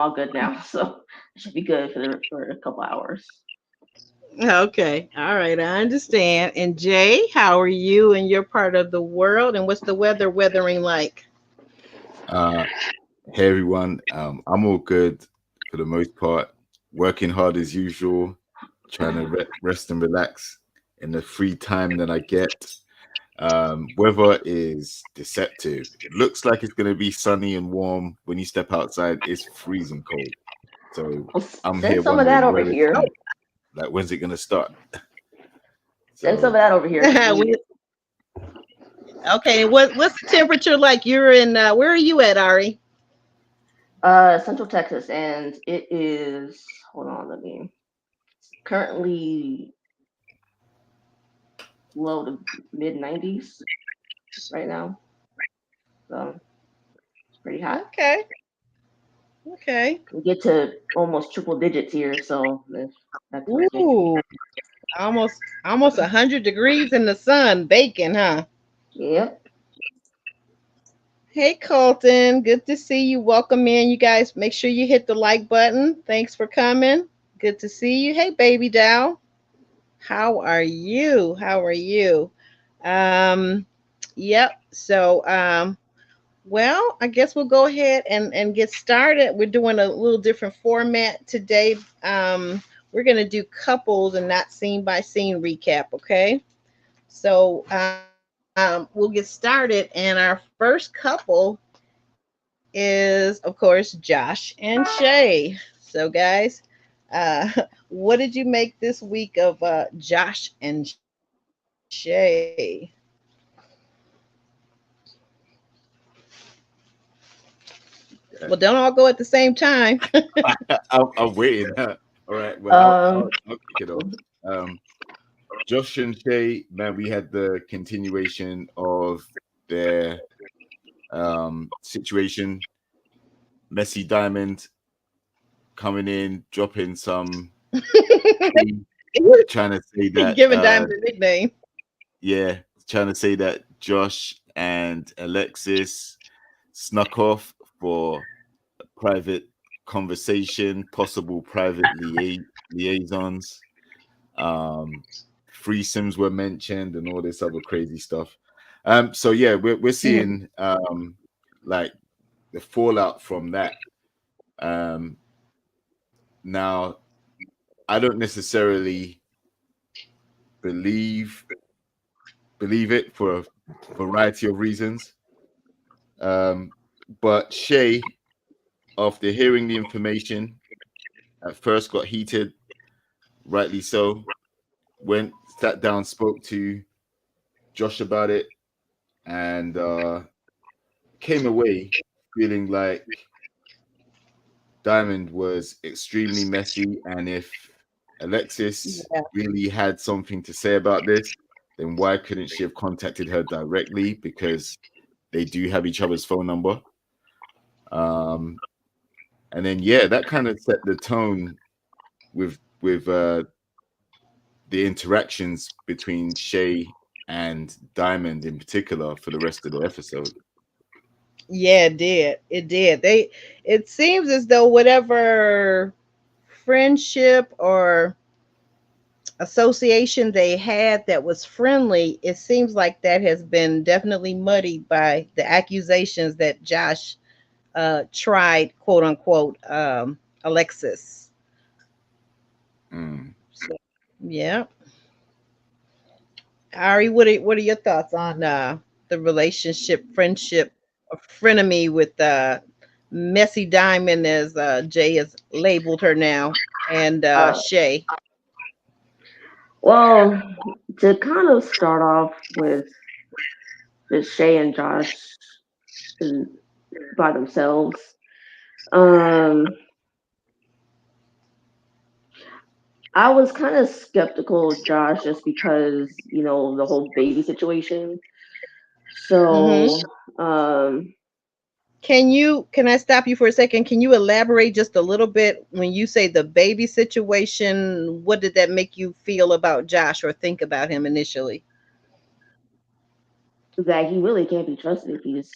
all good now, so it should be good for a couple hours. Okay. All right. I understand. And Jay, how are you in your part of the world? And what's the weathering like? Uh, hey everyone, I'm all good for the most part. Working hard as usual, trying to rest and relax in the free time that I get. Weather is deceptive. It looks like it's going to be sunny and warm. When you step outside, it's freezing cold. So Well, I'm send here some of that wondering over where it's here. like when's it going to start? Send some of So that over here because we need it. Okay. What's the temperature like? You're in where are you at, Ari? Central Texas, and it is. Hold on, let me. Currently low to mid 90s right now, so it's pretty hot. Okay. Okay. We get to almost triple digits here, so that feels good. Ooh, almost 100 degrees in the sun, baking, huh? Yep. Hey Colton, good to see you. Welcome in, you guys. Make sure you hit the like button. Thanks for coming. Good to see you. Hey, baby doll. How are you? How are you? Um, yep. Well, I guess we'll go ahead and get started. We're doing a little different format today. We're gonna do couples and not scene by scene recap. Okay. We'll get started, and our first couple is, of course, Josh and Shay. So, guys, uh, what did you make this week of Josh and Shay? Well, don't all go at the same time. I'm waiting. All right, well, Um. I'll kick it off. Um, Josh and Shay, man, we had the continuation of their situation. Messi Diamond coming in, dropping some, tea, trying to say that, Giving Diamond a nickname. yeah, trying to say that Josh and Alexis snuck off for a private conversation, possible private liaisons. Um, Threesomes were mentioned and all this other crazy stuff. So yeah, we're seeing like the fallout from that. Um, Now, I don't necessarily believe believe it for a variety of reasons. Um, but Shay, after hearing the information, at first got heated, rightly so. Went, sat down, spoke to Josh about it, and came away feeling like Diamond was extremely messy. And if Alexis Yeah. really had something to say about this, then why couldn't she have contacted her directly? Because they do have each other's phone number. Um, and then yeah, that kind of set the tone with the interactions between Shay and Diamond in particular for the rest of the episode. Yeah, it did. It did. It seems as though whatever friendship or association they had that was friendly, it seems like that has been definitely muddied by the accusations that Josh tried, quote unquote, Alexis. Mm. So, yeah. Ari, what are your thoughts on the relationship, friendship, or frenemy with Messy Diamond, as Jay has labeled her now, and Uh. Shay? Well, to kind of start off with just Shay and Josh and by themselves. Um, I was kind of skeptical of Josh just because the whole baby situation. Hmm. So, um, Can I stop you for a second? Can you elaborate just a little bit when you say the baby situation? What did that make you feel about Josh or think about him initially? that he really can't be trusted if he's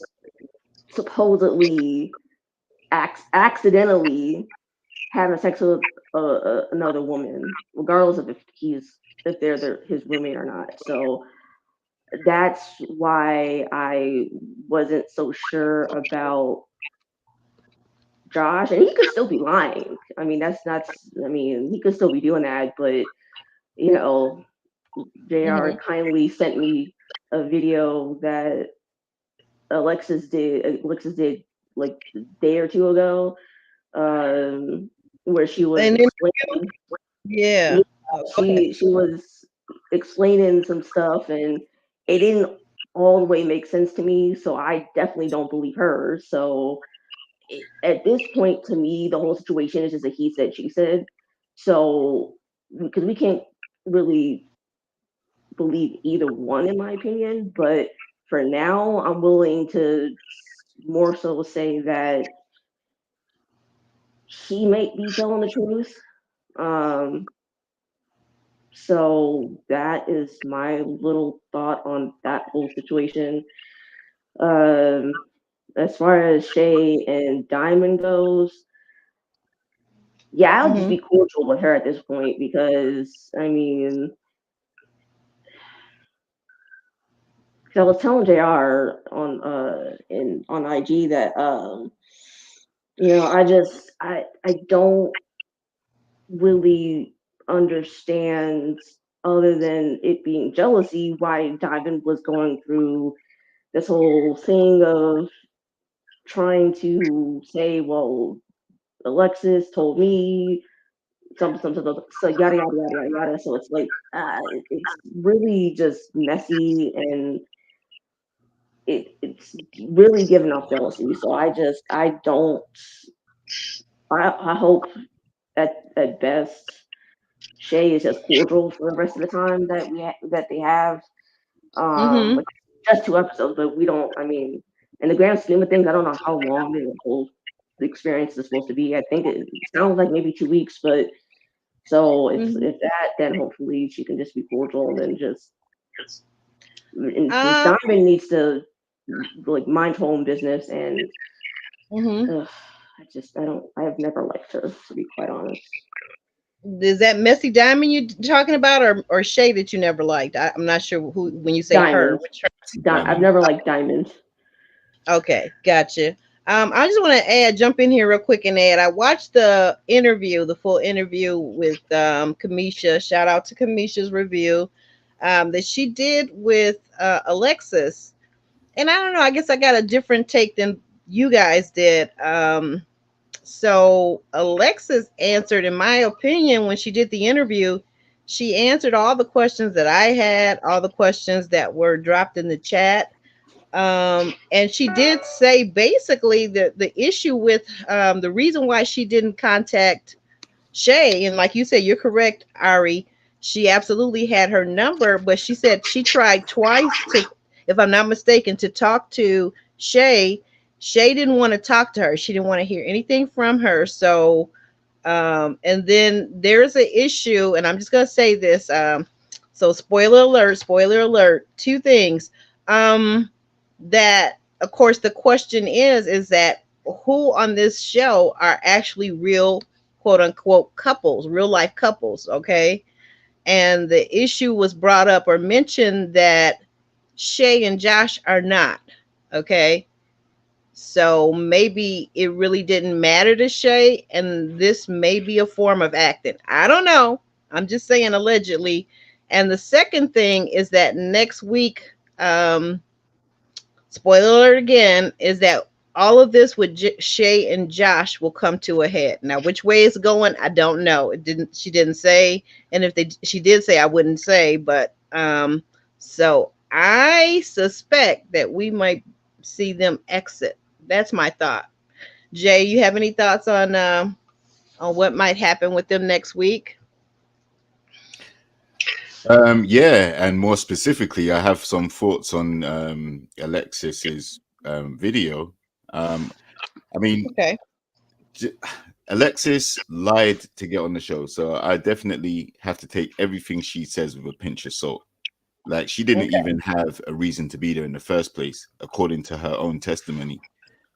supposedly accidentally having sex with another woman, regardless of if they're his roommate or not. So that's why I wasn't so sure about Josh, and he could still be lying. I mean, I mean, he could still be doing that, but you know, JR Mhm. kindly sent me a video that Alexis did like a day or two ago, where she was And then, explaining. yeah. Yeah, Go ahead. she was explaining some stuff, and it didn't all the way make sense to me. So I definitely don't believe her. So at this point, to me, the whole situation is just a he said, she said. So because we can't really believe either one, in my opinion. But for now, I'm willing to more so say that she might be telling the truth. Um, so that is my little thought on that whole situation. Um, as far as Shay and Diamond goes, yeah, I'll just Mhm. be cordial with her at this point because I mean, 'cause I was telling JR on IG that I don't really understand, other than it being jealousy, why Diamond was going through this whole thing of trying to say, well, Alexis told me something, so yada yada yada yada yada. So it's like it's really just messy, and it's really giving off jealousy. So I don't I hope at best Shay is just cordial for the rest of the time that they have. Mhm. But just 2 episodes, but we don't. I mean, in the grand scheme of things, I don't know how long the whole experience is supposed to be. I think it sounds like maybe 2 weeks, but so Mhm. if that, then hopefully she can just be cordial and then just and Um. Diamond needs to like mind her own business. And Mhm. ugh, I have never liked her, to be quite honest. Is that Messy Diamond you talking about, or Shay that you never liked? I'm not sure who when you say her. Diamond, Which her? I've Diamond. never liked Diamond. Okay, gotcha. I just want to jump in here real quick and add. I watched the interview, the full interview with Kamisha. Shout out to Kamisha's review that she did with Alexis. And I don't know. I guess I got a different take than you guys did. So Alexis answered, in my opinion, when she did the interview, she answered all the questions that I had, all the questions that were dropped in the chat. And she did say basically that the issue with the reason why she didn't contact Shay, and like you said, you're correct, Ari. She absolutely had her number, but she said she tried twice to, if I'm not mistaken, to talk to Shay. Shay didn't want to talk to her. She didn't want to hear anything from her. So, and then there's an issue, and I'm just gonna say this. So spoiler alert, two things. That of course the question is that who on this show are actually real quote unquote couples, real life couples, okay? And the issue was brought up or mentioned that Shay and Josh are not, okay? So maybe it really didn't matter to Shay, and this may be a form of acting. I don't know. I'm just saying allegedly. And the second thing is that next week, spoiler alert again, is that all of this with Shay and Josh will come to a head. Now, which way it's going, I don't know. It didn't. She didn't say, and if she did say, I wouldn't say. But so I suspect that we might see them exit. That's my thought. Jay, you have any thoughts on what might happen with them next week? Yeah, and more specifically, I have some thoughts on Alexis's video. I mean, Okay. Alexis lied to get on the show, so I definitely have to take everything she says with a pinch of salt. Like, she didn't Okay. even have a reason to be there in the first place, according to her own testimony.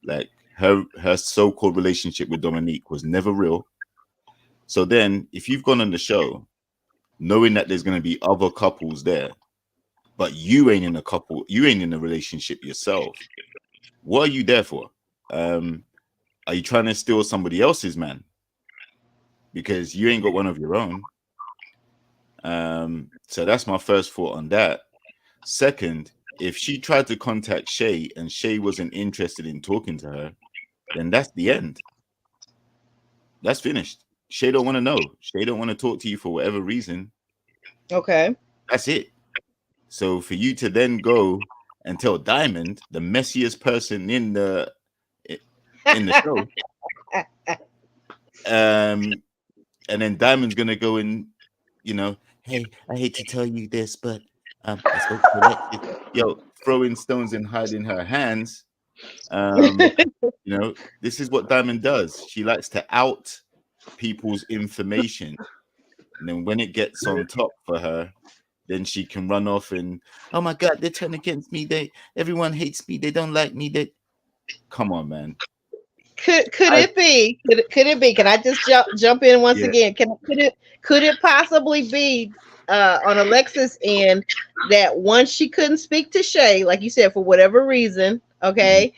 Like, her so-called relationship with Dominique was never real. So then, if you've gone on the show knowing that there's going to be other couples there, but you ain't in a couple, you ain't in a relationship yourself, what are you there for? Are you trying to steal somebody else's man? Because you ain't got one of your own. So that's my first thought on that. Second, if she tried to contact Shay and Shay wasn't interested in talking to her, then that's the end. That's finished. Shay don't want to know. Shay don't want to talk to you for whatever reason. Okay. That's it. So for you to then go and tell Diamond, the messiest person in the show, and then Diamond's gonna go and, you know, hey, I hate to tell you this, but I spoke to Alexis. Yo, throwing stones and hiding her hands. You know, this is what Diamond does. She likes to out people's information, and then when it gets on top for her, then she can run off and, oh my God, they're turning against me. Everyone hates me. They don't like me. Come on, man. Could it be? Could it be? Can I just jump in once again? Could it possibly be on Alexis' end that once she couldn't speak to Shay, like you said, for whatever reason, okay,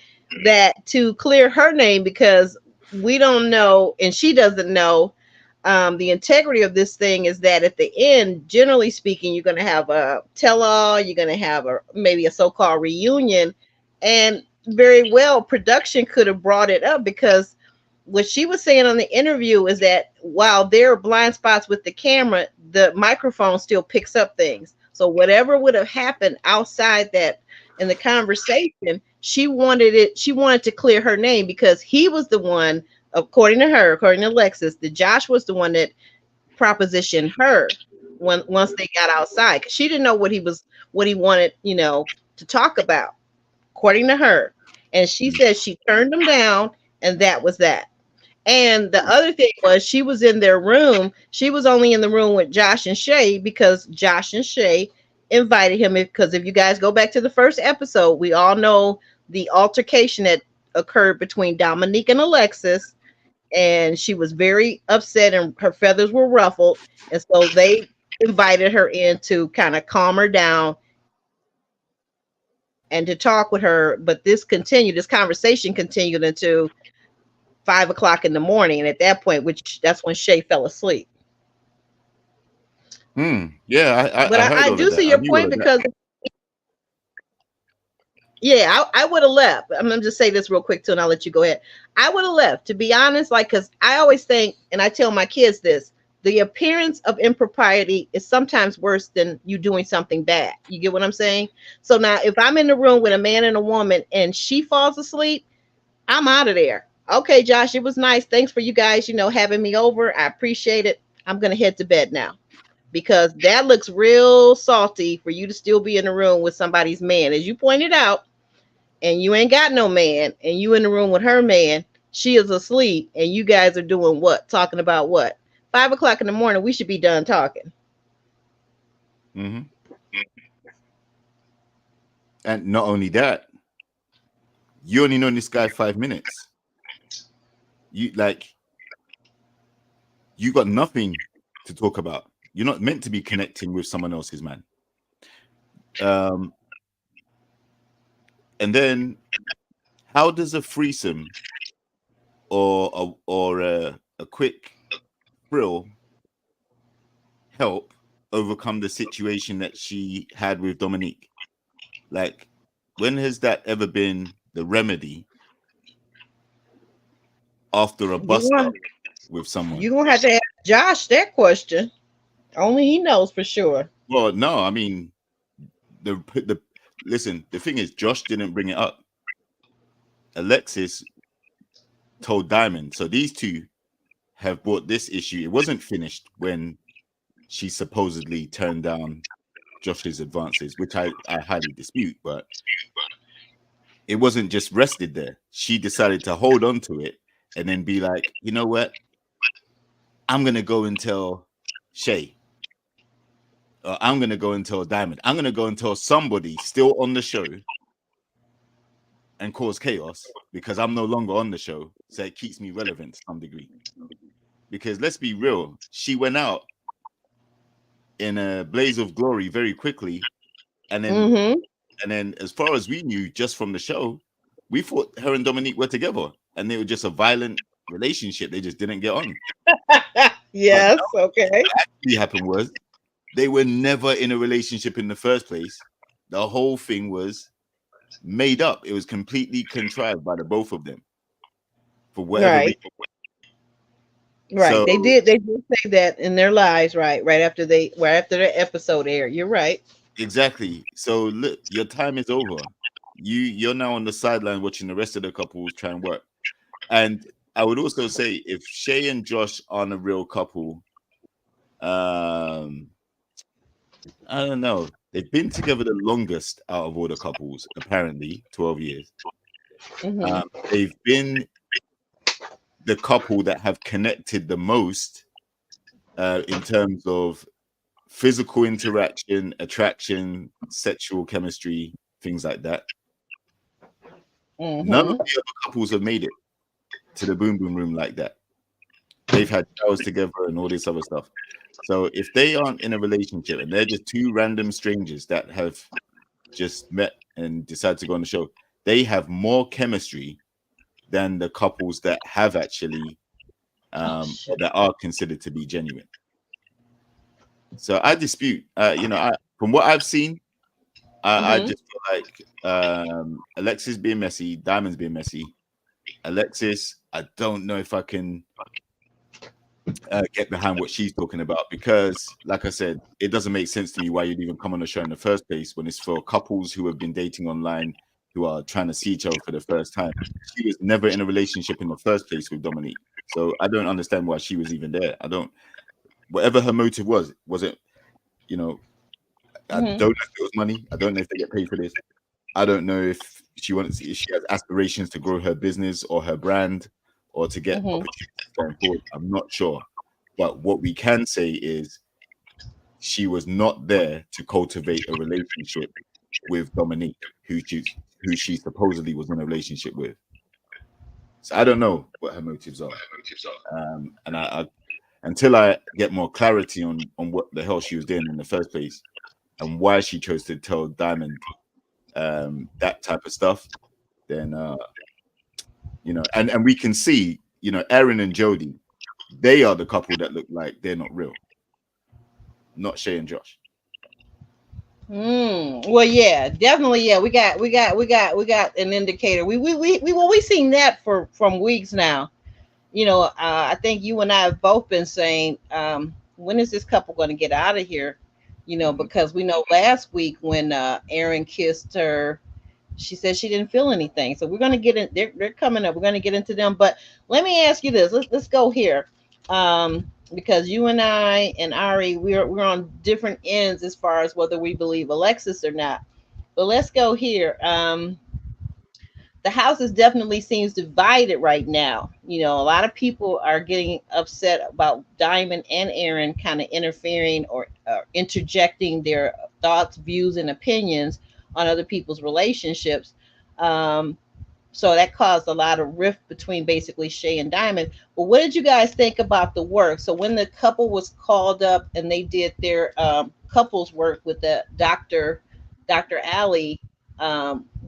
that to clear her name, because we don't know and she doesn't know the integrity of this thing, is that at the end, generally speaking, you're going to have a tell-all, you're going to have maybe a so-called reunion, and very well production could have brought it up, because what she was saying on the interview is that while there are blind spots with the camera, the microphone still picks up things. So whatever would have happened outside that in the conversation, she wanted to clear her name, because he was the one, according to Alexis, that Josh was the one that propositioned her once they got outside, because she didn't know what he wanted, to talk about, according to her. And she said she turned him down, and that was that. And the other thing was, she was in their room. She was only in the room with Josh and Shay because Josh and Shay invited him. Because if you guys go back to the first episode, we all know the altercation that occurred between Dominique and Alexis. And she was very upset and her feathers were ruffled. And so they invited her in to kind of calm her down and to talk with her. But this conversation continued into 5 o'clock in the morning. And at that point, that's when Shay fell asleep. Yeah, I do see your point, because I would have left. I'm gonna just say this real quick too, and I'll let you go ahead. I would have left, to be honest, because I always think, and I tell my kids this, the appearance of impropriety is sometimes worse than you doing something bad. You get what I'm saying? So now if I'm in the room with a man and a woman and she falls asleep, I'm out of there. Okay, Josh, it was nice. Thanks for you guys, having me over. I appreciate it. I'm going to head to bed now, because that looks real salty for you to still be in the room with somebody's man, as you pointed out, and you ain't got no man, and you in the room with her man. She is asleep, and you guys are doing what? Talking about what? 5 o'clock in the morning, we should be done talking. And not only that, you only know this guy 5 minutes. You got nothing to talk about. You're not meant to be connecting with someone else's man. And then how does a threesome or a quick thrill help overcome the situation that she had with Dominique? Like, when has that ever been the remedy after a bust up with someone? You're gonna have to ask Josh that question. Only he knows for sure. Well, no, I mean, listen, the thing is, Josh didn't bring it up. Alexis told Diamond. So these two have brought this issue. It wasn't finished when she supposedly turned down Josh's advances, which I highly dispute, but it wasn't just rested there. She decided to hold on to it and then be like, you know what? I'm going to go and tell Shay. I'm going to go and tell Diamond. I'm going to go and tell somebody still on the show and cause chaos because I'm no longer on the show, so it keeps me relevant to some degree. Because let's be real, she went out in a blaze of glory very quickly, and then as far as we knew, just from the show, we thought her and Dominique were together, and they were just a violent relationship. They just didn't get on. Yes. Okay. What actually happened was they were never in a relationship in the first place. The whole thing was made up. It was completely contrived by the both of them for whatever Right. reason. Right. So They did say that in their lives, right after the episode aired. You're right. exactly. So look, your time is over. You're now on the sideline watching the rest of the couples try and work. And I would also say if Shay and Josh aren't a real couple, I don't know. They've been together the longest out of all the couples, apparently, 12 years. Mhm. They've been the couple that have connected the most in terms of physical interaction, attraction, sexual chemistry, things like that. None of Mhm. the other couples have made it to the boom boom room like that. They've had showers together and all this other stuff. So if they aren't in a relationship and they're just two random strangers that have just met and decide to go on the show, they have more chemistry than the couples that have actually or that are considered to be genuine. So I dispute. From what I've seen, I Mhm. just feel like Alexis being messy, Diamond's being messy. Alexis, I don't know if I can get behind what she's talking about because, like I said, it doesn't make sense to me why you'd even come on the show in the first place when it's for couples who have been dating online who are trying to see each other for the first time. She was never in a relationship in the first place with Dominique, so I don't understand why she was even there. I don't. Whatever her motive was it? You know, I don't know if it was money. I don't know if they get paid for this. I don't know if she has aspirations to grow her business or her brand or to get Mhm. opportunities going forward. I'm not sure. But what we can say is she was not there to cultivate a relationship with Dominique, who she supposedly was in a relationship with. So I don't know what her motives are. And I until I get more clarity on what the hell she was doing in the first place and why she chose to tell Diamond that type of stuff, then and we can see, Aaron and Jody, they are the couple that look like they're not real, not Shay and Josh. Well, yeah, definitely. Yeah, we got an indicator. We seen that from weeks now. I think you and I have both been saying, when is this couple going to get out of here? Because we know last week when Aaron kissed her, she said she didn't feel anything. So we're going to get in. They're coming up. We're going to get into them. But let me ask you this. Let's go here. Because you and I and Ari, we're on different ends as far as whether we believe Alexis or not. But let's go here. The house is definitely seems divided right now. A lot of people are getting upset about Diamond and Aaron kind of interfering or interjecting their thoughts, views, and opinions on other people's relationships. Um, so that caused a lot of rift between basically Shay and Diamond. But what did you guys think about the work? So when the couple was called up and they did their couples work with the Dr. Alley,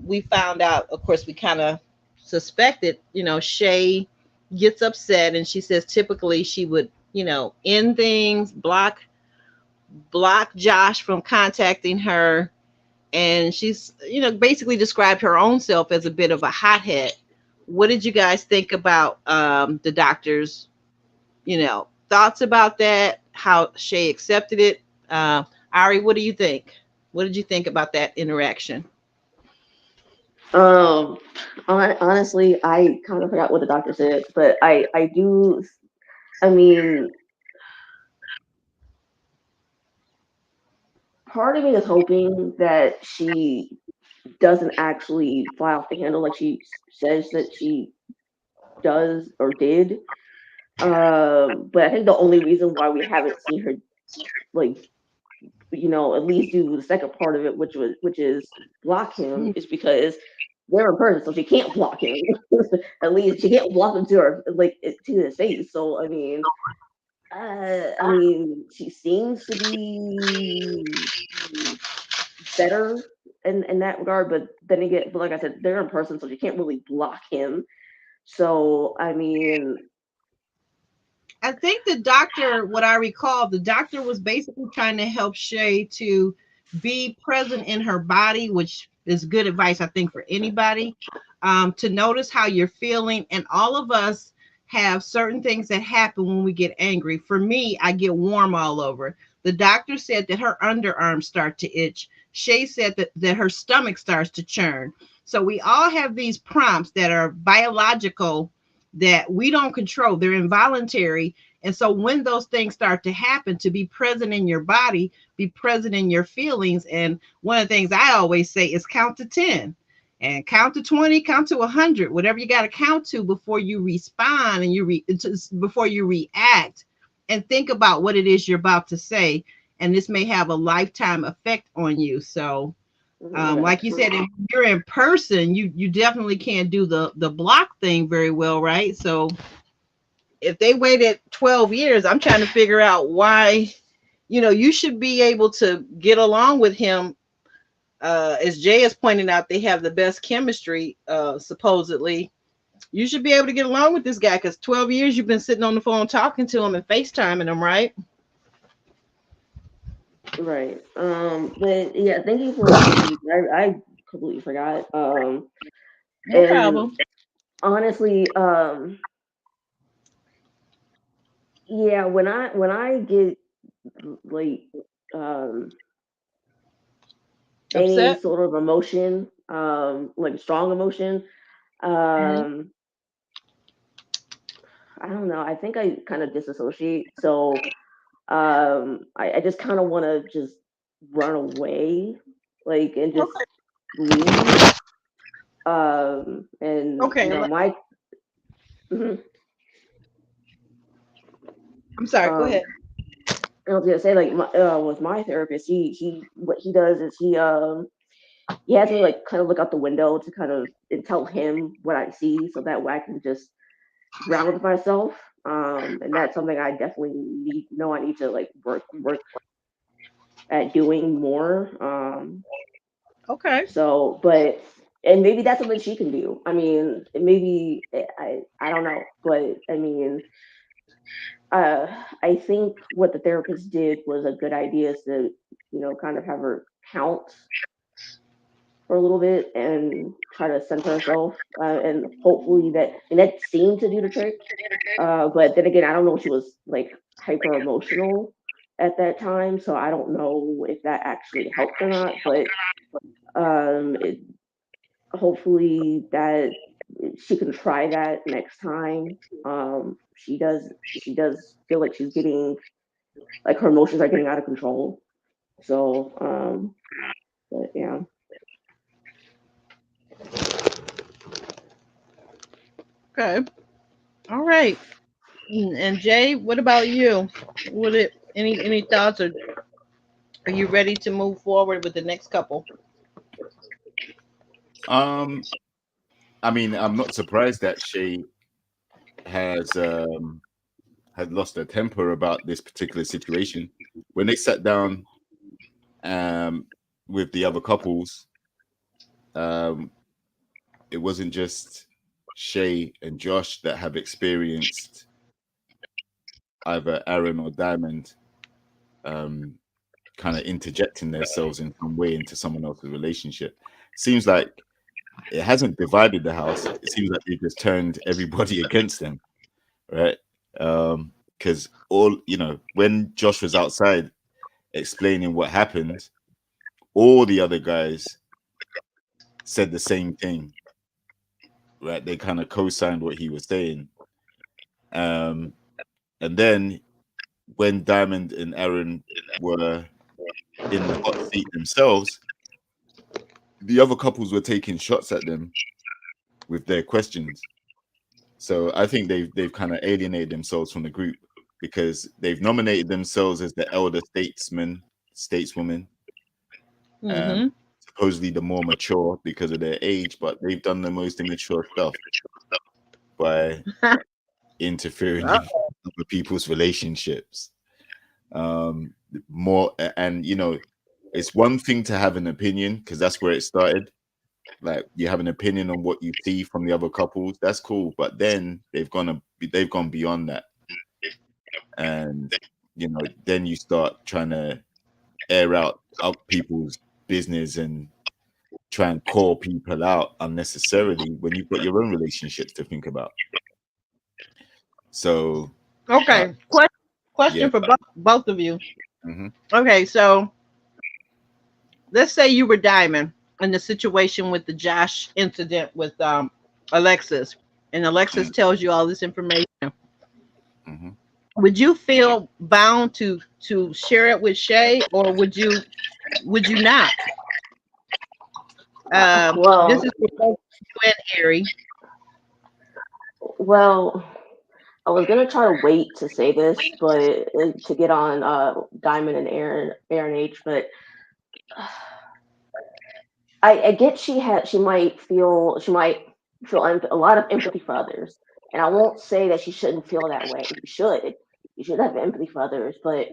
we found out, of course, we kind of suspected, Shay gets upset and she says typically she would, end things, block Josh from contacting her. And she's, basically described her own self as a bit of a hothead. What did you guys think about the doctor's, thoughts about that? How Shay accepted it? Ari, what do you think? What did you think about that interaction? Um, Honestly, I kind of forgot what the doctor said, but I do. I mean, part of me is hoping that she doesn't actually fly off the handle like she says that she does or did. But I think the only reason why we haven't seen her, like, at least do the second part of it, which is block him, is because they're in person, so she can't block him. At least she can't block him to her to his face. So I mean, she seems to be better in that regard, but then again, but like I said, they're in person, so she can't really block him. So I mean, I think the doctor, what I recall, the doctor was basically trying to help Shay to be present in her body, which is good advice, I think, for anybody, to notice how you're feeling. And all of us have certain things that happen when we get angry. For me, I get warm all over. The doctor said that her underarms start to itch. Shay said that her stomach starts to churn. So we all have these prompts that are biological that we don't control. They're involuntary. And so when those things start to happen, to be present in your body, be present in your feelings. And one of the things I always say is count to 10 and count to 20, count to 100, whatever you got to count to before you respond and before you react, and think about what it is you're about to say. And this may have a lifetime effect on you. So like you said, if you're in person, you definitely can't do the block thing very well, right? So if they waited 12 years, I'm trying to figure out why, you should be able to get along with him. As Jay is pointing out, they have the best chemistry, supposedly. You should be able to get along with this guy because 12 years you've been sitting on the phone talking to him and FaceTiming him, right? right. But yeah, thank you for I completely forgot. No And problem. honestly, yeah, when I get like any Upset? sort of emotion, like strong emotion, Mhm. um, I don't know. I think I kind of disassociate. So I just kind of want to just run away, and just Okay. leave. And Okay. my mhm. I'm sorry. Go um ahead. I was gonna say with my therapist, he what he does is he has me like kind of look out the window to kind of and tell him what I see, so that way I can just ground myself. And that's something I definitely I need to like work at doing more. Okay. So, but and maybe that's something she can do. I mean, maybe I don't know, but I mean, I think what the therapist did was a good idea is to kind of have her count for a little bit and try to center herself, and hopefully and that seemed to do the trick. But then again, I don't know if she was like hyper emotional at that time, so I don't know if that actually helped or not. But it, hopefully that she can try that next time. She does feel like she's getting like her emotions are getting out of control. So, but yeah. Okay. All right. And Jay, what about you? Would it any thoughts, or are you ready to move forward with the next couple? Um, I mean, I'm not surprised that Shay has had lost her temper about this particular situation. When they sat down with the other couples, um, it wasn't just Shay and Josh that have experienced either Aaron or Diamond kind of interjecting themselves in some way into someone else's relationship. Seems like it hasn't divided the house. It seems like they've just turned everybody against them, right? Because when Josh was outside explaining what happened, all the other guys said the same thing, right? They kind of co-signed what he was saying. And then when Diamond and Aaron were in the hot seat themselves, the other couples were taking shots at them with their questions. So I think they've kind of alienated themselves from the group because they've nominated themselves as the elder stateswoman, Mm-hmm. supposedly the more mature because of their age, but they've done the most immature stuff by interfering in other people's relationships. More, and you know, it's one thing to have an opinion because that's where it started. Like you have an opinion on what you see from the other couples, that's cool. But then they've gone beyond that, and you know, then you start trying to air out people's business and try and call people out unnecessarily when you've got your own relationships to think about. So, Okay. Question for both of you. mm-hmm. Okay, so let's say you were Diamond in the situation with the Josh incident with Alexis, and Alexis tells you all this information. Mm-hmm. Would you feel bound to share it with Shay, or would you not? Well, this is for both you and Harry. well, I was gonna try to wait to say this, but to get on Diamond and Aaron H. But I get she might feel a lot of empathy for others, and I won't say that she shouldn't feel that way. You should have empathy for others, but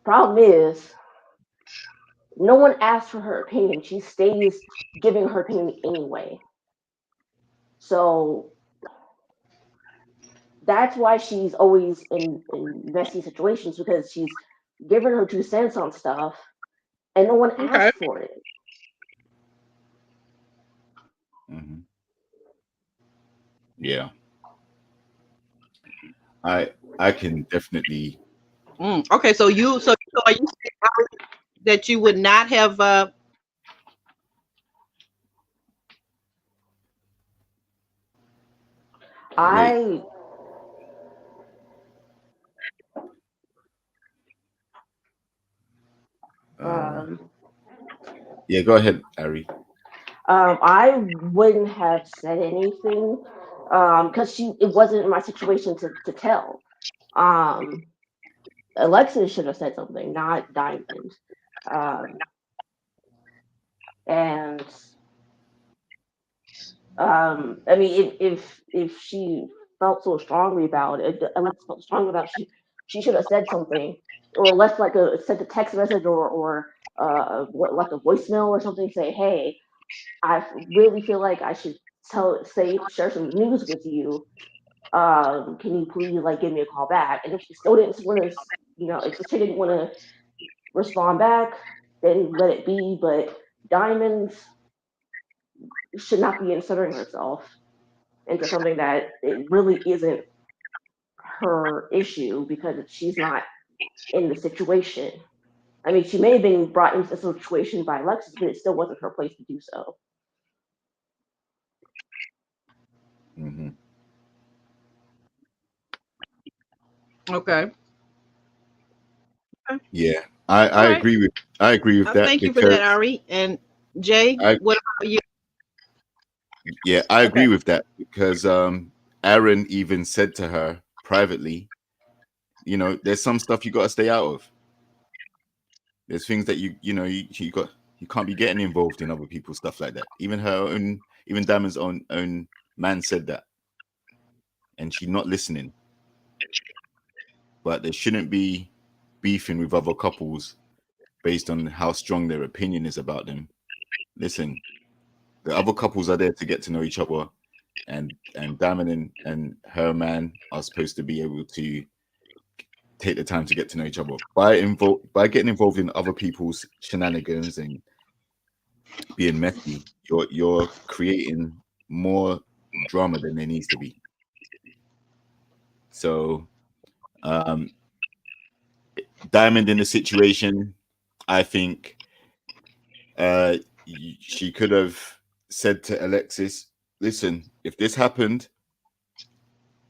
problem is, no one asked for her opinion. She stays giving her opinion anyway. So that's why she's always in messy situations, because she's giving her 2 cents on stuff and no one asked for it. Mm-hmm. Yeah, I can definitely. Okay, so are you saying that you would not have Yeah, go ahead, Ari. I wouldn't have said anything because it wasn't my situation to tell. Alexis should have said something, not Diamond. And I mean, if she felt so strongly about it, Alexis felt strongly about it, she should have said something, or left like sent a text message or like a voicemail or something. Say, hey, I really feel like I should share some news with you. Can you please like give me a call back? And if she still didn't want to, if she didn't want to respond back, then let it be. But Diamonds should not be inserting herself into something that it really isn't her issue, because she's not in the situation. I mean, she may have been brought into the situation by Alexis, but it still wasn't her place to do so. Mm-hmm. Okay. Yeah, I agree with that. Thank you for that, Ari. And Jay, what about you? Yeah, I agree with that, because Aaron even said to her privately, you know, there's some stuff you got to stay out of. There's things that you can't be getting involved in other people's stuff like that. Even Diamond's own man said that, and she's not listening. But there shouldn't be beefing with other couples based on how strong their opinion is about them. Listen, the other couples are there to get to know each other, and Diamond and her man are supposed to be able to take the time to get to know each other. By getting involved in other people's shenanigans and being messy, you're creating more drama than there needs to be. So Diamond in the situation, I think she could have said to Alexis, listen, if this happened,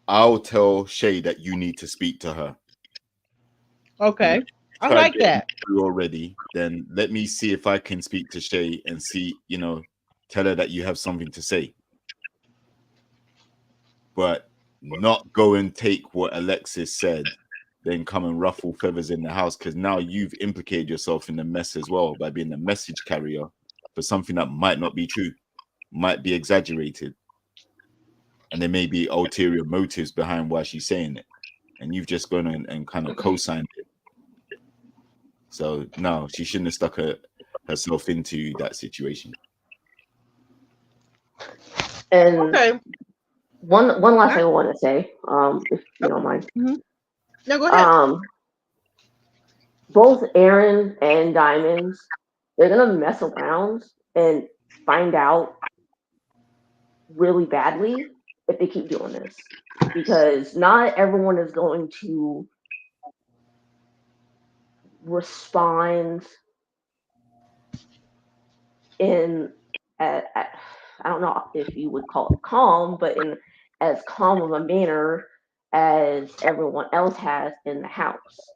I'll tell Shay that you need to speak to her. Okay. I like that. Already, then let me see if I can speak to Shay and see, tell her that you have something to say. But not go and take what Alexis said, then come and ruffle feathers in the house, because now you've implicated yourself in the mess as well by being the message carrier for something that might not be true, might be exaggerated, and there may be ulterior motives behind why she's saying it, and you've just gone and kind of co-signed it. So no, she shouldn't have stuck herself into that situation. And Okay. one last thing I want to say, if you don't mind. No, go ahead. Both Aaron and Diamonds, they're gonna mess around and find out really badly if they keep doing this, because not everyone is going to respond in I don't know if you would call it calm, but in as calm of a manner as everyone else has in the house.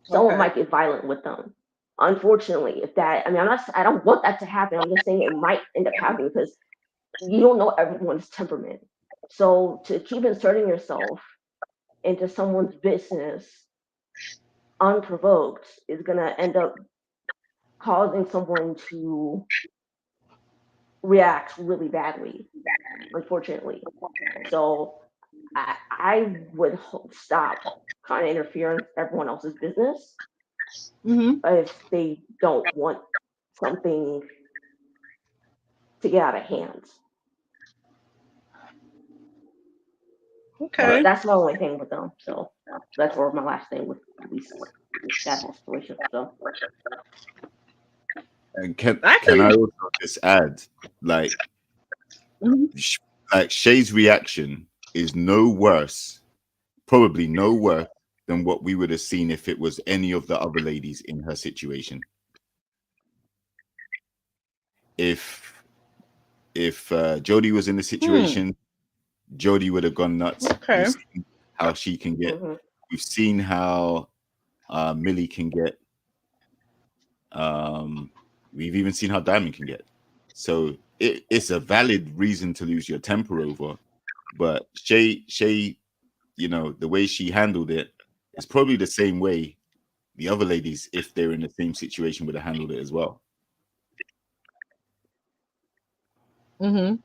Someone might get violent with them. Unfortunately, if that, I don't want that to happen. I'm just saying it might end up happening because you don't know everyone's temperament. So to keep inserting yourself into someone's business unprovoked is going to end up causing someone to react really badly, unfortunately. So I would stop trying to interfere in everyone else's business if they don't want something to get out of hand. Okay. But that's my only thing with them. So that's where my last thing with at least that whole situation. So. And can I also just add, like, like Shay's reaction is no worse, probably no worse than what we would have seen if it was any of the other ladies in her situation. If Jody was in the situation, Jody would have gone nuts. Okay. We've seen how she can get. We've seen how Millie can get. We've even seen how Diamond can get. So it's a valid reason to lose your temper over. But Shay, you know, the way she handled it is probably the same way the other ladies, if they're in the same situation, would have handled it as well. Okay.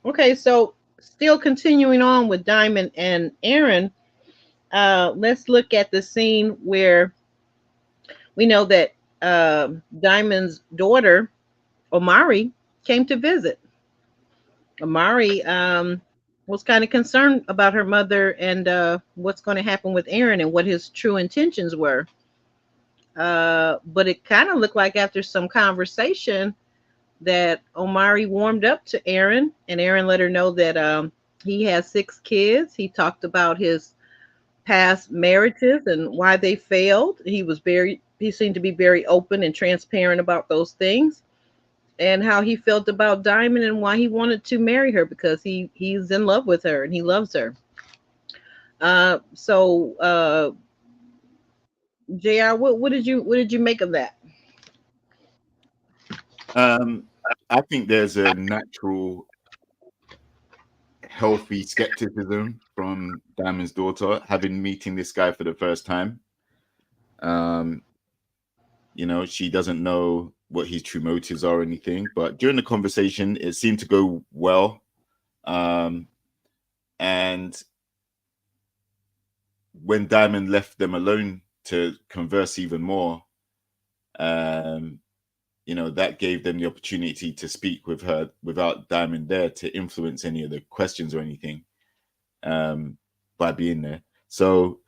Okay, so still continuing on with Diamond and Aaron, let's look at the scene where we know that Diamond's daughter, Omari, came to visit. Omari was kind of concerned about her mother and what's going to happen with Aaron and what his true intentions were. But it kind of looked like after some conversation that Omari warmed up to Aaron, and Aaron let her know that he has 6 kids. He talked about his past marriages and why they failed. He seemed to be very open and transparent about those things, and how he felt about Diamond and why he wanted to marry her, because he's in love with her and he loves her. So JR, what did you make of that? I think there's a natural, healthy skepticism from Diamond's daughter, meeting this guy for the first time. You know, she doesn't know what his true motives are or anything, but during the conversation, it seemed to go well. And when Diamond left them alone to converse even more, you know, that gave them the opportunity to speak with her without Diamond there to influence any of the questions or anything, by being there. So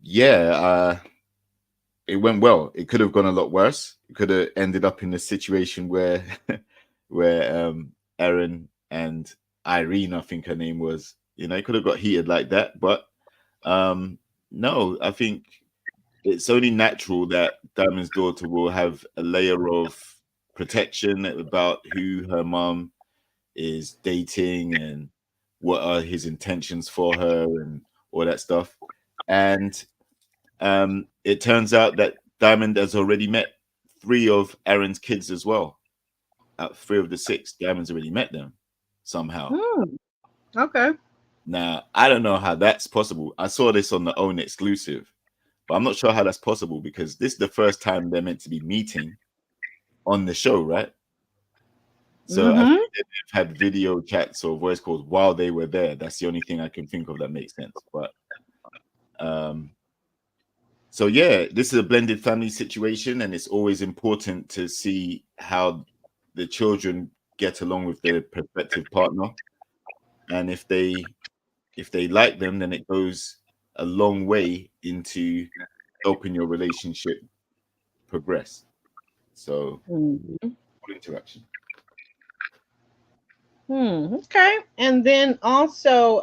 yeah, it went well. It could have gone a lot worse. It could have ended up in a situation where Aaron and Irene, I think her name was, you know, it could have got heated like that. But no, I think it's only natural that Diamond's daughter will have a layer of protection about who her mom is dating and what are his intentions for her and all that stuff. And it turns out that Diamond has already met 3 of Aaron's kids as well. 3 of the 6, Diamond's already met them somehow. Okay. Now, I don't know how that's possible. I saw this on the OWN exclusive, But I'm not sure how that's possible because this is the first time they're meant to be meeting on the show, right? So I think they've had video chats or voice calls while they were there. That's the only thing I can think of that makes sense. But so yeah, this is a blended family situation, and it's always important to see how the children get along with their prospective partner. And if they like them, then it goes a long way into helping your relationship progress. So interaction. Okay. And then also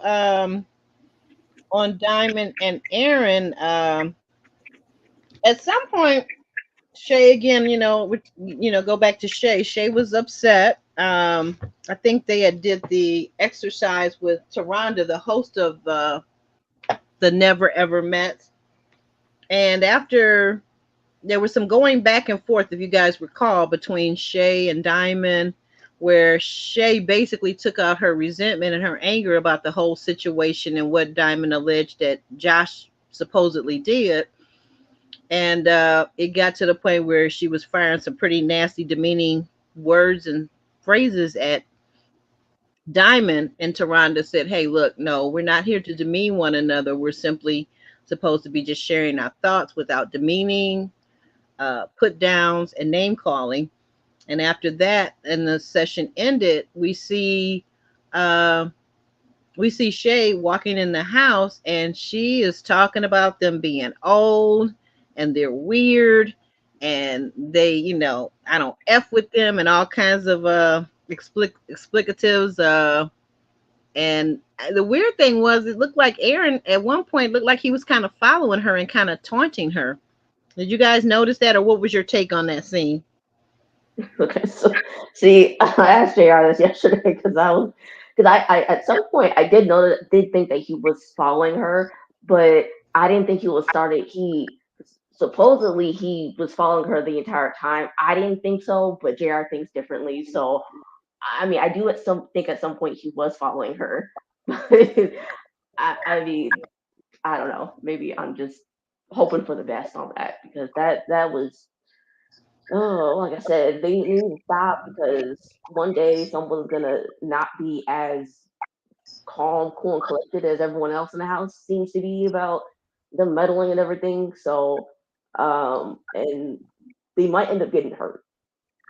on Diamond and Aaron, at some point, Shay again, go back to Shay. Shay was upset. I think they had did the exercise with Taronda, the host of the Never Ever Met. And after there was some going back and forth, if you guys recall, between Shay and Diamond, where Shay basically took out her resentment and her anger about the whole situation and what Diamond alleged that Josh supposedly did. And it got to the point where she was firing some pretty nasty, demeaning words and phrases at Diamond. And Taronda said, hey, look, no, we're not here to demean one another. We're simply supposed to be just sharing our thoughts without demeaning, put downs, and name calling. And after that, and the session ended, we see Shay walking in the house, and she is talking about them being old and they're weird, and they, I don't F with them, and all kinds of explicatives. And the weird thing was, it looked like Aaron at one point looked like he was kind of following her and kind of taunting her. Did you guys notice that, or what was your take on that scene? Okay, so see, I asked JR this yesterday because I at some point I did think that he was following her, but I didn't think he was started. Supposedly he was following her the entire time. I didn't think so, but JR thinks differently. So I mean, I do think at some point he was following her. I mean, I don't know. Maybe I'm just hoping for the best on that because that was. Oh, like I said, they need to stop because one day someone's gonna not be as calm, cool, and collected as everyone else in the house seems to be about them meddling and everything. So, and they might end up getting hurt.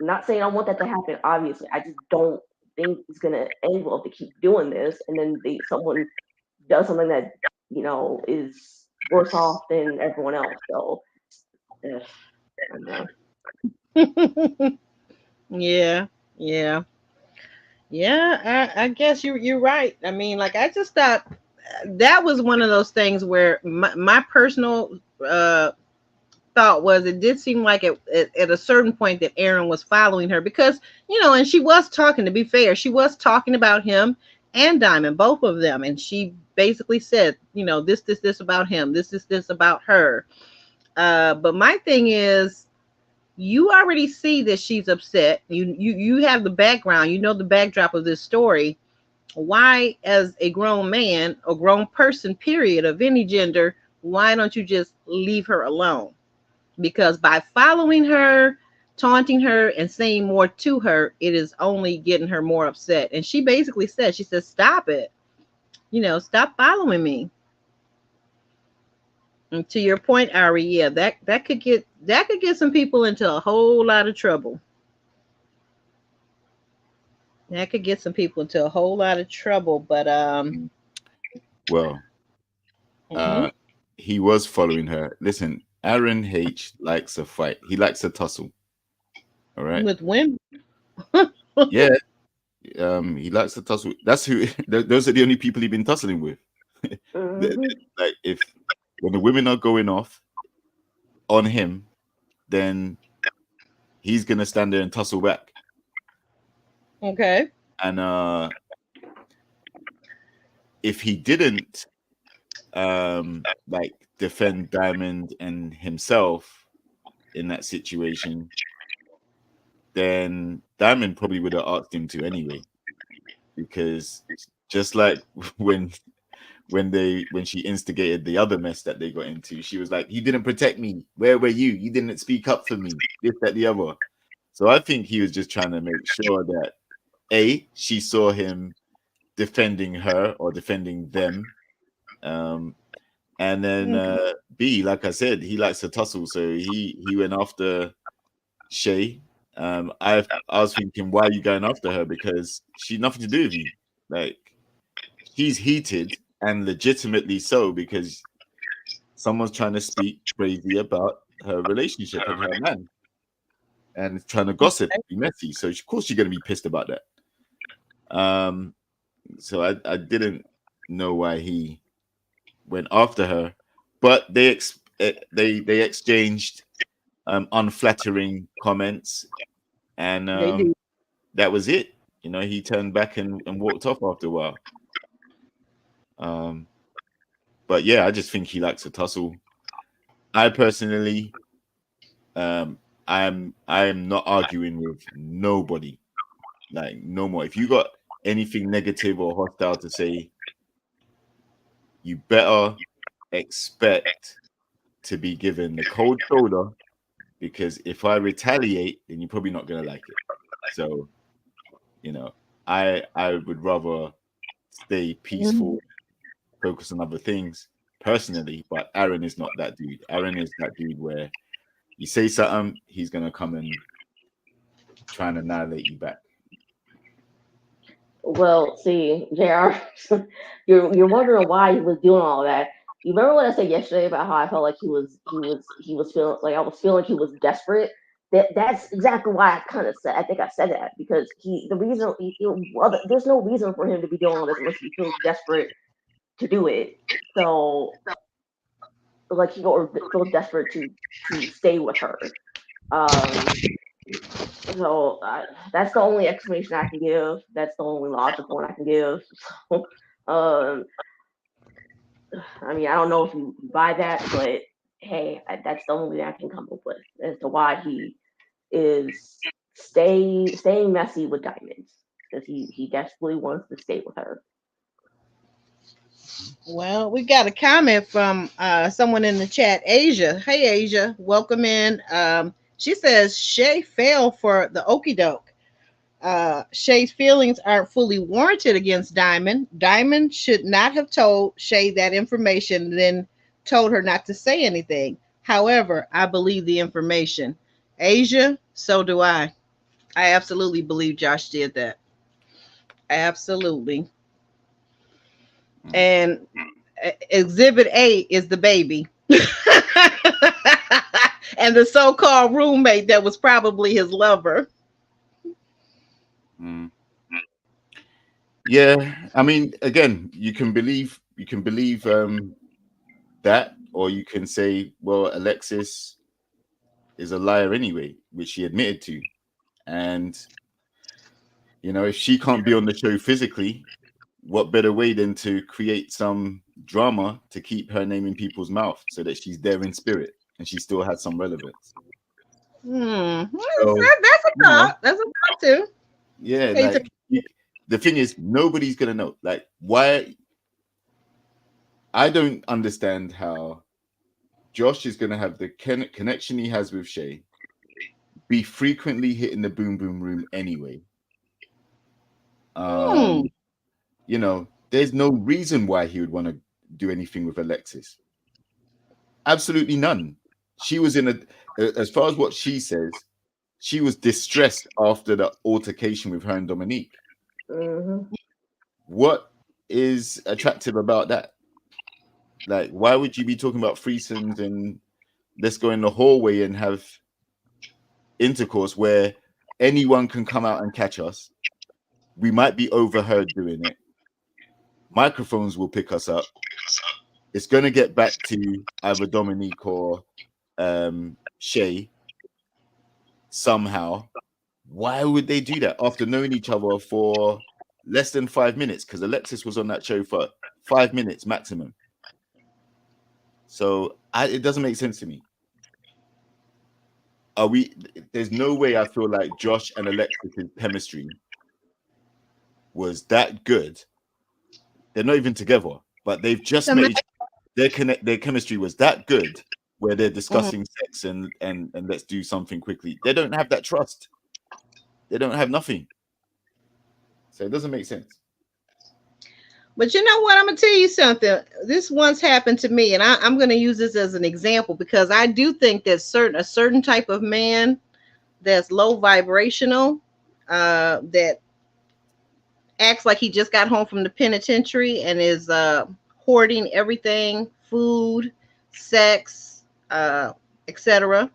I'm not saying I want that to happen. Obviously, I just don't think it's gonna end well if they keep doing this, and then someone does something that is worse off than everyone else. So, I don't know. Yeah. I guess you're right. I mean, like, I just thought that was one of those things where my personal thought was, it did seem like at a certain point that Aaron was following her because, and she was talking, to be fair, she was talking about him and Diamond, both of them. And she basically said, this about him, this about her. But my thing is, you already see that she's upset. You have the background, the backdrop of this story. Why, as a grown man or grown person, period, of any gender, why don't you just leave her alone? Because by following her, taunting her, and saying more to her, it is only getting her more upset. And she basically said, stop it. Stop following me. And to your point, Ari, yeah, that could get some people into a whole lot of trouble. That could get some people into a whole lot of trouble. But well, he was following her. Listen, Aaron H likes a fight. He likes a tussle. All right. With women. Yeah. He likes to tussle. That's who. Those are the only people he's been tussling with. Like, when the women are going off on him, then he's gonna stand there and tussle back. Okay. And if he didn't like defend Diamond and himself in that situation, then Diamond probably would have asked him to anyway. Because just like when when she instigated the other mess that they got into. She was like, "You didn't protect me. Where were you? You didn't speak up for me. This, that, the other." So I think he was just trying to make sure that she saw him defending her or defending them, and then B, like I said, he likes to tussle, so he went after Shay. I was thinking, why are you going after her? Because she's nothing to do with you. Like, she's heated and legitimately so because someone's trying to speak crazy about her relationship and her man, and trying to gossip, be messy. So of course you're going to be pissed about that. So I didn't know why he went after her, but they exchanged unflattering comments, and that was it. You know, he turned back and walked off after a while. But yeah, I just think he likes to tussle. I personally, I am not arguing with nobody. Like, no more. If you got anything negative or hostile to say, you better expect to be given the cold shoulder, because if I retaliate, then you're probably not gonna like it. So, you know, I would rather stay peaceful, focus on other things personally. But Aaron is not that dude. Aaron is that dude where you say something, he's gonna come and try and annihilate you back. Well, see, JR, you're wondering why he was doing all that. You remember what I said yesterday about how I felt like he was feeling like I was feeling he was desperate. That's exactly why I kind of said, I think I said that, because there's no reason for him to be doing all this unless he feels desperate to do it. So like he feels desperate to stay with her. So that's the only explanation I can give. That's the only logical one I can give. So, I mean, I don't know if you buy that, but hey, that's the only thing I can come up with as to why he is staying messy with Diamonds, because he desperately wants to stay with her. Well, we got a comment from someone in the chat, Asia. Hey, Asia, welcome in. She says Shay fell for the okie doke. Shay's feelings aren't fully warranted against Diamond. Diamond should not have told Shay that information and then told her not to say anything. However, I believe the information. Asia, so do I. I absolutely believe Josh did that. Absolutely. And Exhibit A is the baby. And the so-called roommate that was probably his lover. Yeah, I mean, again, you can believe that, or you can say, well, Alexis is a liar anyway, which she admitted to. And you know, if she can't be on the show physically, what better way than to create some drama to keep her name in people's mouth so that she's there in spirit and she still has some relevance. So, that's a thought. That's a thought too. Yeah, like the thing is, nobody's gonna know. Like, why? I don't understand how Josh is gonna have the connection he has with Shay, be frequently hitting the boom boom room anyway. You know, there's no reason why he would want to do anything with Alexis. Absolutely none. She was as far as what she says, she was distressed after the altercation with her and Dominique. What is attractive about that? Like, why would you be talking about threesomes and let's go in the hallway and have intercourse where anyone can come out and catch us? We might be overheard doing it. Microphones will pick us up. It's going to get back to either Dominique or Shay somehow. Why would they do that after knowing each other for less than 5 minutes? Because Alexis was on that show for 5 minutes maximum. So it doesn't make sense to me. There's no way I feel like Josh and Alexis' chemistry was that good. They're not even together. but they've just So made their chemistry was that good where they're discussing sex and let's do something quickly. They don't have that trust. They don't have nothing. So it doesn't make sense. But you know what? I'm gonna tell you something. This once happened to me, and I'm gonna use this as an example because I do think that a certain type of man that's low vibrational, that acts like he just got home from the penitentiary and is hoarding everything, food, sex, etc.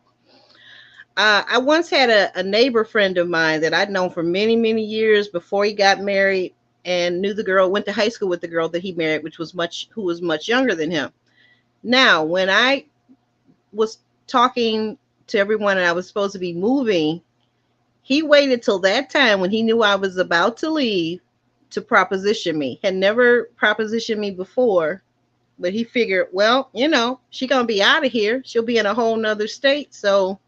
I once had a neighbor friend of mine that I'd known for many, many years before he got married, and knew the girl, went to high school with the girl that he married, who was much younger than him. Now, when I was talking to everyone and I was supposed to be moving, he waited till that time when he knew I was about to leave to proposition me. Had never propositioned me before, but he figured, well, she gonna be out of here. She'll be in a whole nother state, so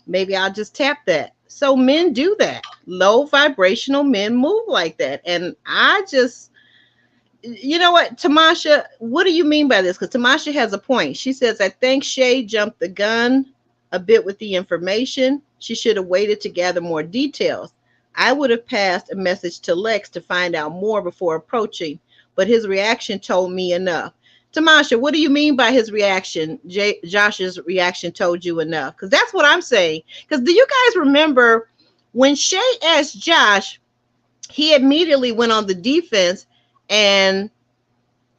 maybe I'll just tap that. So men do that. Low vibrational men move like that. And I just, you know what, Tamasha, what do you mean by this? Because Tamasha has a point. She says, I think Shay jumped the gun a bit with the information. She should have waited to gather more details. I would have passed a message to Lex to find out more before approaching, but his reaction told me enough. Tamasha, what do you mean by his reaction? Josh's reaction told you enough? Because that's what I'm saying. Because do you guys remember when Shay asked Josh, he immediately went on the defense, and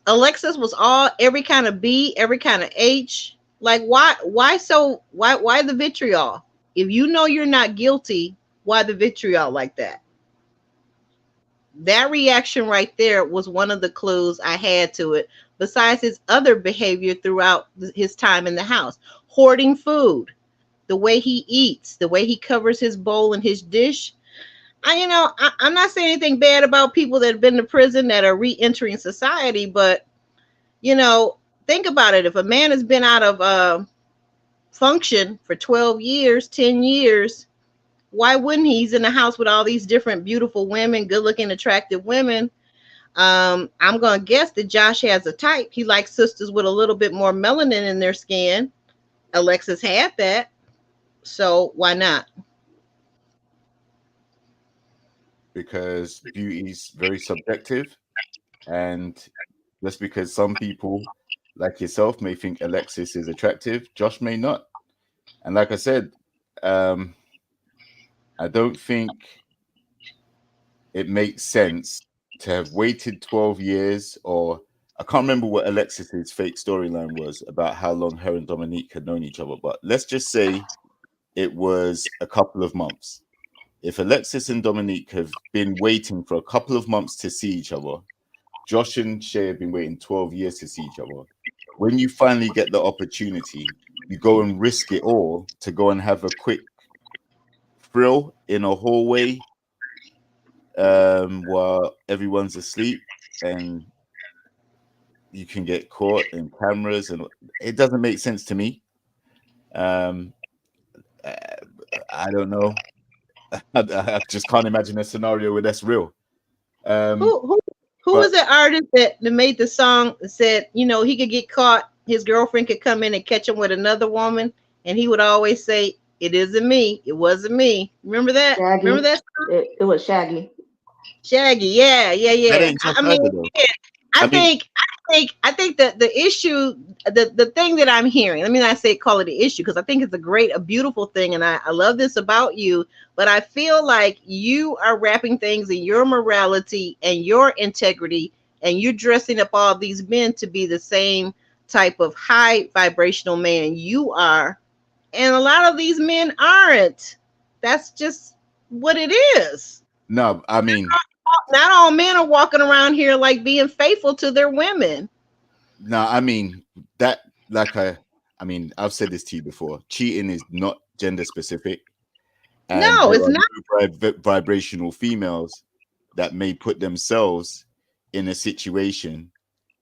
Alexis was every kind of B, every kind of H. Like, why the vitriol? If you know you're not guilty, why the vitriol like that? That reaction right there was one of the clues I had to it, besides his other behavior throughout his time in the house. Hoarding food, the way he eats, the way he covers his bowl and his dish. I'm not saying anything bad about people that have been to prison that are re-entering society, but, think about it. If a man has been out of function for 12 years, 10 years, why wouldn't he? He's in the house with all these different beautiful women, good-looking, attractive women. I'm going to guess that Josh has a type. He likes sisters with a little bit more melanin in their skin. Alexis had that. So why not? Because beauty is very subjective. And just because some people like yourself may think Alexis is attractive, Josh may not. And like I said, I don't think it makes sense to have waited 12 years, or I can't remember what Alexis's fake storyline was about how long her and Dominique had known each other, but let's just say it was a couple of months. If Alexis and Dominique have been waiting for a couple of months to see each other, Josh and Shay have been waiting 12 years to see each other. When you finally get the opportunity, you go and risk it all to go and have a quick thrill in a hallway while everyone's asleep, and you can get caught in cameras, and it doesn't make sense to me. I don't know. I just can't imagine a scenario where that's real. Who was the artist that made the song that said, he could get caught, his girlfriend could come in and catch him with another woman, and he would always say, it isn't me, it wasn't me. Remember that? Shaggy. Remember that? It was Shaggy. Shaggy, yeah. I think that the issue, the thing that I'm hearing, let me not call it an issue, because I think it's a beautiful thing, and I love this about you, but I feel like you are wrapping things in your morality and your integrity, and you're dressing up all these men to be the same type of high vibrational man you are, and a lot of these men aren't. That's just what it is. No, I mean, not all men are walking around here like being faithful to their women. No, I mean that. I've said this to you before. Cheating is not gender specific. And no, it's not. Vibrational females that may put themselves in a situation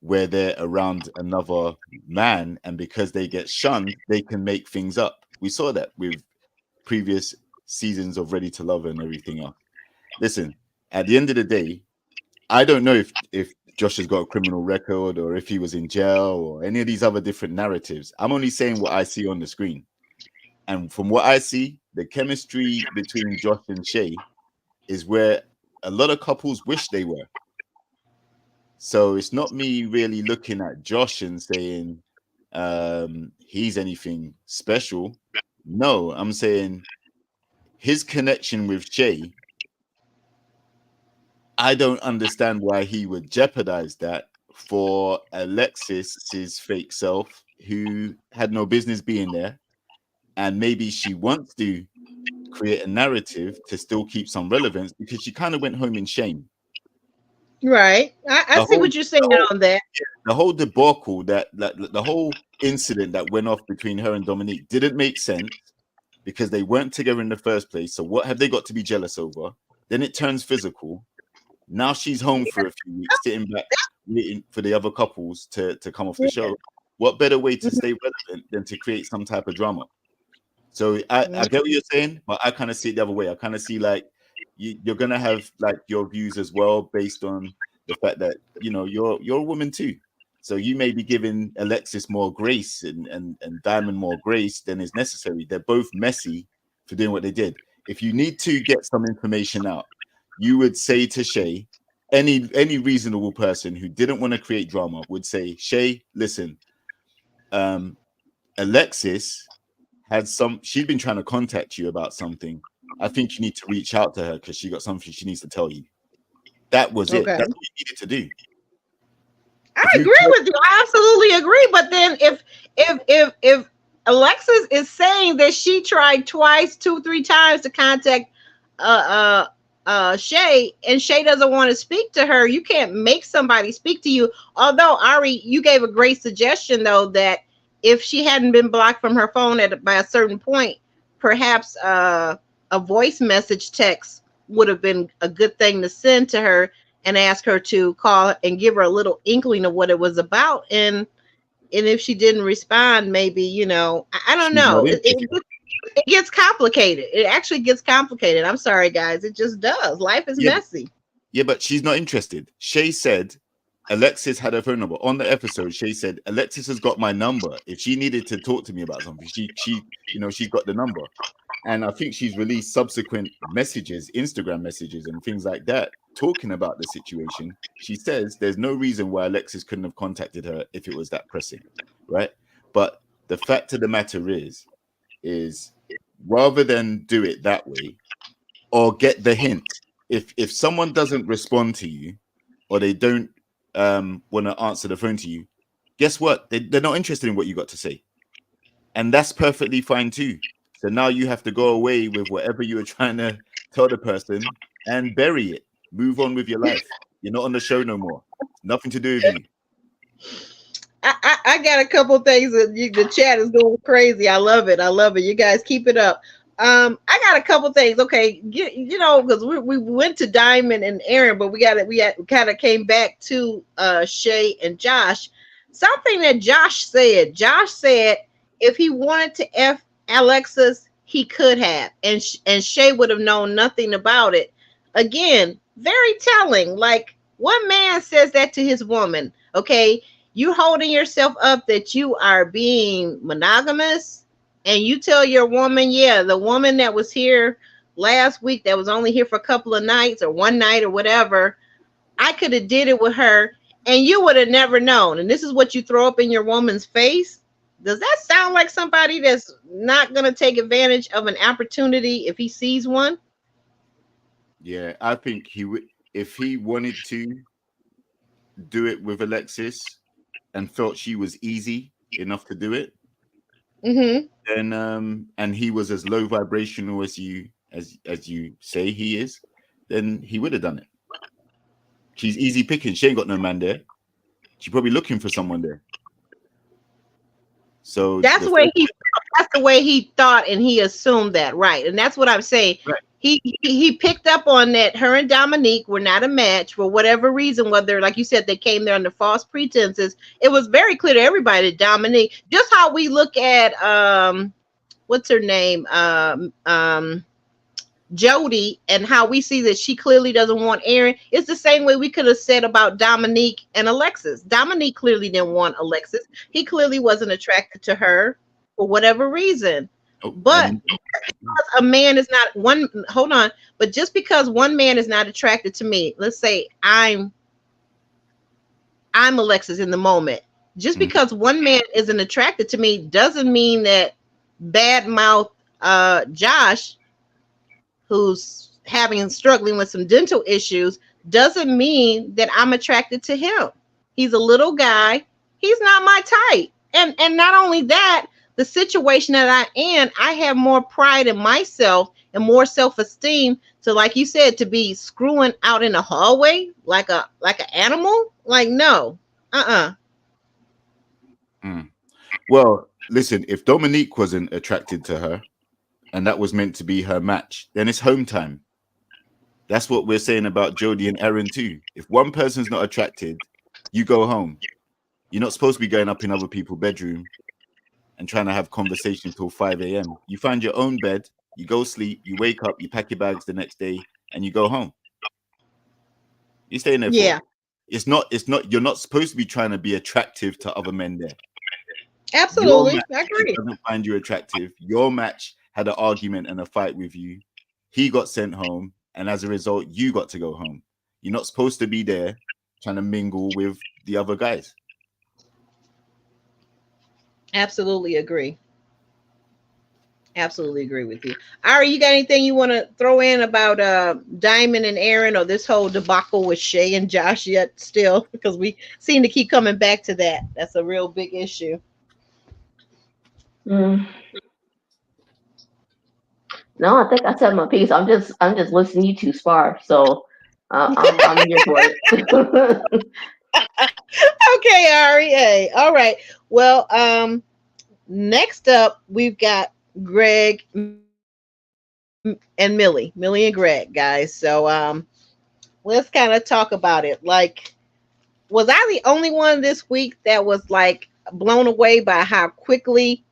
where they're around another man, and because they get shunned, they can make things up. We saw that with previous seasons of Ready to Love and everything else. Listen, at the end of the day, I don't know if Josh has got a criminal record or if he was in jail or any of these other different narratives. I'm only saying what I see on the screen. And from what I see, the chemistry between Josh and Shay is where a lot of couples wish they were. So it's not me really looking at Josh and saying he's anything special. No, I'm saying his connection with Shay, I don't understand why he would jeopardize that for Alexis's fake self, who had no business being there. And maybe she wants to create a narrative to still keep some relevance because she kind of went home in shame. Right. I see what you're saying on that. The whole debacle, that the whole incident that went off between her and Dominique didn't make sense because they weren't together in the first place. So what have they got to be jealous over? Then it turns physical. Now she's home for a few weeks, sitting back, waiting for the other couples to come off the show. What better way to stay relevant than to create some type of drama? So I get what you're saying, but I kind of see it the other way. I kind of see like you're gonna have like your views as well based on the fact that you're a woman too. So you may be giving Alexis more grace and Diamond more grace than is necessary. They're both messy for doing what they did. If you need to get some information out, you would say to Shay, any reasonable person who didn't want to create drama would say, Shay, listen, Alexis she's been trying to contact you about something. I think you need to reach out to her because she got something she needs to tell you. That was it. That's what you needed to do. I agree with you. I absolutely agree. But then if Alexis is saying that she tried twice, 2-3 times to contact Shay, and Shay doesn't want to speak to her, you can't make somebody speak to you. Although Ari, you gave a great suggestion though, that if she hadn't been blocked from her phone by a certain point, perhaps a voice message text would have been a good thing to send to her and ask her to call and give her a little inkling of what it was about. And if she didn't respond, maybe, I don't know. It gets complicated. It actually gets complicated. I'm sorry, guys. It just does. Life is messy. Yeah, but she's not interested. Shay said Alexis had her phone number. On the episode, Shay said, Alexis has got my number. If she needed to talk to me about something, she's got the number. And I think she's released subsequent messages, Instagram messages and things like that, talking about the situation. She says there's no reason why Alexis couldn't have contacted her if it was that pressing, right? But the fact of the matter is rather than do it that way or get the hint, if someone doesn't respond to you or they don't want to answer the phone to you, guess what? They're not interested in what you got to say. And that's perfectly fine too. So now you have to go away with whatever you were trying to tell the person and bury it. Move on with your life. You're not on the show no more. Nothing to do with you. I got a couple things that the chat is going crazy. I love it. You guys keep it up. I got a couple things. Okay, because we went to Diamond and Aaron, but we kind of came back to Shay and Josh. Something that Josh said. Josh said if he wanted to F Alexis, he could have, and Shay would have known nothing about it. Again, very telling. Like, what man says that to his woman? Okay, you holding yourself up that you are being monogamous, and you tell your woman, yeah, the woman that was here last week that was only here for a couple of nights or one night or whatever, I could have did it with her, and you would have never known. And this is what you throw up in your woman's face. Does that sound like somebody that's not going to take advantage of an opportunity if he sees one? Yeah, I think he would. If he wanted to do it with Alexis and felt she was easy enough to do it, then and he was as low vibrational as you say he is, then he would have done it. She's easy picking. She ain't got no man there. She's probably looking for someone there. So that's the way he thought, and he assumed that, right? And that's what I'm saying. Right. He picked up on that. Her and Dominique were not a match for whatever reason. Whether, like you said, they came there under false pretenses. It was very clear to everybody that Dominique, just how we look at what's her name, Jody and how we see that she clearly doesn't want Aaron, it's the same way we could have said about Dominique and Alexis. Dominique clearly didn't want Alexis. He clearly wasn't attracted to her for whatever reason. Oh, But and a man is not one, hold on, but just because one man is not attracted to me, let's say I'm Alexis in the moment. Just because one man isn't attracted to me doesn't mean that bad mouth Josh, who's struggling with some dental issues, doesn't mean that I'm attracted to him. He's a little guy. He's not my type. And not only that, the situation that I am, I have more pride in myself and more self-esteem to, like you said, to be screwing out in the hallway like an animal. Like, no. Well, listen, if Dominique wasn't attracted to her and that was meant to be her match, then it's home time. That's what we're saying about Jody and Aaron too. If one person's not attracted, you go home. You're not supposed to be going up in other people's bedroom and trying to have conversation till 5 a.m. You find your own bed, you go sleep, you wake up, you pack your bags the next day, and you go home. You stay in there. Yeah. It's not, you're not supposed to be trying to be attractive to other men there. Absolutely. I agree. Doesn't find you attractive. Your match had an argument and a fight with you. He got sent home, and as a result, you got to go home. You're not supposed to be there trying to mingle with the other guys. Absolutely agree. Absolutely agree with you. Ari, you got anything you want to throw in about Diamond and Aaron or this whole debacle with Shay and Josh yet still? Because we seem to keep coming back to that. That's a real big issue. No, I think I said my piece. I'm just listening to you two spar. So I'm here for it. Okay, Ari. Hey, all right. Well, next up we've got Greg and Millie and Greg, guys. So let's kind of talk about it. Like, was I the only one this week that was like blown away by how quickly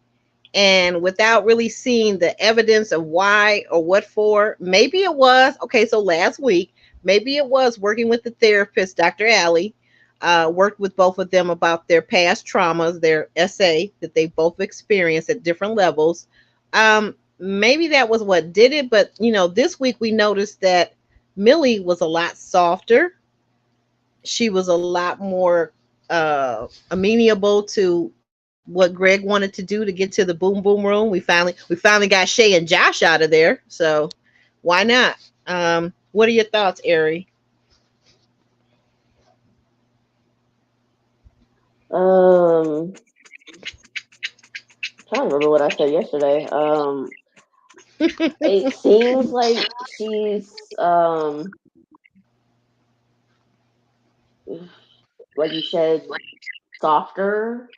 and without really seeing the evidence of why or what for? Maybe it was okay. So last week, maybe it was working with the therapist, Dr. Alley. Worked with both of them about their past traumas, their SA that they both experienced at different levels. Maybe that was what did it. But, you know, this week we noticed that Millie was a lot softer. She was a lot more amenable to what Greg wanted to do to get to the boom boom room. We finally got Shay and Josh out of there. So why not? What are your thoughts, Ari? Trying to remember what I said yesterday. It seems like she's like you said, softer.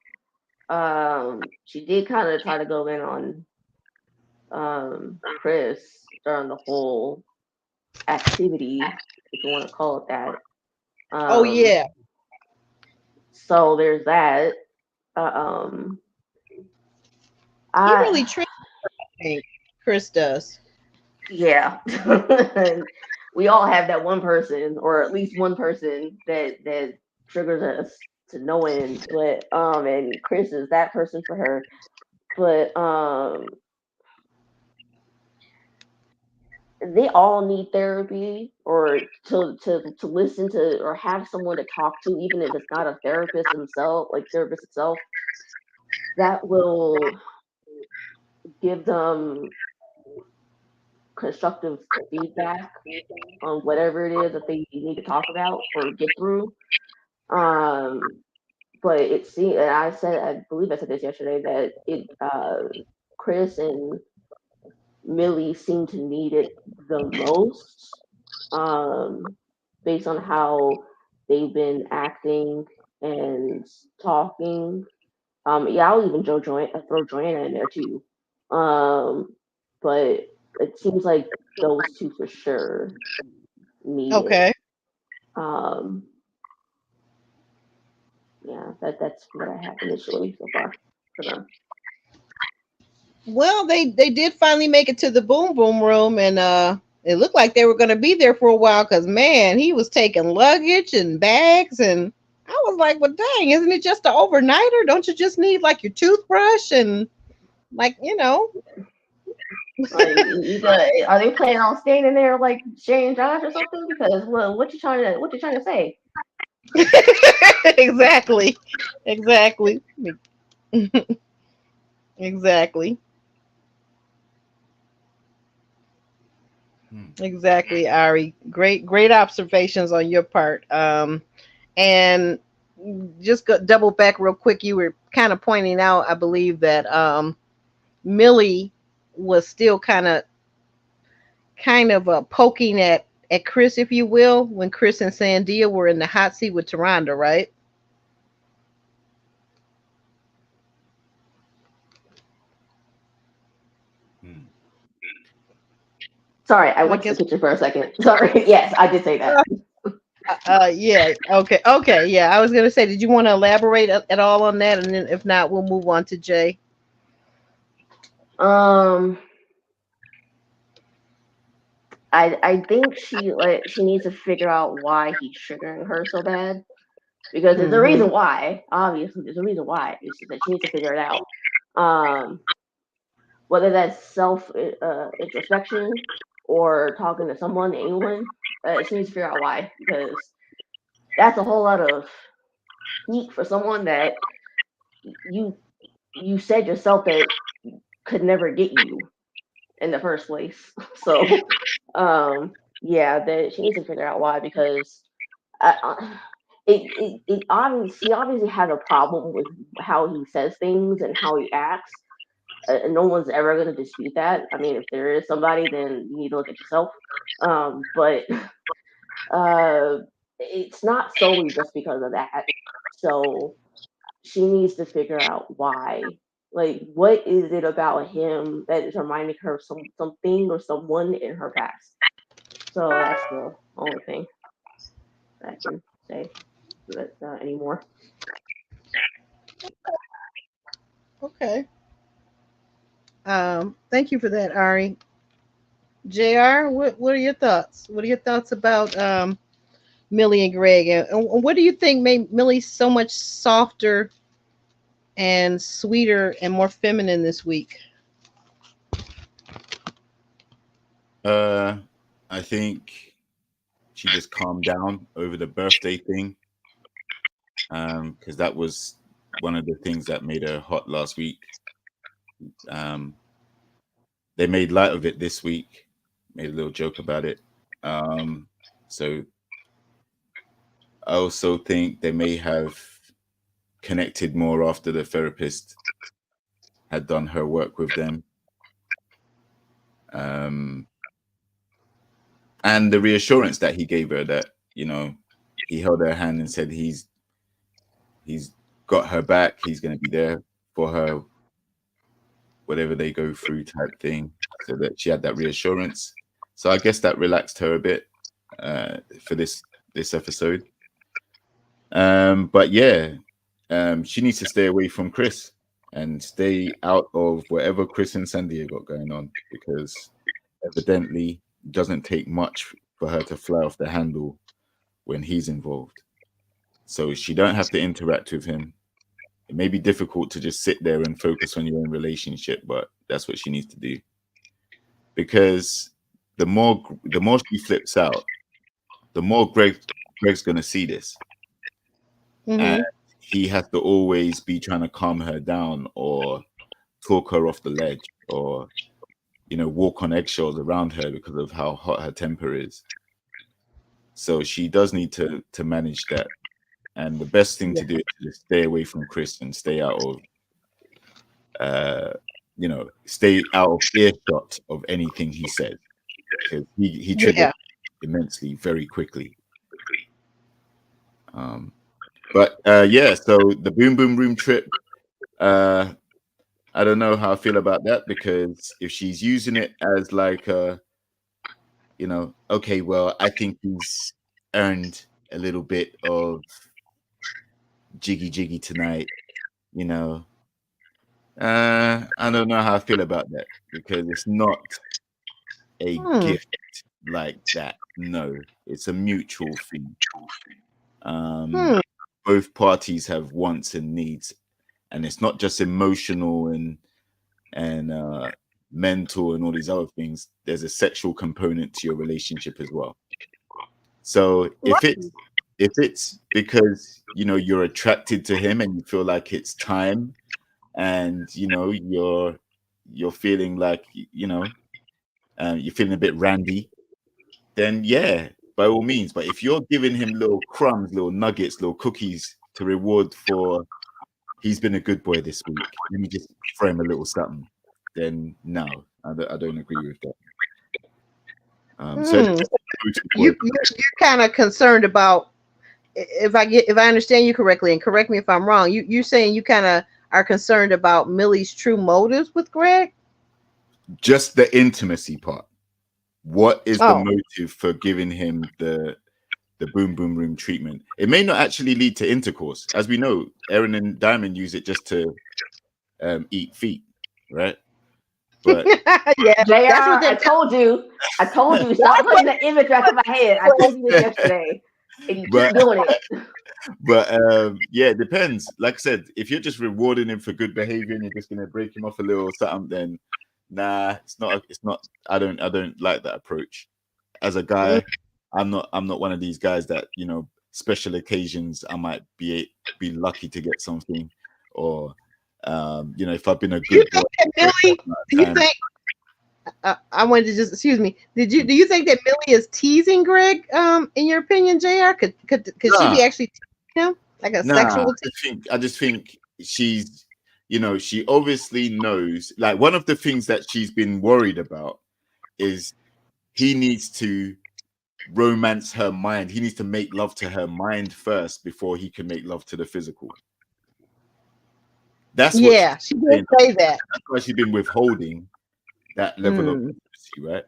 She did kind of try to go in on Chris during the whole activity, if you want to call it that. Oh yeah. So there's that. He really tricked her, Chris does. Yeah. We all have that one person, or at least one person that triggers us to no end. But and Chris is that person for her. But they all need therapy or to listen to or have someone to talk to, even if it's not a therapist itself, that will give them constructive feedback on whatever it is that they need to talk about or get through. But it seems, and I believe I said this yesterday, that Chris and Millie seem to need it the most, based on how they've been acting and talking. Yeah, I'll even throw Joanna in there too. But it seems like those two for sure need Okay. it. Yeah, that's what I have initially so far for them. Well, they did finally make it to the boom boom room, and It looked like they were going to be there for a while because, man, he was taking luggage and bags. And I was like, well, dang, isn't it just an overnighter? Don't you just need like your toothbrush and like, Like, are they planning on staying in there like Shay and Josh or something? Because well, what you trying to say? exactly. Exactly. Exactly. Exactly, Ari. Great observations on your part. And just double back real quick. You were kind of pointing out, I believe, that Millie was still kind of poking at Chris, if you will, when Chris and Sandia were in the hot seat with Taronda, right? Sorry, I So I went to the guess kitchen for a second. Sorry. Yes, I did say that. yeah, okay, yeah. I was gonna say, did you want to elaborate at all on that? And then if not, we'll move on to Jay. I think she needs to figure out why he's triggering her so bad. Because there's a reason why. Obviously, there's a reason why. It's just that she needs to figure it out. Whether that's self introspection or talking to someone, anyone, she needs to figure out why. Because that's a whole lot of heat for someone that you said yourself that could never get you in the first place. So, yeah, that she needs to figure out why. Because it obviously, he obviously has a problem with how he says things and how he acts. And no one's ever going to dispute that. I mean, if there is somebody, then you need to look at yourself. But it's not solely just because of that. So she needs to figure out why. Like, what is it about him that is reminding her of something or someone in her past? So that's the only thing I can say. But not anymore. Okay. Thank you for that, Ari. Jr. What are your thoughts? What are your thoughts about Millie and Greg, and what do you think made Millie so much softer and sweeter and more feminine this week? I think she just calmed down over the birthday thing, because that was one of the things that made her hot last week. They made light of it this week, made a little joke about it. So I also think they may have connected more after the therapist had done her work with them. And the reassurance that he gave her that, he held her hand and said he's got her back, he's going to be there for her, whatever they go through type thing, so that she had that reassurance. So I guess that relaxed her a bit for this episode. But yeah, she needs to stay away from Chris and stay out of whatever Chris and Sandia got going on, because evidently it doesn't take much for her to fly off the handle when he's involved. So she don't have to interact with him. It may be difficult to just sit there and focus on your own relationship, but that's what she needs to do. Because the more she flips out, the more Greg's going to see this. And he has to always be trying to calm her down or talk her off the ledge or, walk on eggshells around her because of how hot her temper is. So she does need to manage that. And the best thing to do is stay away from Chris and stay out of, stay out of earshot of anything he said, because he triggered immensely very quickly. But so the Boom Boom Room trip, I don't know how I feel about that, because if she's using it as like okay, well, I think he's earned a little bit of jiggy tonight, I don't know how I feel about that, because it's not a gift like that. No, it's a mutual thing. Hmm. Both parties have wants and needs, and it's not just emotional and mental and all these other things. There's a sexual component to your relationship as well. So if it's because you're attracted to him and you feel like it's time, and you're feeling like you're feeling a bit randy, then yeah, by all means. But if you're giving him little crumbs, little nuggets, little cookies to reward for he's been a good boy this week, let me just throw him a little something, then no, I don't agree with that. So you're kind of concerned about, if I understand you correctly, and correct me if I'm wrong, you're saying you kind of are concerned about Millie's true motives with Greg? Just the intimacy part. What is the motive for giving him the boom boom room treatment? It may not actually lead to intercourse. As we know, Aaron and Diamond use it just to eat feet, right? But yeah, JR, I told you, stop putting the image back in my head. I told you this yesterday, and you keep doing it. But yeah, it depends. Like I said, if you're just rewarding him for good behavior and you're just gonna break him off a little something, then nah, it's not. I don't like that approach. As a guy, I'm not one of these guys that special occasions I might be lucky to get something, or if I've been a good boy. Millie, do you think? I wanted to just, excuse me. Do you think that Millie is teasing Greg? In your opinion, JR, could she be actually teasing him like a sexual? I just think she's, she obviously knows. Like, one of the things that she's been worried about is he needs to romance her mind. He needs to make love to her mind first before he can make love to the physical. That's what she did say that. That's why she's been withholding that level of intimacy, right?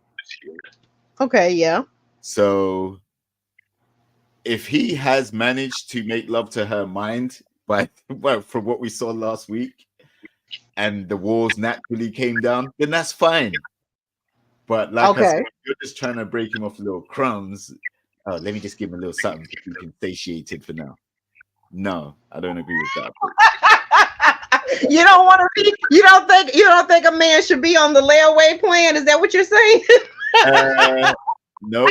Okay, yeah. So if he has managed to make love to her mind from what we saw last week, and the walls naturally came down, then that's fine. But like I said, you're just trying to break him off little crumbs. Oh, let me just give him a little something to keep him satiated for now. No, I don't agree with that. You don't want to be. You don't think a man should be on the layaway plan? Is that what you're saying? Nope.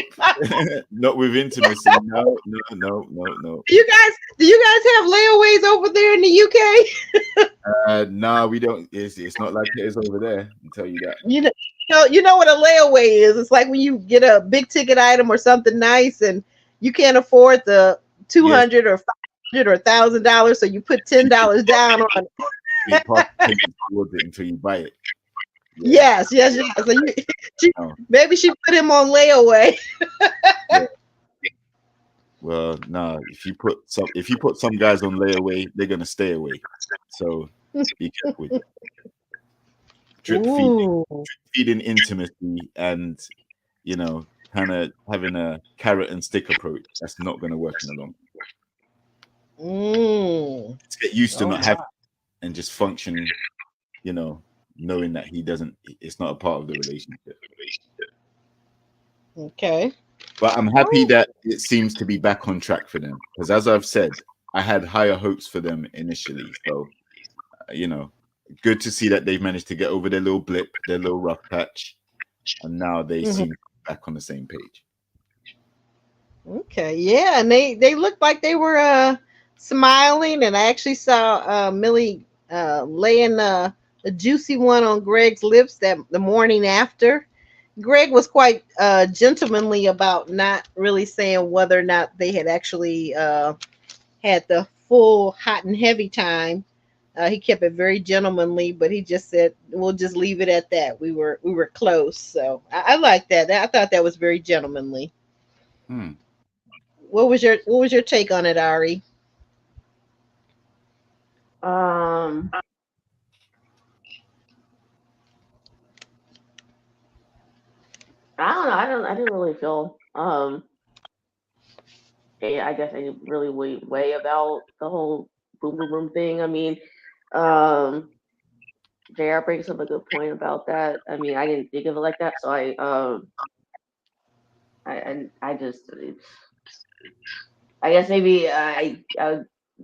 Not with intimacy. No. Do you guys have layaways over there in the UK? No, we don't. It's not like it is over there. I'll tell you that. You know what a layaway is? It's like when you get a big ticket item or something nice, and you can't afford the $200 or $500 or $1,000, so you put $10 down on it. You park towards it until you buy it. Yeah. Yes. So maybe she put him on layaway. Yeah. Well, no. If you put some guys on layaway, they're gonna stay away. So be careful with it. Drip feeding intimacy, and kind of having a carrot and stick approach. That's not gonna work in the long run. Let's get used to not having and just function, knowing that it's not a part of the relationship. Okay. But I'm happy that it seems to be back on track for them, because as I've said, I had higher hopes for them initially. So, good to see that they've managed to get over their little blip, their little rough patch, and now they seem to be back on the same page. Okay, yeah, and they looked like they were smiling, and I actually saw Millie laying a juicy one on Greg's lips the morning after. Greg was quite gentlemanly about not really saying whether or not they had actually had the full hot and heavy time. He kept it very gentlemanly, but he just said, "We'll just leave it at that. We were close." So I like that. I thought that was very gentlemanly. What was your take on it, Ari? I don't know. I didn't really feel I guess any really way about the whole boom boom boom thing. I mean, JR brings up a good point about that. I mean, I didn't think of it like that, so I just, I guess maybe I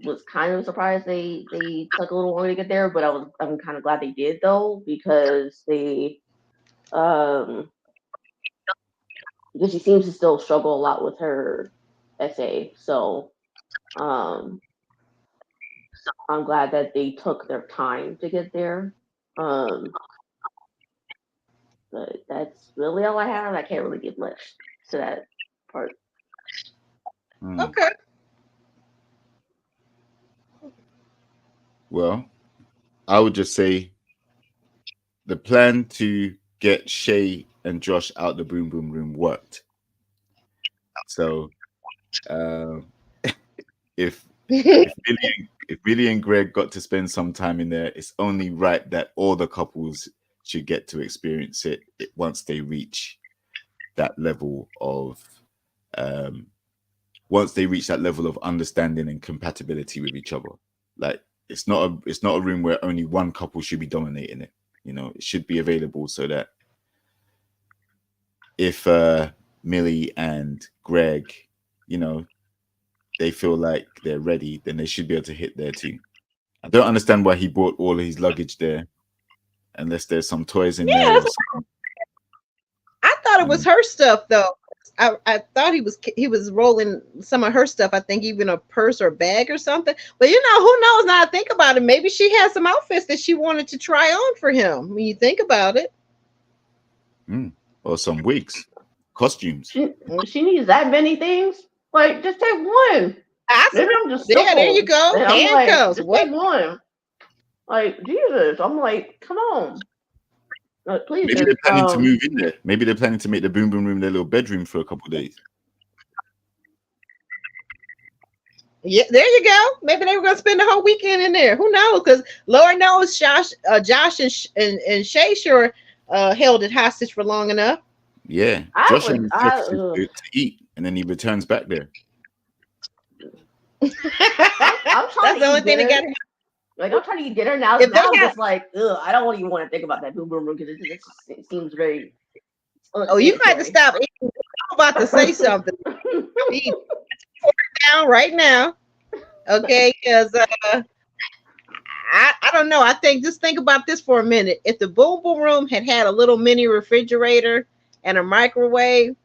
was kind of surprised they took a little longer to get there, but I'm kind of glad they did though, um because she seems to still struggle a lot with her essay. So um I'm glad that they took their time to get there. Um but that's really all I have. I can't really give much to that part. Okay. Well, I would just say the plan to get Shay and Josh out the boom boom room worked. So if Billy and Greg got to spend some time in there, it's only right that all the couples should get to experience it once they reach that level of understanding and compatibility with each other. Like it's not a room where only one couple should be dominating it. You know, it should be available so that if Millie and Greg, you know, they feel like they're ready, then they should be able to hit there too. I don't understand why he brought all of his luggage there, unless there's some toys in there. Or I thought it was her stuff though. I thought he was rolling some of her stuff. I think even a purse or bag or something. But you know, who knows? Now I think about it. Maybe she had some outfits that she wanted to try on for him. When you think about it, or some wigs, costumes. She needs that many things. Like, just take one. Maybe I'm just there you go. Handcuffs. Like, just take one. Like, Jesus. I'm like, come on. Please. Maybe they're planning to move in there. Maybe they're planning to make the boom boom room their little bedroom for a couple of days. Yeah, there you go. Maybe they were going to spend the whole weekend in there. Who knows? Because Lord knows Josh and Shay sure held it hostage for long enough. Yeah, Josh to eat, and then he returns back there. I'm trying. That's the only thing that got. Like, I'm trying to eat dinner now. I'm just like, ugh, I don't even want to think about that boom boom room because it seems very. Oh, you might have to stop eating. I'm about to say something. Down right now, okay? Because I don't know. I think just think about this for a minute. If the boom boom room had a little mini refrigerator and a microwave,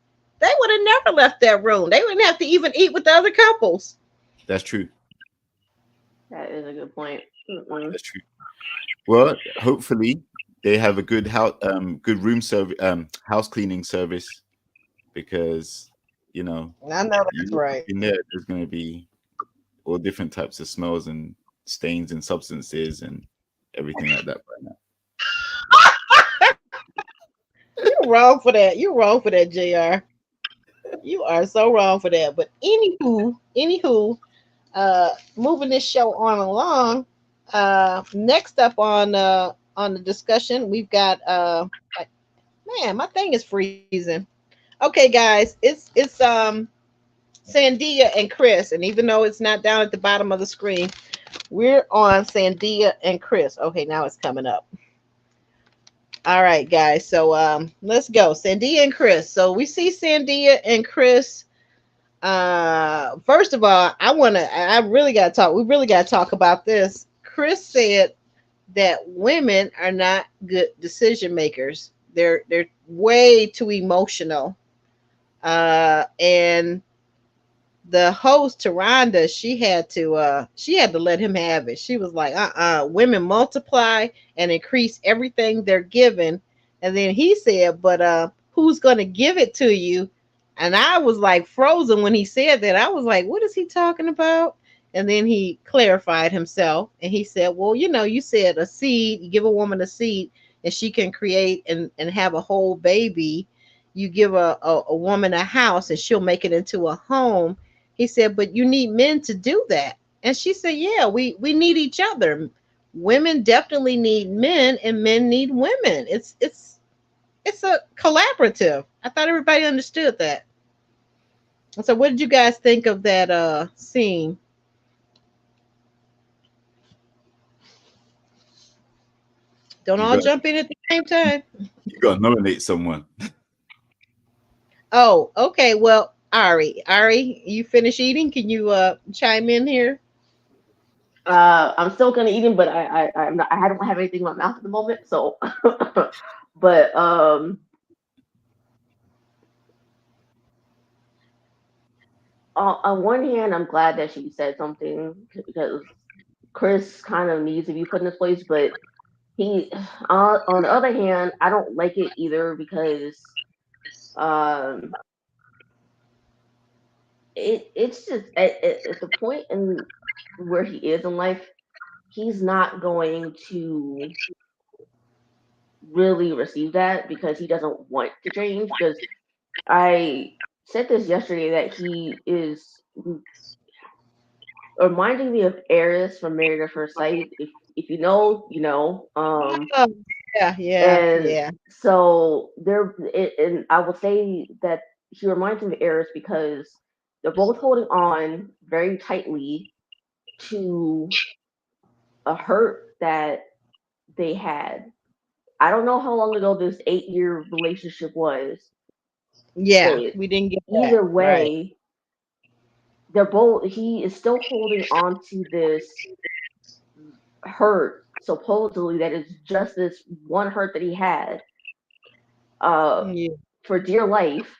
they would have never left that room. They wouldn't have to even eat with the other couples. That's true. That is a good point. That's true. Well, hopefully they have a good room service, house cleaning service, because you know I know that's right. In there's going to be all different types of smells and stains and substances and everything like that right now. You're wrong for that. You're wrong for that, JR. You are so wrong for that. But anywho, moving this show on along. Next up on the discussion, we've got man, my thing is freezing. Okay, guys, it's Sandia and Chris, and even though it's not down at the bottom of the screen, we're on Sandia and Chris. Okay, now it's coming up. All right, guys. So let's go. Sandia and Chris. So we see Sandia and Chris. First of all, we really got to talk about this. Chris said that women are not good decision makers. They're way too emotional. And the host, Taronda, she had to let him have it. She was like, women multiply and increase everything they're given. And then he said, but who's going to give it to you? And I was like frozen when he said that. I was like, what is he talking about? And then he clarified himself and he said, well, you said a seed, you give a woman a seed and she can create and have a whole baby. You give a woman a house and she'll make it into a home. He said, but you need men to do that. And she said, yeah, we need each other. Women definitely need men and men need women. It's a collaborative. I thought everybody understood that. So what did you guys think of that scene? Don't all jump in at the same time. You got to nominate someone. Oh, okay. Well, Ari, you finish eating? Can you chime in here? I'm still gonna eat him, but I'm not. I don't have anything in my mouth at the moment. So, but on one hand, I'm glad that she said something because Chris kind of needs to be put in his place. But he, on the other hand, I don't like it either because um, it's just at the point in where he is in life, he's not going to really receive that because he doesn't want to change. Because I said this yesterday that he is reminding me of Eris from Married at First Sight. If you know, you know. Oh, yeah, yeah, And yeah. so and I will say that he reminds me of Eris because they're both holding on very tightly to a hurt that they had. I don't know how long ago this 8-year relationship was, Yeah, but we didn't get that. either Right. way, they're both he is still holding on to this hurt supposedly that is just this one hurt that he had uh Yeah. for dear life,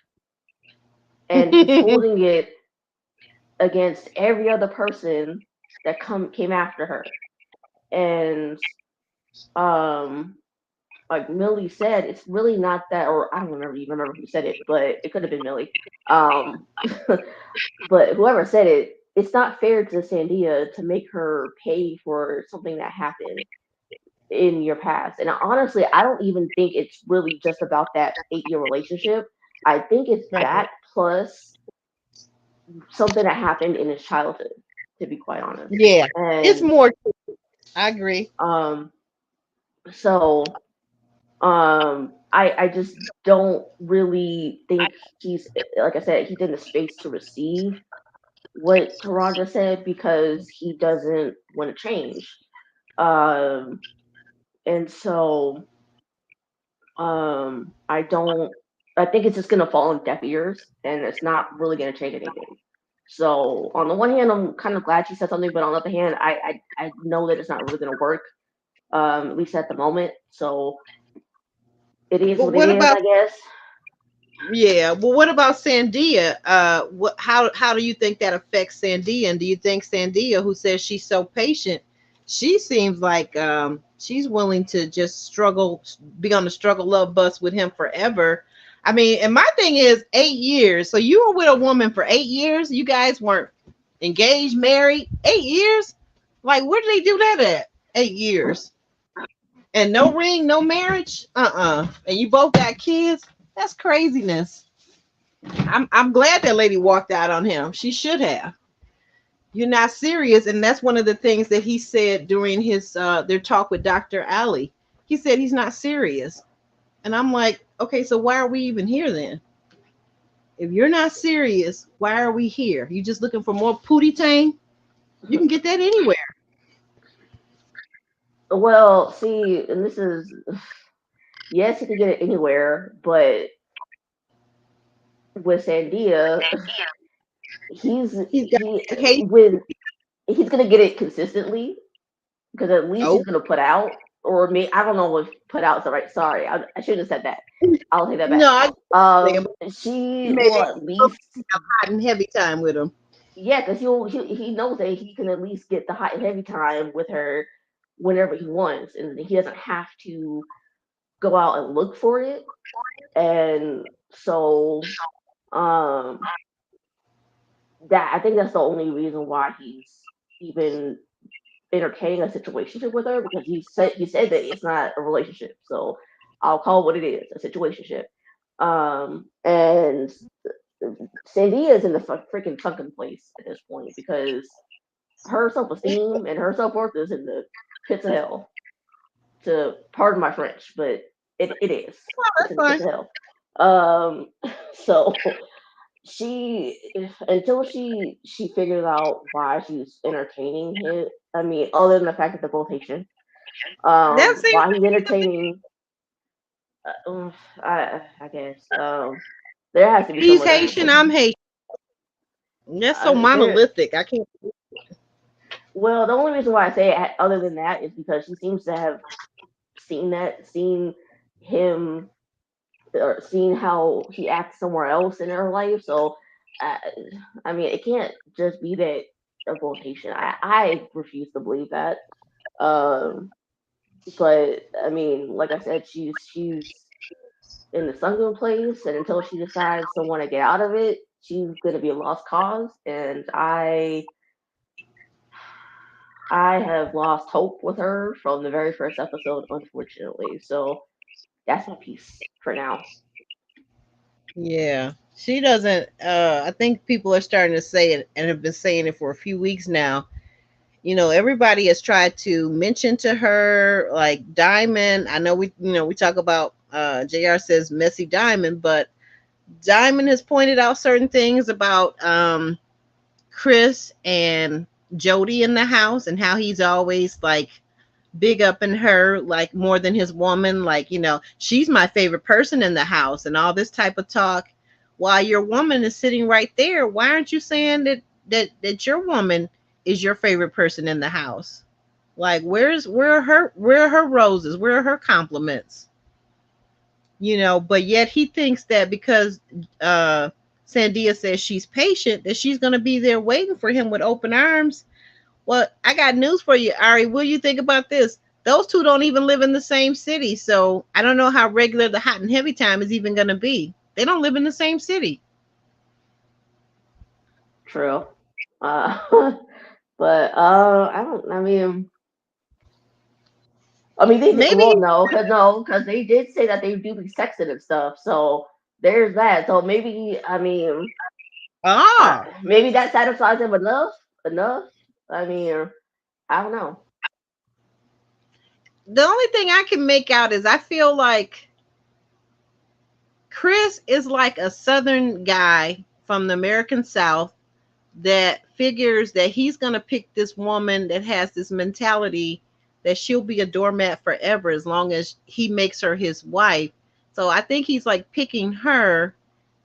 and he's holding it against every other person that came after her. And um like Millie said, it's really not that, or I don't remember who said it, but it could have been Millie. Um, but whoever said it, it's not fair to Sandia to make her pay for something that happened in your past. And honestly, I don't even think it's really just about that 8-year relationship. I think it's Right. that plus something that happened in his childhood, to be quite honest. Yeah. It's And more. I agree. um, so I just don't really think he's, like I said, he's in the space to receive what Taraja said because he doesn't want to change. Um, and so I don't. I think it's just gonna fall on deaf ears, and it's not really gonna change anything. So on the one hand, I'm kind of glad she said something, but on the other hand, I know that it's not really gonna work. At least at the moment. So it is But what it what is, about I guess. yeah? Well, what about Sandia? What? How do you think that affects Sandia? And do you think Sandia, who says she's so patient, she seems like she's willing to just struggle, be on the struggle love bus with him forever? I mean, and my thing is 8 years. So you were with a woman for 8 years. You guys weren't engaged, married. 8 years. Like, where do they do that at? 8 years. And no ring, no marriage. And you both got kids. That's craziness. I'm glad that lady walked out on him. She should have. You're not serious, and that's one of the things that he said during his their talk with Dr. Ali. He said he's not serious, and I'm like, okay, so why are we even here then? If you're not serious, why are we here? You just looking for more pootie tang? You can get that anywhere. Well, see, and this is yes, you can get it anywhere, but with Sandia, he's He's got he hate. when he's gonna get it consistently because at least he's Oh gonna put out, or me, I don't know if put out is the right. Sorry, I shouldn't have said that. I'll take that back. no, I She maybe will at least, hot and heavy time with him. yeah, because he knows that he can at least get the hot and heavy time with her whenever he wants, and he doesn't have to go out and look for it. And so, um, that I think that's the only reason why he's even entertaining a situationship with her because he said that it's not a relationship. So I'll call it what it is, a situationship. And Sandy is in the freaking sunken place at this point because her self esteem and her self worth is in the pits of hell. To pardon my French, but it is. It's That's in the pits fine. of hell. Um, so she until she figures out why she's entertaining it. I mean, other than the fact that they're both Haitian, That seems why he's entertaining, I guess There has to be He's some other Haitian. reason. I'm Haitian. That's so There, monolithic. I can't. well, the only reason why I say it, other than that, is because she seems to have seen him, or seen how he acts somewhere else in her life. So, uh, I mean, it can't just be that they're both Haitian. I refuse to believe that. Um, but I mean, like I said, she's in the sunken place, and until she decides to want to get out of it, she's gonna be a lost cause. And I have lost hope with her from the very first episode, unfortunately. So that's my piece for now. Yeah, she doesn't. I think people are starting to say it and have been saying it for a few weeks now. Everybody has tried to mention to her, like Diamond. I know we talk about JR says messy Diamond, but Diamond has pointed out certain things about Chris and Jody in the house, and how he's always like big up in her, like more than his woman, like she's my favorite person in the house and all this type of talk, while your woman is sitting right there. Why aren't you saying that your woman is your favorite person in the house? Like, where are her roses, where are her compliments? But yet he thinks that because Sandia says she's patient, that she's going to be there waiting for him with open arms. Well, I got news for you, Ari. What do you think about this? Those two don't even live in the same city, so I don't know how regular the hot and heavy time is even going to be. They don't live in the same city. True. Uh, but I don't. I mean, they Maybe. well, no, because they did say that they do be sexing and stuff. So there's that. So maybe, Ah, maybe that satisfies him enough. Enough. I mean, I don't know. the only thing I can make out is I feel like Chris is like a Southern guy from the American South that figures that he's going to pick this woman that has this mentality that she'll be a doormat forever as long as he makes her his wife. So I think he's like picking her,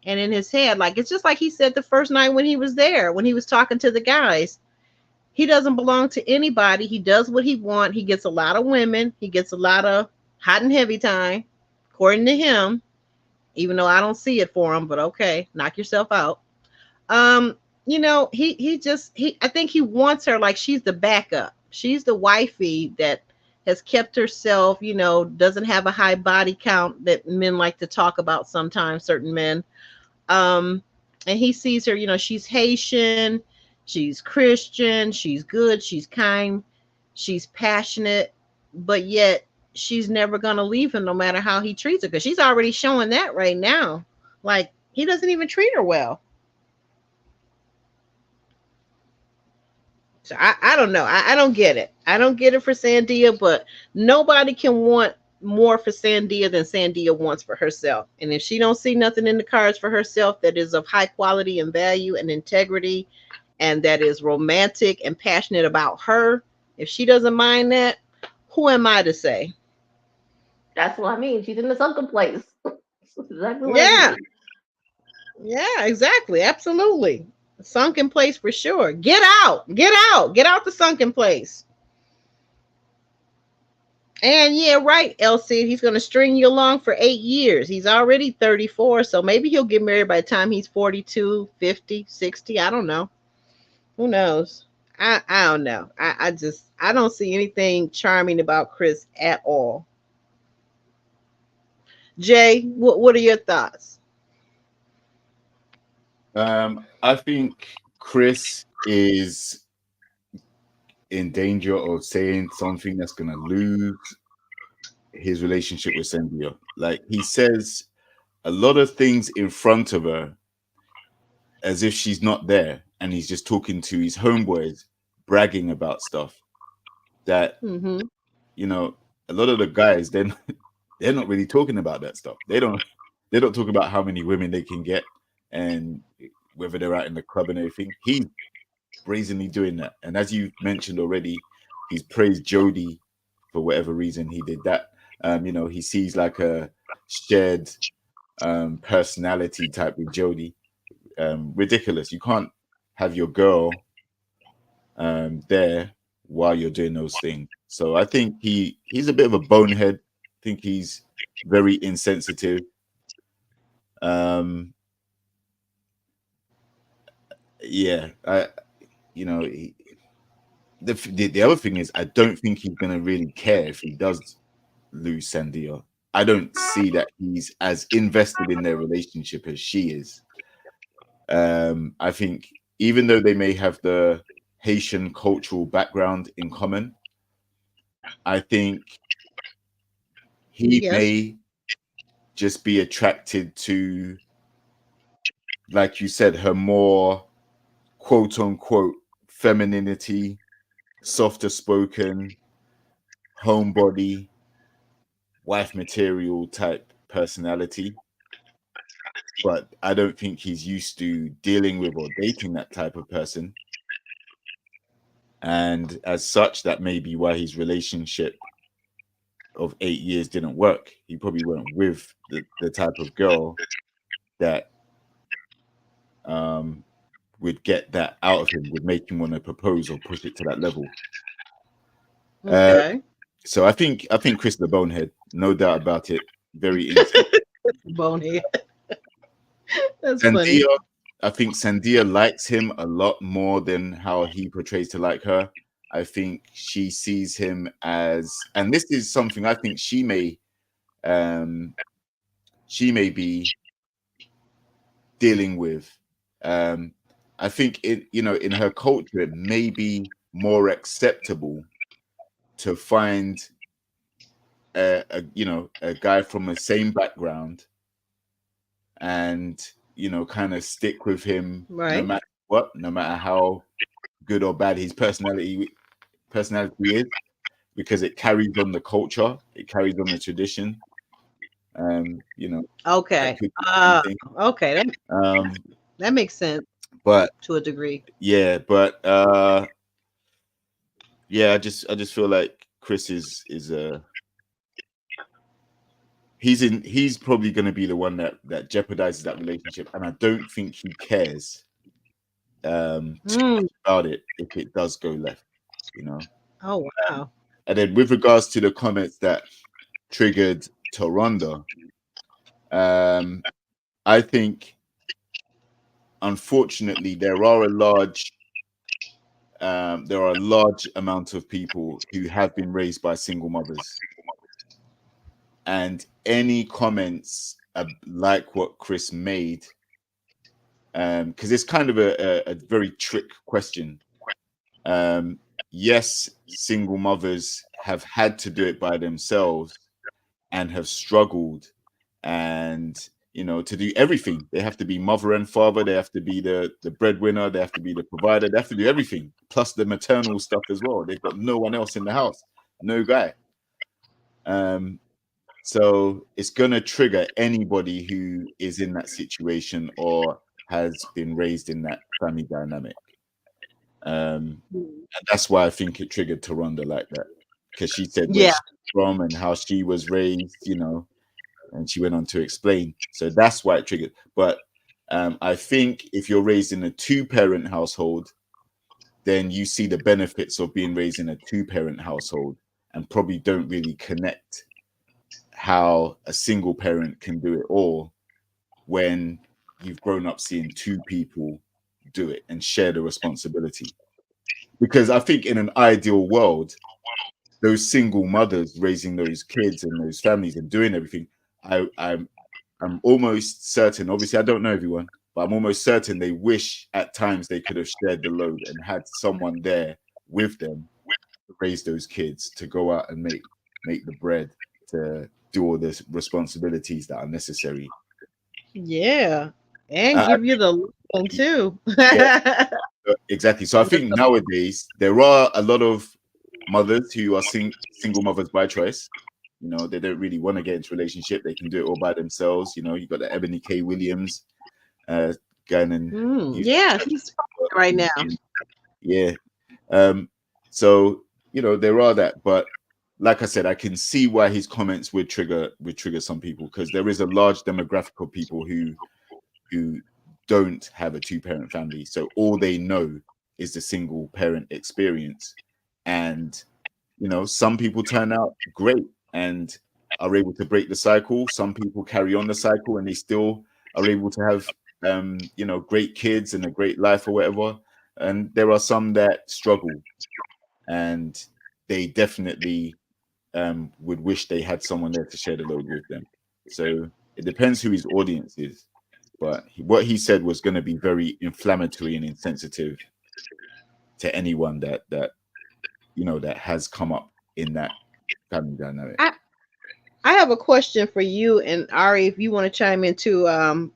and in his head, like it's just like he said the first night when he was there, when he was talking to the guys. He doesn't belong to anybody. He does what he wants. He gets a lot of women. He gets a lot of hot and heavy time, according to him, even though I don't see it for him, but okay, knock yourself out. Um, he I think he wants her like she's the backup. She's the wifey that has kept herself, doesn't have a high body count that men like to talk about sometimes, certain men. Um, and he sees her, she's Haitian, she's Christian, she's good, she's kind, she's passionate, but yet she's never gonna leave him no matter how he treats her, because she's already showing that right now. Like, he doesn't even treat her well. So I don't know. I don't get it. I don't get it for Sandia, but nobody can want more for Sandia than Sandia wants for herself. And if she don't see nothing in the cards for herself that is of high quality and value and integrity, and that is romantic and passionate about her, if she doesn't mind that, who am I to say? That's what I mean. She's in the sunken place. That's exactly what I Yeah, mean. yeah, exactly. Absolutely. Sunken place for sure. Get out. Get out. Get out the sunken place. And yeah, right, Elsie. He's going to string you along for 8 years. He's already 34, so maybe he'll get married by the time he's 42, 50, 60. I don't know. Who knows? I don't know. I don't see anything charming about Chris at all. Jay, what are your thoughts? I think Chris is in danger of saying something that's going to lose his relationship with Sendia. Like, he says a lot of things in front of her as if she's not there, and he's just talking to his homeboys, bragging about stuff that, Mm-hmm. you know, a lot of the guys, then they're not really talking about that stuff. They don't talk about how many women they can get and whether they're out in the club and everything. He's brazenly doing that. And as you mentioned already, he's praised Jody for whatever reason he did that. He sees like a shared personality type with Jodie. Ridiculous. You can't have your girl there while you're doing those things. So I think he's a bit of a bonehead. I think he's very insensitive. Yeah, the other thing is I don't think he's gonna really care if he does lose Sandia. I don't see that he's as invested in their relationship as she is. I think even though they may have the Haitian cultural background in common, I think he may just be attracted to, like you said, her more quote unquote femininity, softer spoken, homebody, wife material type personality. But I don't think he's used to dealing with or dating that type of person. And as such, that may be why his relationship of 8 years didn't work. He probably went with the type of girl that would get that out of him, would make him want to propose or push it to that level. Okay. So I think Chris the Bonehead, no doubt about it. Very bonehead. That's Sandia, funny. I think Sandia likes him a lot more than how he portrays to like her. I think she sees him as, and this is something I think she may be dealing with. I think in her culture, it may be more acceptable to find a guy from the same background and kind of stick with him no matter what, no matter how good or bad his personality is, because it carries on the culture, it carries on the tradition. Okay. Okay. That makes sense. But to a degree. Yeah, but I just feel like Chris is he's probably going to be the one that jeopardizes that relationship, and I don't think he cares about it if it does go left, Oh wow. And then with regards to the comments that triggered Taronda, I think unfortunately there are a large amount of people who have been raised by single mothers, and any comments like what Chris made, because it's kind of a very trick question. Yes, single mothers have had to do it by themselves and have struggled, and to do everything. They have to be mother and father, they have to be the breadwinner, they have to be the provider, they have to do everything, plus the maternal stuff as well. They've got no one else in the house, no guy. So it's gonna trigger anybody who is in that situation or has been raised in that family dynamic. And that's why I think it triggered Taronda like that, because she said where she's from and how she was raised, and she went on to explain. So that's why it triggered. But I think if you're raised in a 2-parent household, then you see the benefits of being raised in a 2-parent household and probably don't really connect how a single parent can do it all when you've grown up seeing 2 people do it and share the responsibility. Because I think in an ideal world, those single mothers raising those kids and those families and doing everything, I'm almost certain, obviously I don't know everyone, but I'm almost certain they wish at times they could have shared the load and had someone there with them to raise those kids, to go out and make the bread, to do all the responsibilities that are necessary. Yeah, and give you the one too. Exactly. So I think nowadays there are a lot of mothers who are single mothers by choice. They don't really want to get into a relationship. They can do it all by themselves. You've got the Ebony K. Williams going and he's right now. Yeah. So there are that, but like I said, I can see why his comments would trigger some people, because there is a large demographic of people who don't have a two-parent family, so all they know is the single parent experience. And you know, some people turn out great and are able to break the cycle. Some people carry on the cycle and they still are able to have you know, great kids and a great life or whatever. And there are some that struggle, and they definitely would wish they had someone there to share the load with them. So it depends who his audience is. But what he said was going to be very inflammatory and insensitive to anyone that you know, that has come up in that family dynamic. I have a question for you and Ari, if you want to chime in too.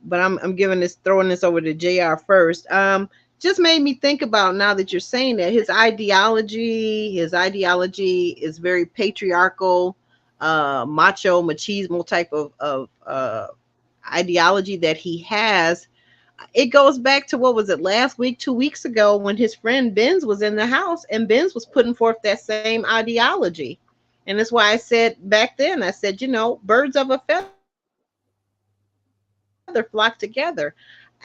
But I'm throwing this over to JR first. Just made me think about, now that you're saying that, his ideology is very patriarchal, machismo type of ideology that he has. It goes back to, what was it, last week, 2 weeks ago, when his friend Benz was in the house and Benz was putting forth that same ideology. And that's why I said back then, I said, you know, birds of a feather flock together.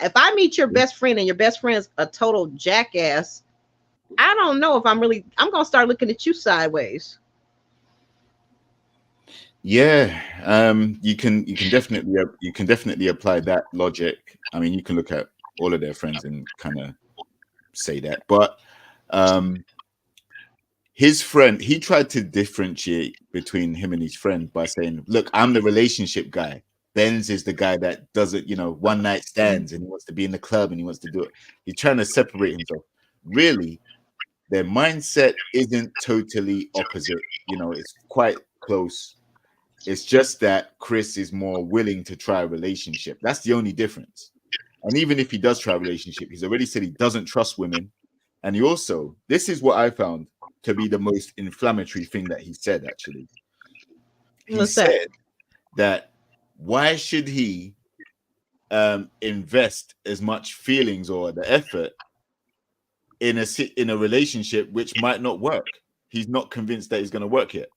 If I meet your best friend and your best friend's a total jackass, I don't know if I'm going to start looking at you sideways. Yeah, you can definitely apply that logic. I mean, you can look at all of their friends and kind of say that. But his friend, he tried to differentiate between him and his friend by saying, look, I'm the relationship guy. Benz is the guy that does it, you know, one night stands, and he wants to be in the club and he wants to do it. He's trying to separate himself. Really, their mindset isn't totally opposite. You know, it's quite close. It's just that Chris is more willing to try a relationship. That's the only difference. And even if he does try a relationship, he's already said he doesn't trust women. And he also, this is what I found to be the most inflammatory thing that he said, actually. He said that why should he invest as much feelings or the effort in a relationship which might not work? He's not convinced that he's going to work yet.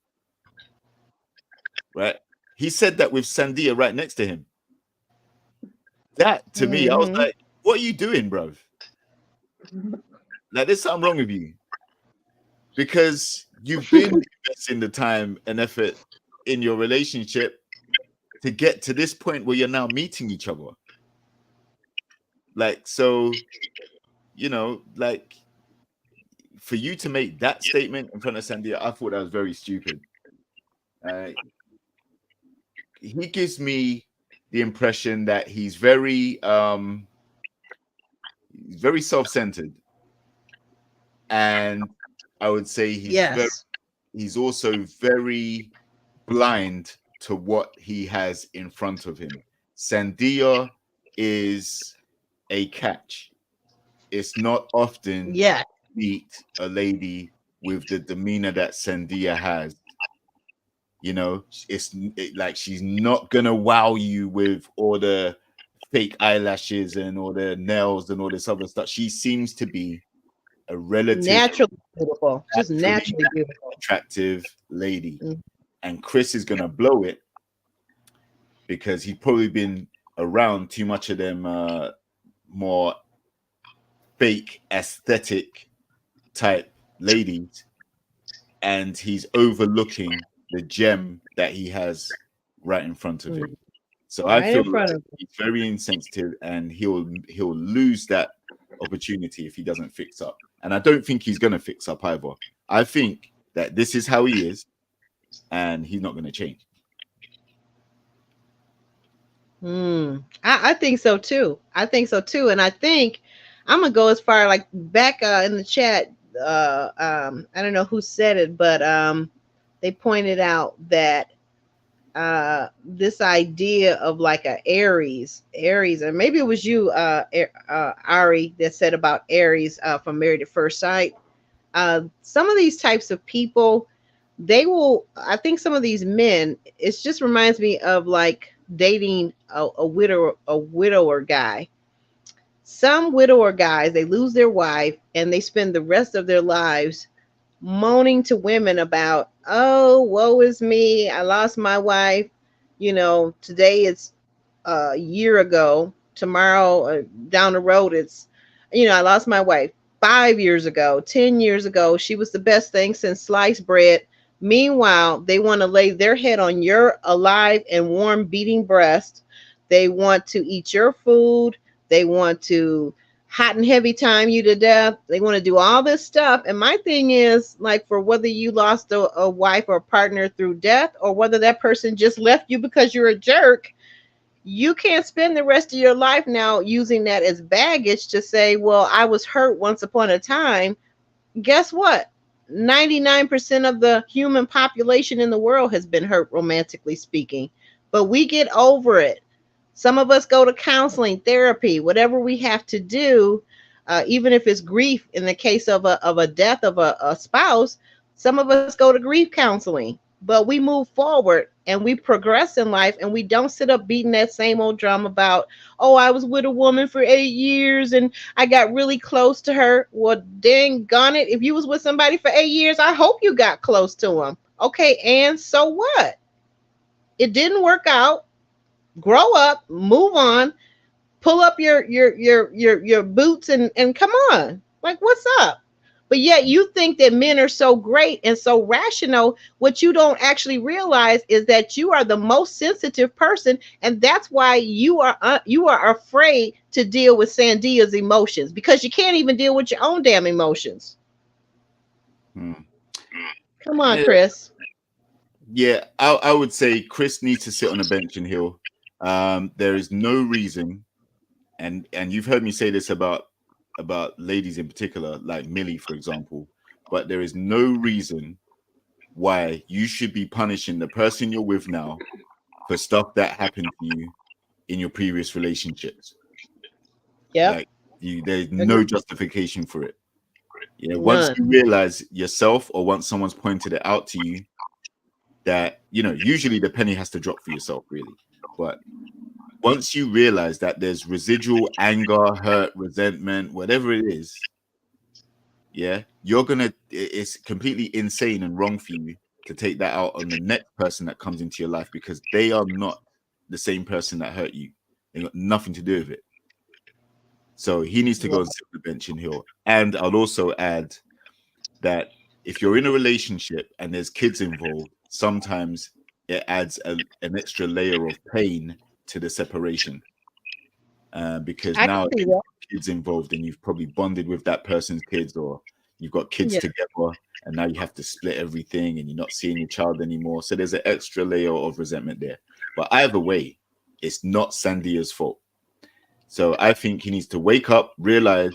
Right? He said that with Sandia right next to him. That, to me, I was like, what are you doing, bro? Like, there's something wrong with you. Because you've been investing the time and effort in your relationship to get to this point where you're now meeting each other. Like, so, you know, like, for you to make that statement in front of Sandia, I thought that was very stupid. He gives me the impression that he's very self-centered, and I would say he's also very blind to what he has in front of him. Sandia is a catch. It's not often you meet a lady with the demeanor that Sandia has. You know, like, she's not gonna wow you with all the fake eyelashes and all the nails and all this other stuff. She seems to be a relatively naturally beautiful, just naturally beautiful, attractive lady. And Chris is gonna blow it because he's probably been around too much of them more fake aesthetic type ladies, and he's overlooking the gem that he has right in front of him. So I feel like he's very insensitive, and he'll lose that opportunity if he doesn't fix up. And I don't think he's going to fix up either. I think that this is how he is, and he's not going to change. I think so too. And I think I'm gonna go as far, like, back in the chat. I don't know who said it, but they pointed out that this idea of like a Aries, and maybe it was you, Ari, that said about Aries from Married at First Sight. Some of these types of people, I think some of these men, it just reminds me of like dating a widower guy. Some widower guys, they lose their wife and they spend the rest of their lives moaning to women about, oh, woe is me, I lost my wife. Today it's a year ago. Tomorrow, down the road, it's, I lost my wife 5 years ago, 10 years ago. She was the best thing since sliced bread. Meanwhile, they want to lay their head on your alive and warm beating breast. They want to eat your food. They want to hot and heavy time you to death. They want to do all this stuff. And my thing is, like, for whether you lost a wife or a partner through death, or whether that person just left you because you're a jerk, you can't spend the rest of your life now using that as baggage to say, well, I was hurt once upon a time. Guess what? 99% of the human population in the world has been hurt, romantically speaking, but we get over it. Some of us go to counseling, therapy, whatever we have to do, even if it's grief. In the case of a death of a spouse, some of us go to grief counseling, but we move forward and we progress in life, and we don't sit up beating that same old drum about, oh, I was with a woman for 8 years and I got really close to her. Well, dang gone it. If you was with somebody for 8 years, I hope you got close to them. Okay, and so what? It didn't work out. Grow up, move on, pull up your boots and come on. Like, what's up? But yet you think that men are so great and so rational. What you don't actually realize is that you are the most sensitive person, and that's why you are afraid to deal with Sandia's emotions, because you can't even deal with your own damn emotions. Come on, Chris. Yeah, I would say Chris needs to sit on a bench in Hill. There is no reason, and you've heard me say this about ladies in particular, like Millie, for example, but there is no reason why you should be punishing the person you're with now for stuff that happened to you in your previous relationships. Yeah, like there's no justification for it. Yeah, once you realize yourself, or once someone's pointed it out to you, that usually the penny has to drop for yourself, really. But once you realize that there's residual anger, hurt, resentment, whatever it is, yeah, it's completely insane and wrong for you to take that out on the next person that comes into your life, because they are not the same person that hurt you. They got nothing to do with it. So he needs to go and sit on the bench in Hill. And I'll also add that if you're in a relationship and there's kids involved, sometimes it adds an extra layer of pain to the separation, because now kids involved, and you've probably bonded with that person's kids, or you've got kids together, and now you have to split everything and you're not seeing your child anymore. So there's an extra layer of resentment there. But either way, it's not Sandia's fault. So I think he needs to wake up, realize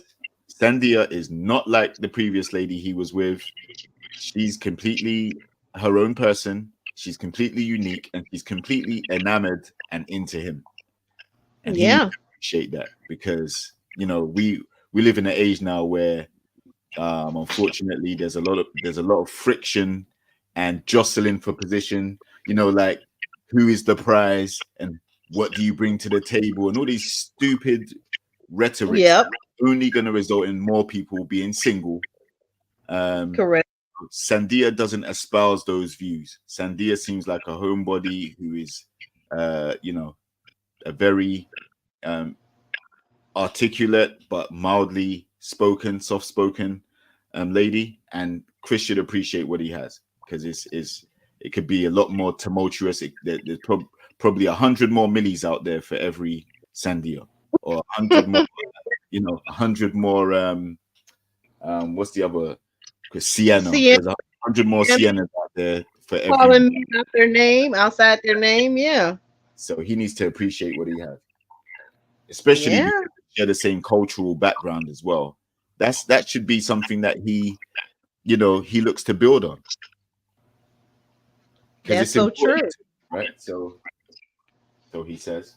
Sandia is not like the previous lady he was with. She's completely her own person. She's completely unique, and she's completely enamored and into him. And he needs to appreciate that, because we live in an age now where unfortunately there's a lot of friction and jostling for position, like who is the prize and what do you bring to the table, and all these stupid rhetoric only going to result in more people being single. Correct. Sandia doesn't espouse those views. Sandia seems like a homebody who is a very articulate but mildly spoken, soft-spoken lady, and Chris should appreciate what he has, because it could be a lot more tumultuous. There's probably 100 more Millies out there for every Sandia, or 100 more 100 more what's the other, Sienna. There's 100 more Siennas out there for every, calling out their name, outside their name. So he needs to appreciate what he has, especially because they share the same cultural background as well. That should be something that he looks to build on. That's so true, right? So he says.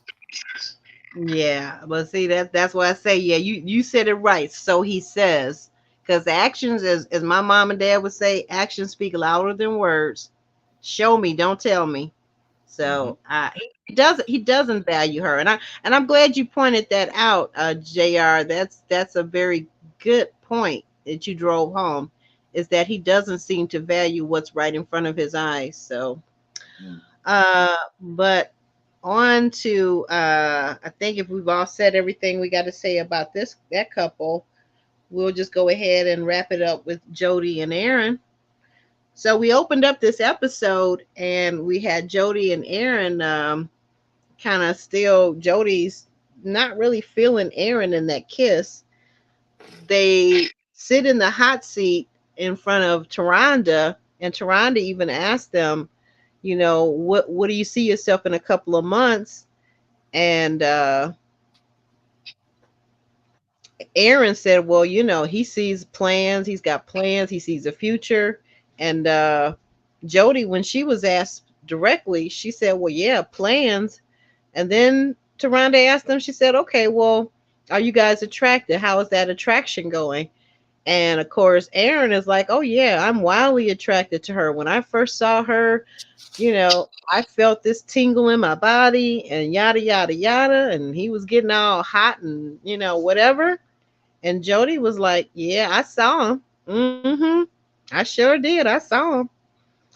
Yeah, but see, that's why I say, you said it right. So he says, because the actions, as my mom and dad would say, actions speak louder than words. Show me, don't tell me. So he doesn't value her, and I'm glad you pointed that out, JR. That's a very good point that you drove home. is that he doesn't seem to value what's right in front of his eyes. So, Mm. but on to I think if we've all said everything we got to say about that couple, we'll just go ahead and wrap it up with Jody and Aaron. So we opened up this episode and we had Jody and Aaron kind of still, Jody's not really feeling Aaron in that kiss. They sit in the hot seat in front of Taronda, and Taronda even asked them, what do you see yourself in a couple of months? And Aaron said, well, he sees plans, he's got plans, he sees a future. And Jody, when she was asked directly, she said, well, yeah, plans. And then Taronda asked them, she said, okay, well, are you guys attracted? How is that attraction going? And of course, Aaron is like, oh, yeah, I'm wildly attracted to her. When I first saw her, I felt this tingle in my body and yada, yada, yada. And he was getting all hot and, whatever. And Jody was like, yeah, I saw him. I sure did. I saw him.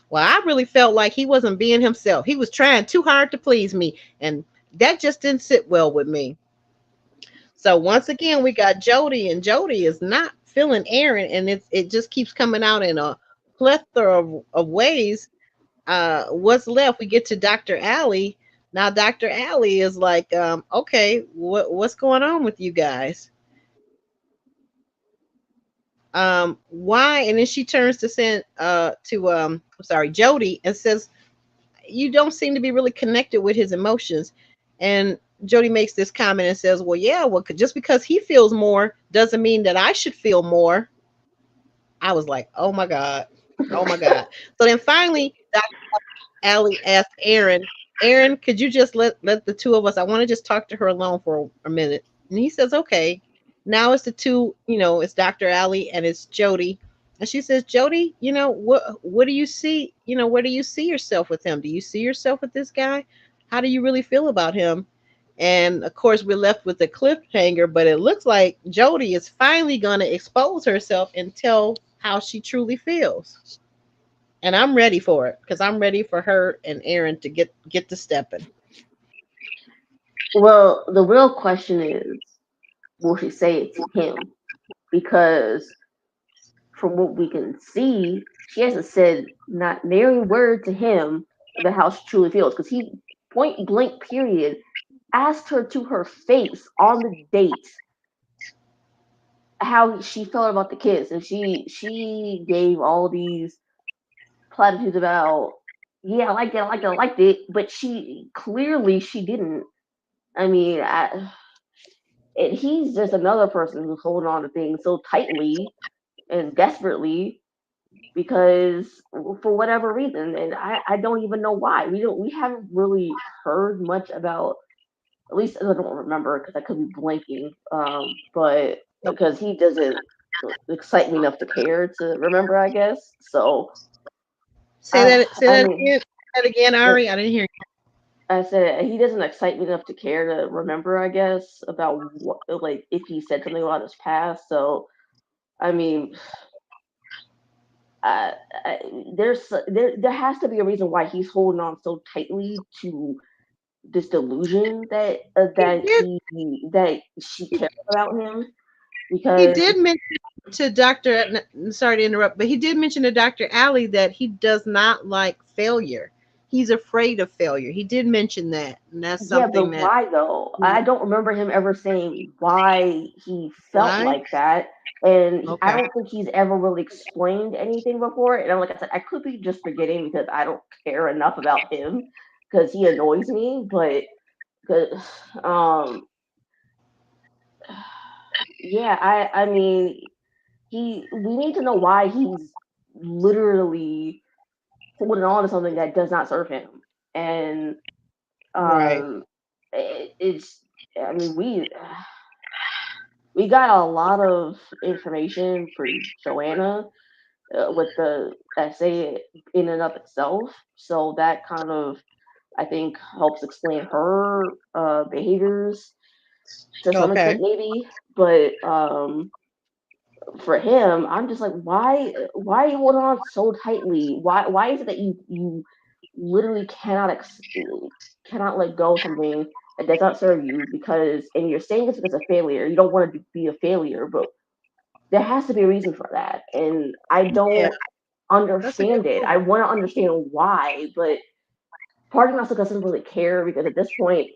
Well, I really felt like he wasn't being himself. He was trying too hard to please me. And that just didn't sit well with me. So once again, we got Jody, and Jody is not feeling Aaron, and it just keeps coming out in a plethora of ways. What's left? We get to Dr. Allie. Now, Dr. Allie is like, okay, what's going on with you guys? Why? And then she turns to Jody and says, you don't seem to be really connected with his emotions. And Jody makes this comment and says, well, yeah, well, just because he feels more doesn't mean that I should feel more. I was like, oh my God. Oh my God. So then finally, Dr. Allie asked Aaron, could you just let the two of us, I want to just talk to her alone for a minute. And he says, okay. Now it's the two, it's Dr. Allie and it's Jody. And she says, Jody, what do you see? Where do you see yourself with him? Do you see yourself with this guy? How do you really feel about him? And of course, we're left with the cliffhanger, but it looks like Jody is finally going to expose herself and tell how she truly feels. And I'm ready for it because I'm ready for her and Aaron to get to stepping. Well, the real question is, will she say it to him? Because from what we can see, she hasn't said not nary word to him about how she truly feels. Because he point blank period asked her to her face on the date how she felt about the kiss, and she gave all these platitudes about, yeah, I liked it, but she clearly she didn't. I mean, and he's just another person who's holding on to things so tightly and desperately because for whatever reason, and I don't even know why. We haven't really heard much about, at least I don't remember because I could be blanking. But because he doesn't excite me enough to care to remember, I guess. So Say that I mean, again. Say that again, Ari. I didn't hear you. I said he doesn't excite me enough to care to remember, I guess, about what, like, if he said something about his past. So I mean, uh, I, there has to be a reason why he's holding on so tightly to this delusion He did that she cares about him he because did mention to Dr. Sorry to interrupt, but he did mention to Dr. Allie that he does not like failure. He's afraid of failure. He did mention that, and that's yeah, something but that why though? I don't remember him ever saying why he felt why? like that, and I Okay. don't think he's ever really explained anything before. And like I said, I could be just forgetting because I don't care enough about him because he annoys me. But 'cause, yeah, I mean, we need to know why he's literally holding on to something that does not serve him, and Right. um, it's. I mean, we got a lot of information for Joanna with the essay in and of itself, so that kind of I think helps explain her behaviors to some extent, Okay. maybe. But for him, I'm just like, why are you holding on so tightly? Why is it that you literally cannot let go of something that does not serve you because, and you're saying it's because of failure. You don't want to be a failure, but there has to be a reason for that, and I Yeah, don't that's a good understand it. point. I want to understand why, but part of me also doesn't really care because at this point,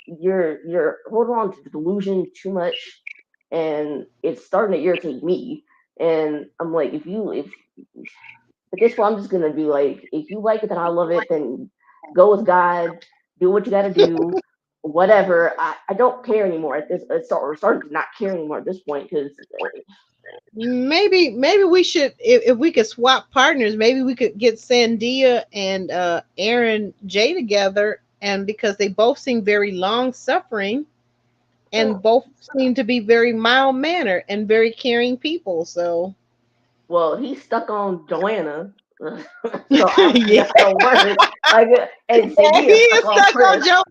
you're holding on to the delusion too much, and it's starting to irritate me. And I'm like, if at this point, I'm just gonna be like, if you like it, then I love it. Then go with God, do what you got to do, whatever. I don't care anymore at this. Or starting to not care anymore at this point because Maybe we should, if we could swap partners, maybe we could get Sandia and Aaron J together, and because they both seem very long suffering and both seem to be very mild mannered and very caring people. So well, he's stuck on Joanna, so I don't think yeah, that's gonna work. Like, and he Sandia's is stuck on stuck on Chris, Joe.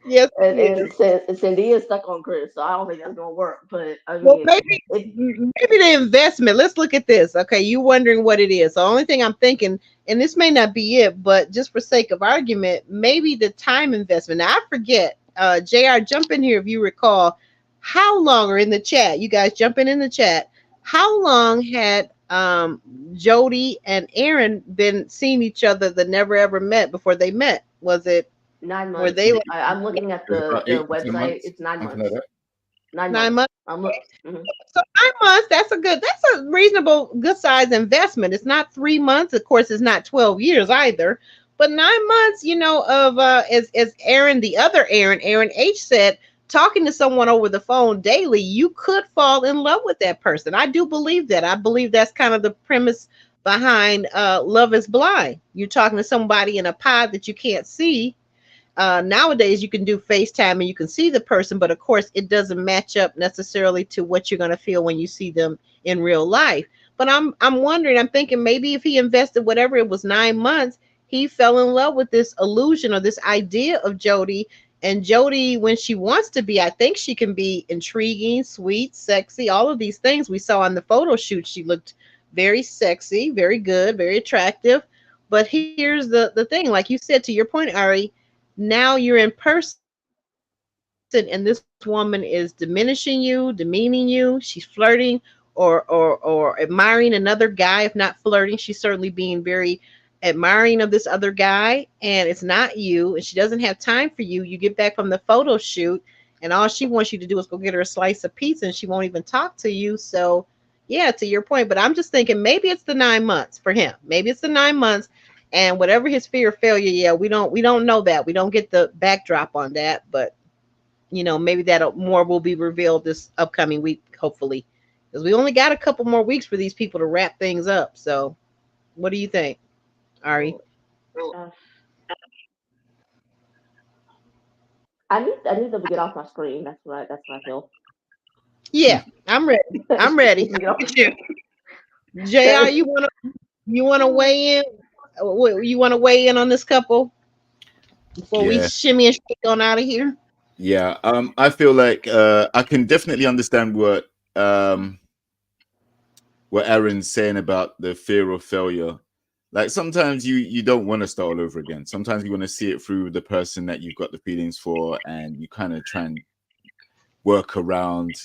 Yes, and he is. Sandia's stuck on Chris, so I don't think that's gonna work. But I Well, mean, it maybe the investment. Let's look at this. Okay, you wondering what it is. The only thing I'm thinking, and this may not be it, but just for sake of argument, maybe the time investment. Now I forget. JR, jump in here if you recall. How long, or in the chat? You guys jump in the chat. How long had Jody and Aaron been seeing each other that never ever met before they met? Was it, nine were months. they like I'm looking at It was about the 8 to 10 months, website. It's 9 something like months. that. 9 months. 9 months? I'm look. Mhm. So 9 months, that's a reasonable, good size investment. It's not 3 months. Of course, it's not 12 years either. But 9 months, of as Aaron, the other Aaron H said, talking to someone over the phone daily, you could fall in love with that person. I do believe that. I believe that's kind of the premise behind Love is Blind. You're talking to somebody in a pod that you can't see. Nowadays you can do FaceTime and you can see the person, but of course it doesn't match up necessarily to what you're going to feel when you see them in real life. But I'm wondering, I'm thinking maybe if he invested whatever it was 9 months, he fell in love with this illusion or this idea of Jody. And Jody, when she wants to be, I think she can be intriguing, sweet, sexy, all of these things we saw on the photo shoot. She looked very sexy, very good, very attractive. But here's the thing, like you said, to your point, Ari, now you're in person and this woman is diminishing you, demeaning you, she's flirting or admiring another guy. If not flirting, she's certainly being very admiring of this other guy, and it's not you, and she doesn't have time for you. You get back from the photo shoot and all she wants you to do is go get her a slice of pizza, and she won't even talk to you. So yeah, to your point, but I'm just thinking maybe it's the 9 months for him. Maybe it's the 9 months, and whatever his fear of failure, yeah, we don't know that. We don't get the backdrop on that, but maybe that more will be revealed this upcoming week, hopefully, because we only got a couple more weeks for these people to wrap things up. So what do you think, Ari? Uh, I need them to get off my screen. That's what I feel. Yeah, I'm ready. I'm ready. Get off my You. JR, you wanna weigh in? You want to weigh in on this couple before we Yeah, shimmy and shake on out of here? yeah. I feel like I can definitely understand what Aaron's saying about the fear of failure. Like sometimes you don't want to start all over again. Sometimes you want to see it through the person that you've got the feelings for, and you kind of try and work around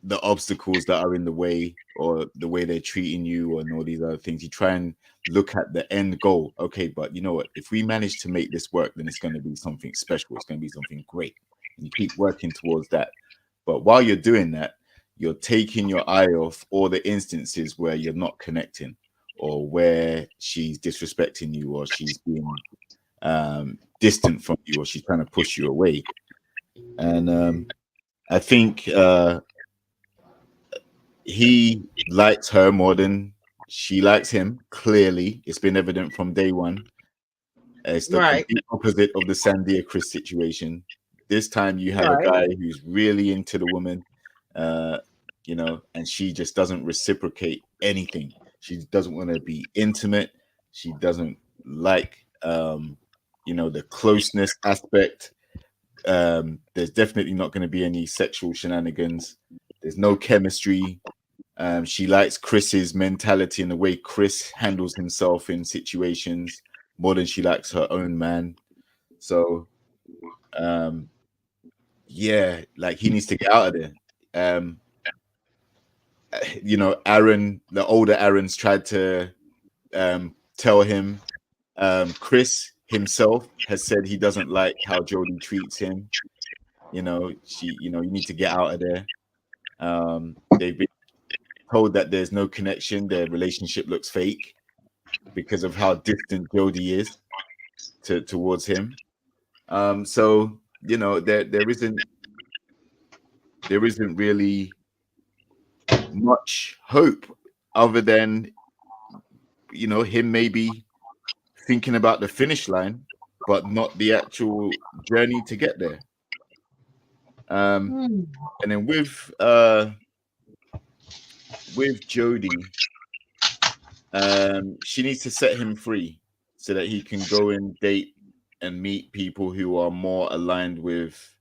the obstacles that are in the way or the way they're treating you and all these other things. You try and look at the end goal. Okay, but you know what? If we manage to make this work, then it's going to be something special. It's going to be something great. And you keep working towards that. But while you're doing that, you're taking your eye off all the instances where you're not connecting, or where she's disrespecting you, or she's being distant from you, or she's trying to push you away. And I think he likes her more than she likes him. Clearly, it's been evident from day one. It's the Right. complete opposite of the Sandia Chris situation. This time, you have a Right. guy who's really into the woman, and she just doesn't reciprocate anything. She doesn't want to be intimate. She doesn't like, the closeness aspect. There's definitely not going to be any sexual shenanigans. There's no chemistry. She likes Chris's mentality and the way Chris handles himself in situations more than she likes her own man. So, yeah, like he needs to get out of there. Aaron, the older Aaron's tried to tell him. Chris himself has said he doesn't like how Jodie treats him. You need to get out of there. They've been told that there's no connection. Their relationship looks fake because of how distant Jodie is towards him. So there isn't really much hope other than him maybe thinking about the finish line, but not the actual journey to get there. And then with Jodie, she needs to set him free so that he can go and date and meet people who are more aligned with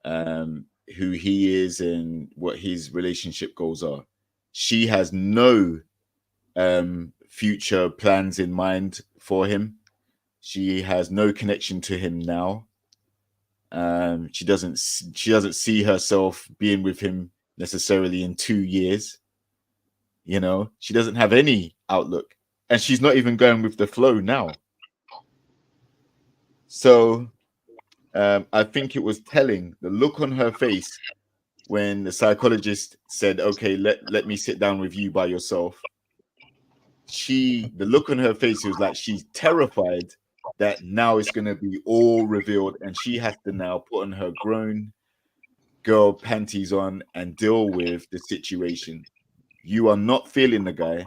who he is and what his relationship goals are. She has no future plans in mind for him. She has no connection to him now. She doesn't see herself being with him necessarily in 2 years. She doesn't have any outlook, and she's not even going with the flow now. So I think it was telling, the look on her face when the psychologist said, okay, let me sit down with you by yourself. The look on her face was like she's terrified that now it's going to be all revealed and she has to now put on her grown girl panties on and deal with the situation. You are not feeling the guy.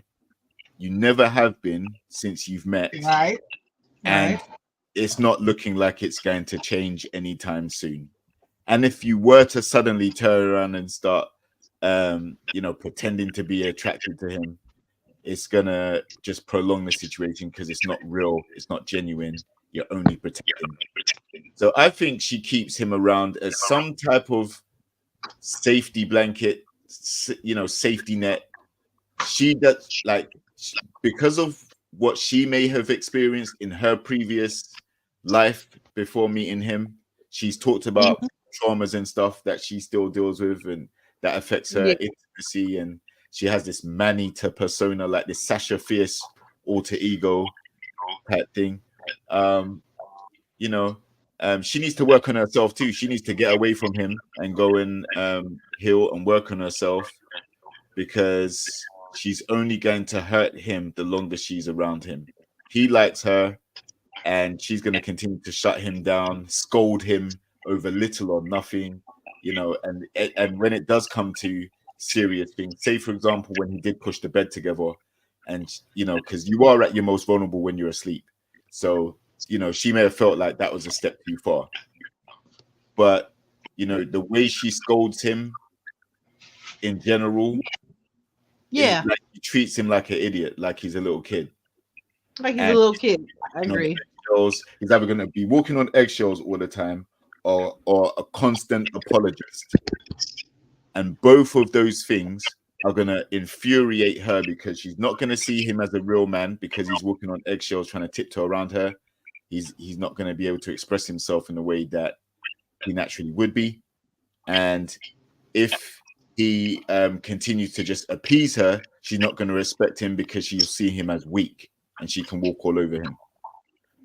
You never have been since you've met. Right. And it's not looking like it's going to change anytime soon. And if you were to suddenly turn around and start, pretending to be attracted to him, it's gonna just prolong the situation because it's not real, it's not genuine. You're only pretending. So I think she keeps him around as some type of safety blanket, safety net. She does, because of what she may have experienced in her previous life before meeting him. She's talked about traumas and stuff that she still deals with and that affects her intimacy, and she has this Manita persona, like this Sasha Fierce alter ego type thing. She needs to work on herself too. She needs to get away from him and go and heal and work on herself, because she's only going to hurt him the longer she's around him. He likes her, and she's going to continue to shut him down, scold him over little or nothing, and when it does come to serious things, say for example when he did push the bed together, and because you are at your most vulnerable when you're asleep, so she may have felt like that was a step too far, but the way she scolds him in general, yeah, like he treats him like an idiot, like he's a little kid. Like he's a little kid. I agree. He's either going to be walking on eggshells all the time or a constant apologist. And both of those things are going to infuriate her, because she's not going to see him as a real man because he's walking on eggshells trying to tiptoe around her. He's not going to be able to express himself in the way that he naturally would be. And if he continues to just appease her, she's not going to respect him because she'll see him as weak and she can walk all over him.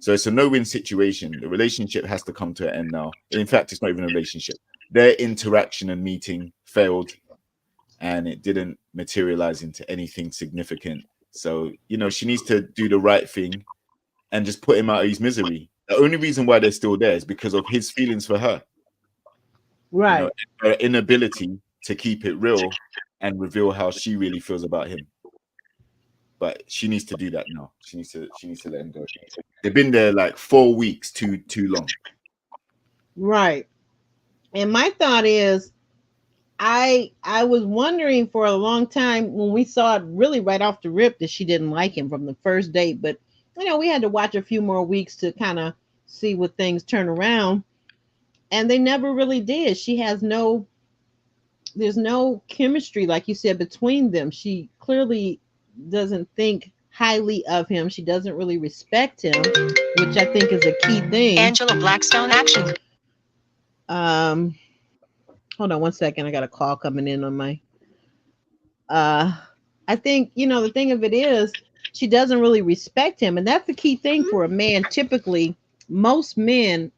So it's a no-win situation. The relationship has to come to an end now. In fact, it's not even a relationship. Their interaction and meeting failed, and it didn't materialize into anything significant. So, she needs to do the right thing and just put him out of his misery. The only reason why they're still there is because of his feelings for her. Right. Her inability to keep it real and reveal how she really feels about him. But she needs to do that now. She needs to let him go. They've been there like 4 weeks, too long. Right. And my thought is, I was wondering for a long time when we saw it really right off the rip that she didn't like him from the first date, but we had to watch a few more weeks to kind of see what things turn around, and they never really did. She has no there's no chemistry, like you said, between them. She clearly doesn't think highly of him. She doesn't really respect him, which I think is a key thing. Angela Blackstone action. Hold on one second. I got a call coming in on my I think, the thing of it is she doesn't really respect him. And that's the key thing for a man. Typically, most men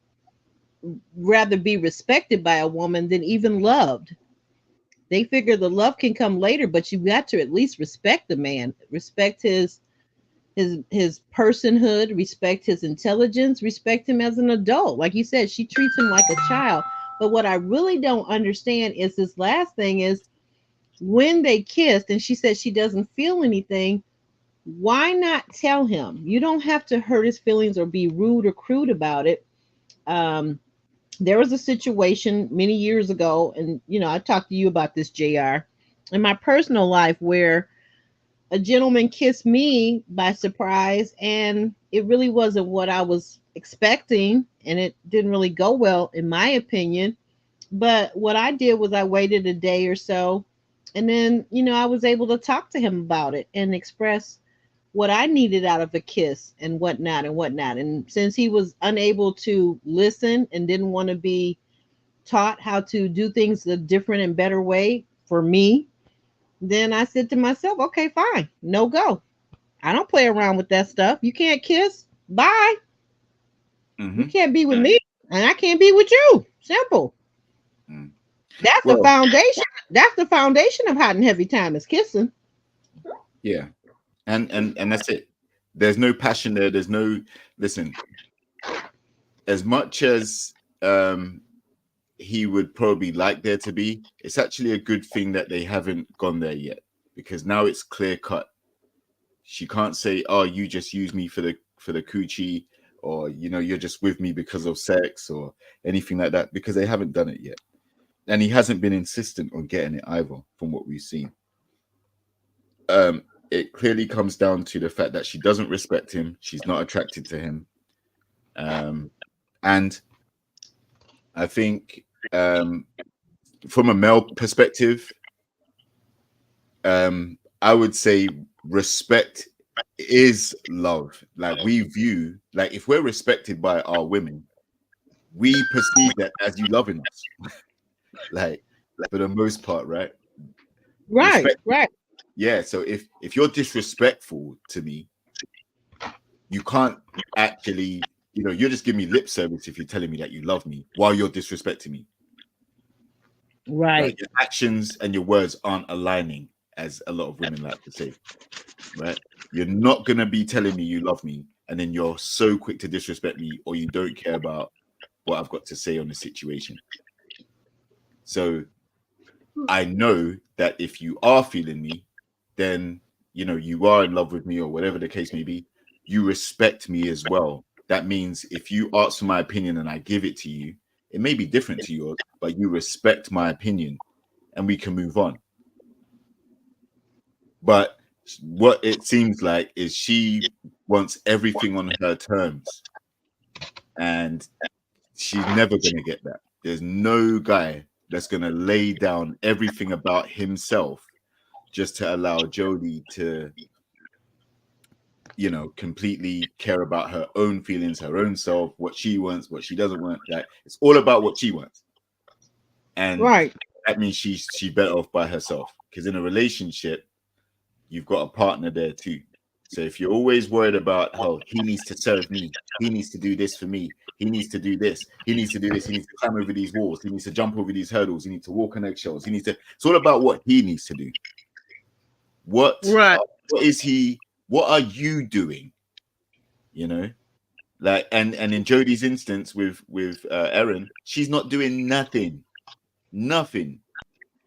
rather be respected by a woman than even loved. They figure the love can come later, but you got to at least respect the man, respect his personhood, respect his intelligence, respect him as an adult. Like you said, she treats him like a child. But what I really don't understand is this last thing is when they kissed and she said she doesn't feel anything, why not tell him? You don't have to hurt his feelings or be rude or crude about it. There was a situation many years ago, and I talked to you about this, JR, in my personal life, where a gentleman kissed me by surprise, and it really wasn't what I was expecting, and it didn't really go well, in my opinion. But what I did was I waited a day or so, and then, I was able to talk to him about it and express what I needed out of a kiss and whatnot and whatnot. And since he was unable to listen and didn't want to be taught how to do things a different and better way for me, then I said to myself, okay, fine, no go. I don't play around with that stuff. You can't kiss. Bye. You can't be with me, and I can't be with you. Simple. That's the foundation. That's the foundation of hot and heavy time is kissing. Yeah. And that's it. There's no passion there. There's no, listen, as much as he would probably like there to be, it's actually a good thing that they haven't gone there yet, because now it's clear cut. She can't say, oh, you just use me for the coochie, or you're just with me because of sex or anything like that, because they haven't done it yet. And he hasn't been insistent on getting it either, from what we've seen. It clearly comes down to the fact that she doesn't respect him. She's not attracted to him. And I think from a male perspective, I would say respect is love. Like, we view, like, if we're respected by our women, we perceive that as you loving us. like, for the most part, right? Right, Respect. right. Yeah, so if you're disrespectful to me, you can't actually, you're just giving me lip service if you're telling me that you love me while you're disrespecting me. Right. Like, your actions and your words aren't aligning, as a lot of women like to say, right? You're not going to be telling me you love me, and then you're so quick to disrespect me, or you don't care about what I've got to say on the situation. So I know that if you are feeling me, then you are in love with me, or whatever the case may be. You respect me as well. That means if you ask for my opinion and I give it to you, it may be different to yours, but you respect my opinion and we can move on. But what it seems like is she wants everything on her terms, and she's never going to get that. There's no guy that's going to lay down everything about himself just to allow Jodie to, completely care about her own feelings, her own self, what she wants, what she doesn't want. Like, it's all about what she wants. And right. That means she's better off by herself, because in a relationship, you've got a partner there too. So if you're always worried about how he needs to serve me, he needs to do this for me, he needs to do this, he needs to do this, he needs to climb over these walls, he needs to jump over these hurdles, he needs to walk on eggshells, it's all about what he needs to do. What is he? What are you doing? Like, and in Jodie's instance with Erin, she's not doing nothing.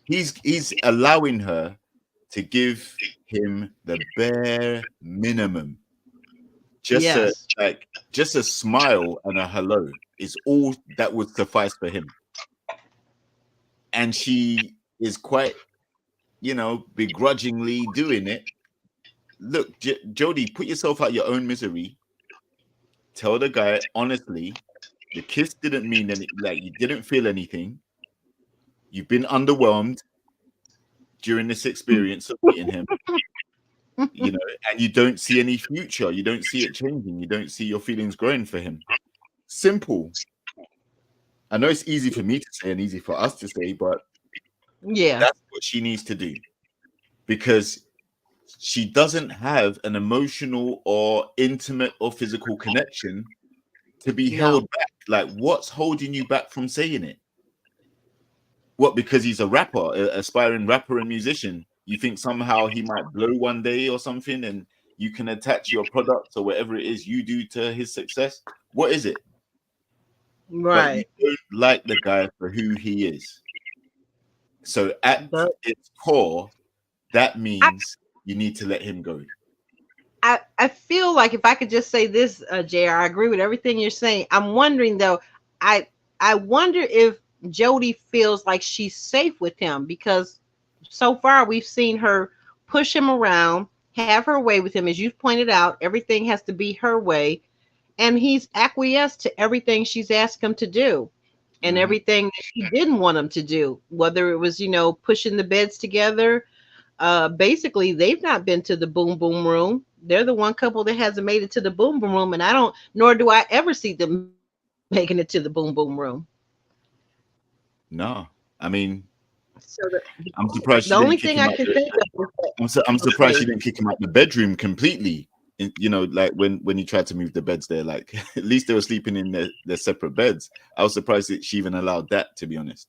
He's allowing her to give him the bare minimum. Just a smile and a hello is all that would suffice for him. And she is quite, begrudgingly doing it. Look, Jodie, put yourself out your own misery. Tell the guy honestly, the kiss didn't mean anything. Like, you didn't feel anything. You've been underwhelmed. during this experience of meeting him, you know, and you don't see any future, you don't see it changing, you don't see your feelings growing for him. Simple. I know it's easy for me to say and easy for us to say, but Yeah. that's what she needs to do, because she doesn't have an emotional or intimate or physical connection to be held back. Like, what's holding you back from saying it? What, because he's a rapper, aspiring rapper and musician? You think somehow he might blow one day or something, and you can attach your product or whatever it is you do to his success? What is it? Right. But you don't like the guy for who he is. So at its core, that means you need to let him go. I feel like, if I could just say this, JR, I agree with everything you're saying. I'm wondering though, I wonder if Jody feels like she's safe with him, because so far we've seen her push him around, have her way with him. As you've pointed out, everything has to be her way, and he's acquiesced to everything she's asked him to do, and everything that she didn't want him to do, whether it was, you know, pushing the beds together. Basically, they've not been to the boom boom room. They're the one couple that hasn't made it to the boom boom room, and nor do I ever see them making it to the boom boom room. No, I mean, so I'm surprised. The only thing I can think of. I'm surprised she didn't kick him out the bedroom completely. You know, like when you tried to move the beds there, like at least they were sleeping in their separate beds. I was surprised that she even allowed that, to be honest.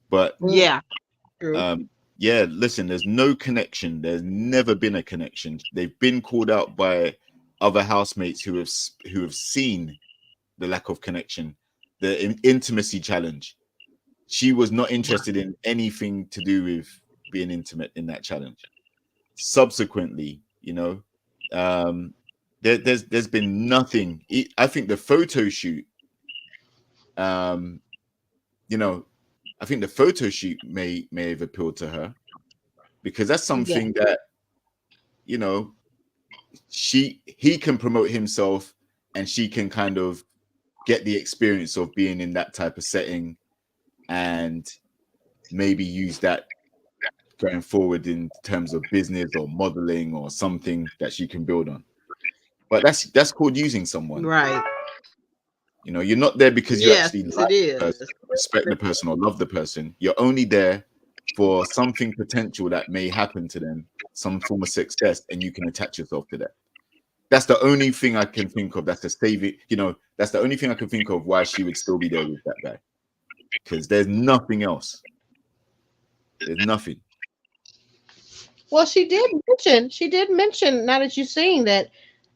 But yeah, yeah, listen, there's no connection. There's never been a connection. They've been called out by other housemates who have seen the lack of connection, the intimacy challenge. She was not interested in anything to do with being intimate in that challenge. Subsequently, you know, there's been nothing. I think the photo shoot, you know, I think the photo shoot may have appealed to her, because that's something that, you know, he can promote himself, and she can kind of get the experience of being in that type of setting, and maybe use that going forward in terms of business or modeling or something that she can build on. But that's called using someone, right? You know, you're not there because you actually like the person, respect the person, or love the person. You're only there for something potential that may happen to them, some form of success, and you can attach yourself to that. That's the only thing I can think of. That's the saving, you know, that's the only thing I can think of why she would still be there with that guy. Because there's nothing else. There's nothing. Well, she did mention, now that you're saying that,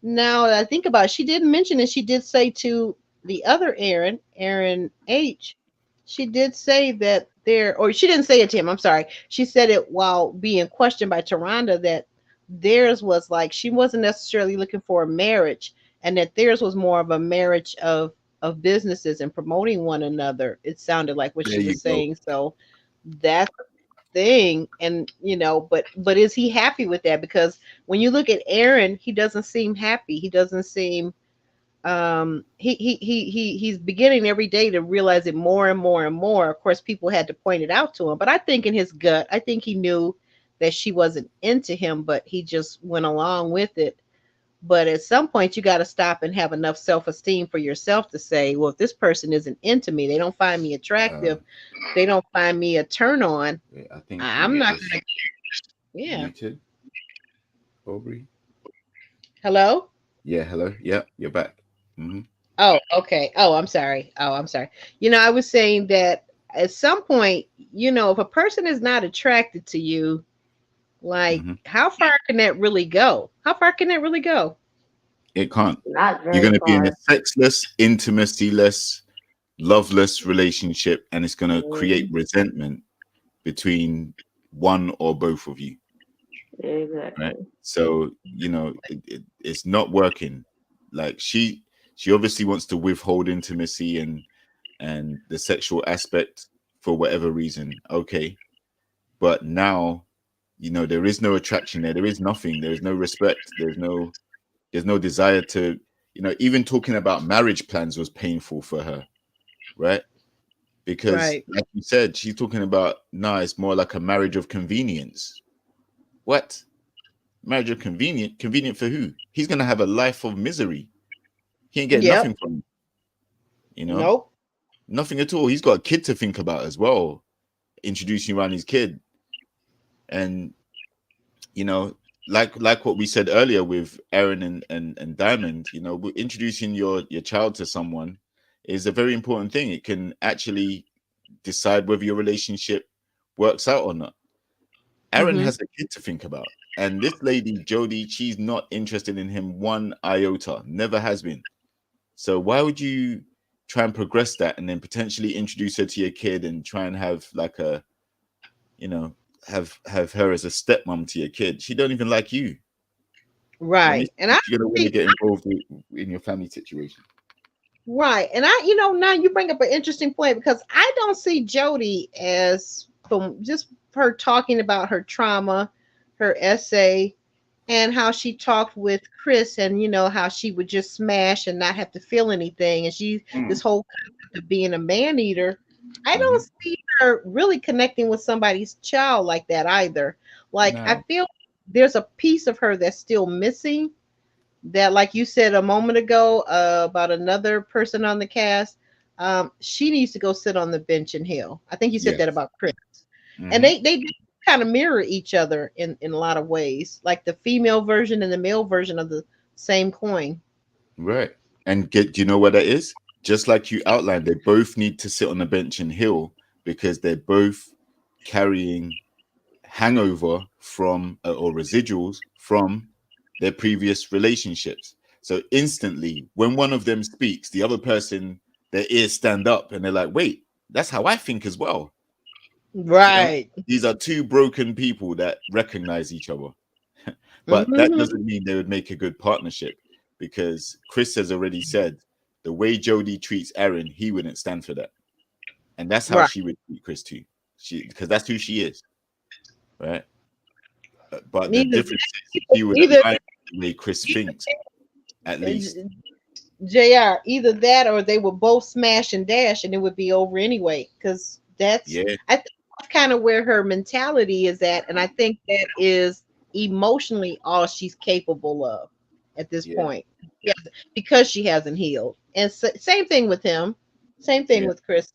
now that I think about it, she did mention, and she did say to the other Aaron H, she did say that or she didn't say it to him, I'm sorry. She said it while being questioned by Taronda, that theirs was like, she wasn't necessarily looking for a marriage, and that theirs was more of a marriage of businesses and promoting one another. It sounded like what she was saying. So that's thing. And you know, but is he happy with that? Because when you look at Aaron, he doesn't seem happy. He doesn't seem he's beginning every day to realize it more and more and more. Of course, people had to point it out to him, but I think in his gut, I think he knew that she wasn't into him, but he just went along with it. But at some point, you got to stop and have enough self-esteem for yourself to say, well, if this person isn't into me, they don't find me attractive, they don't find me a turn on, I think I'm not gonna. Yeah. Muted. Aubrey. Hello. Yeah. Hello. Yeah. You're back. Mm-hmm. Oh, okay. Oh, I'm sorry. You know, I was saying that at some point, you know, if a person is not attracted to you, like, how far can that really go? It can't. Not very You're going to be in far. a sexless, intimacy-less, loveless relationship, and it's going to create resentment between one or both of you. Exactly. Right? So, you know, it's not working. Like, she obviously wants to withhold intimacy and the sexual aspect for whatever reason. Okay. But now, you know, there is no attraction there. There is nothing. There is no respect. There's no desire to, you know, even talking about marriage plans was painful for her, right? because, Right. like you said, she's talking about it's more like a marriage of convenience. What? Marriage of convenient? Convenient for who? He's gonna have a life of misery. He ain't getting Yep. nothing from you. Nope. Nothing at all. He's got a kid to think about as well. Introducing you around his kid, and like what we said earlier with Aaron and Diamond, introducing your child to someone is a very important thing. It can actually decide whether your relationship works out or not. Aaron has a kid to think about, and this lady Jody, she's not interested in him one iota, never has been. So why would you try and progress that and then potentially introduce her to your kid and try and have like a have her as a stepmom to your kid? She don't even like you. Right. And you're gonna want to get involved in your family situation. Right. And now you bring up an interesting point, because I don't see Jody as, from just her talking about her trauma, her essay, and how she talked with Chris, and how she would just smash and not have to feel anything. And this whole concept of being a man eater. I don't see her really connecting with somebody's child like that either. Like, No. I feel there's a piece of her that's still missing, that, like you said a moment ago, about another person on the cast, she needs to go sit on the bench in hell. I think you said that about Chris. And they kind of mirror each other in a lot of ways, like the female version and the male version of the same coin. Right. And do you know what that is? Just like you outlined, they both need to sit on the bench and heal, because they're both carrying hangover from or residuals from their previous relationships. So instantly, when one of them speaks, the other person, their ears stand up and they're like, wait, that's how I think as well. Right. These are two broken people that recognize each other. But that doesn't mean they would make a good partnership, because Chris has already said the way Jody treats Aaron, he wouldn't stand for that. And that's how she would treat Chris too. Because that's who she is. Right. But the difference is she would admire the way Chris thinks, at least. JR, either that or they would both smash and dash and it would be over anyway. Because that's that's kind of where her mentality is at. And I think that is emotionally all she's capable of at this point. Yeah, because she hasn't healed. And same thing with him. Same thing with Chris.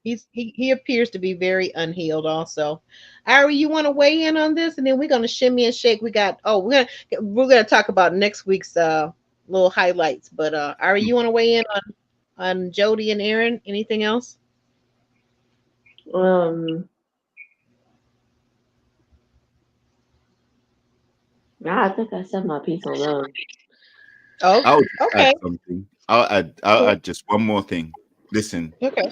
He appears to be very unhealed also. Ari, you want to weigh in on this? And then we're gonna shimmy and shake. We're gonna talk about next week's little highlights. But Ari, you want to weigh in on Jody and Aaron? Anything else? Nah, I think I said my piece on them. Oh, I'll add something. I'll add just one more thing. Listen. Okay.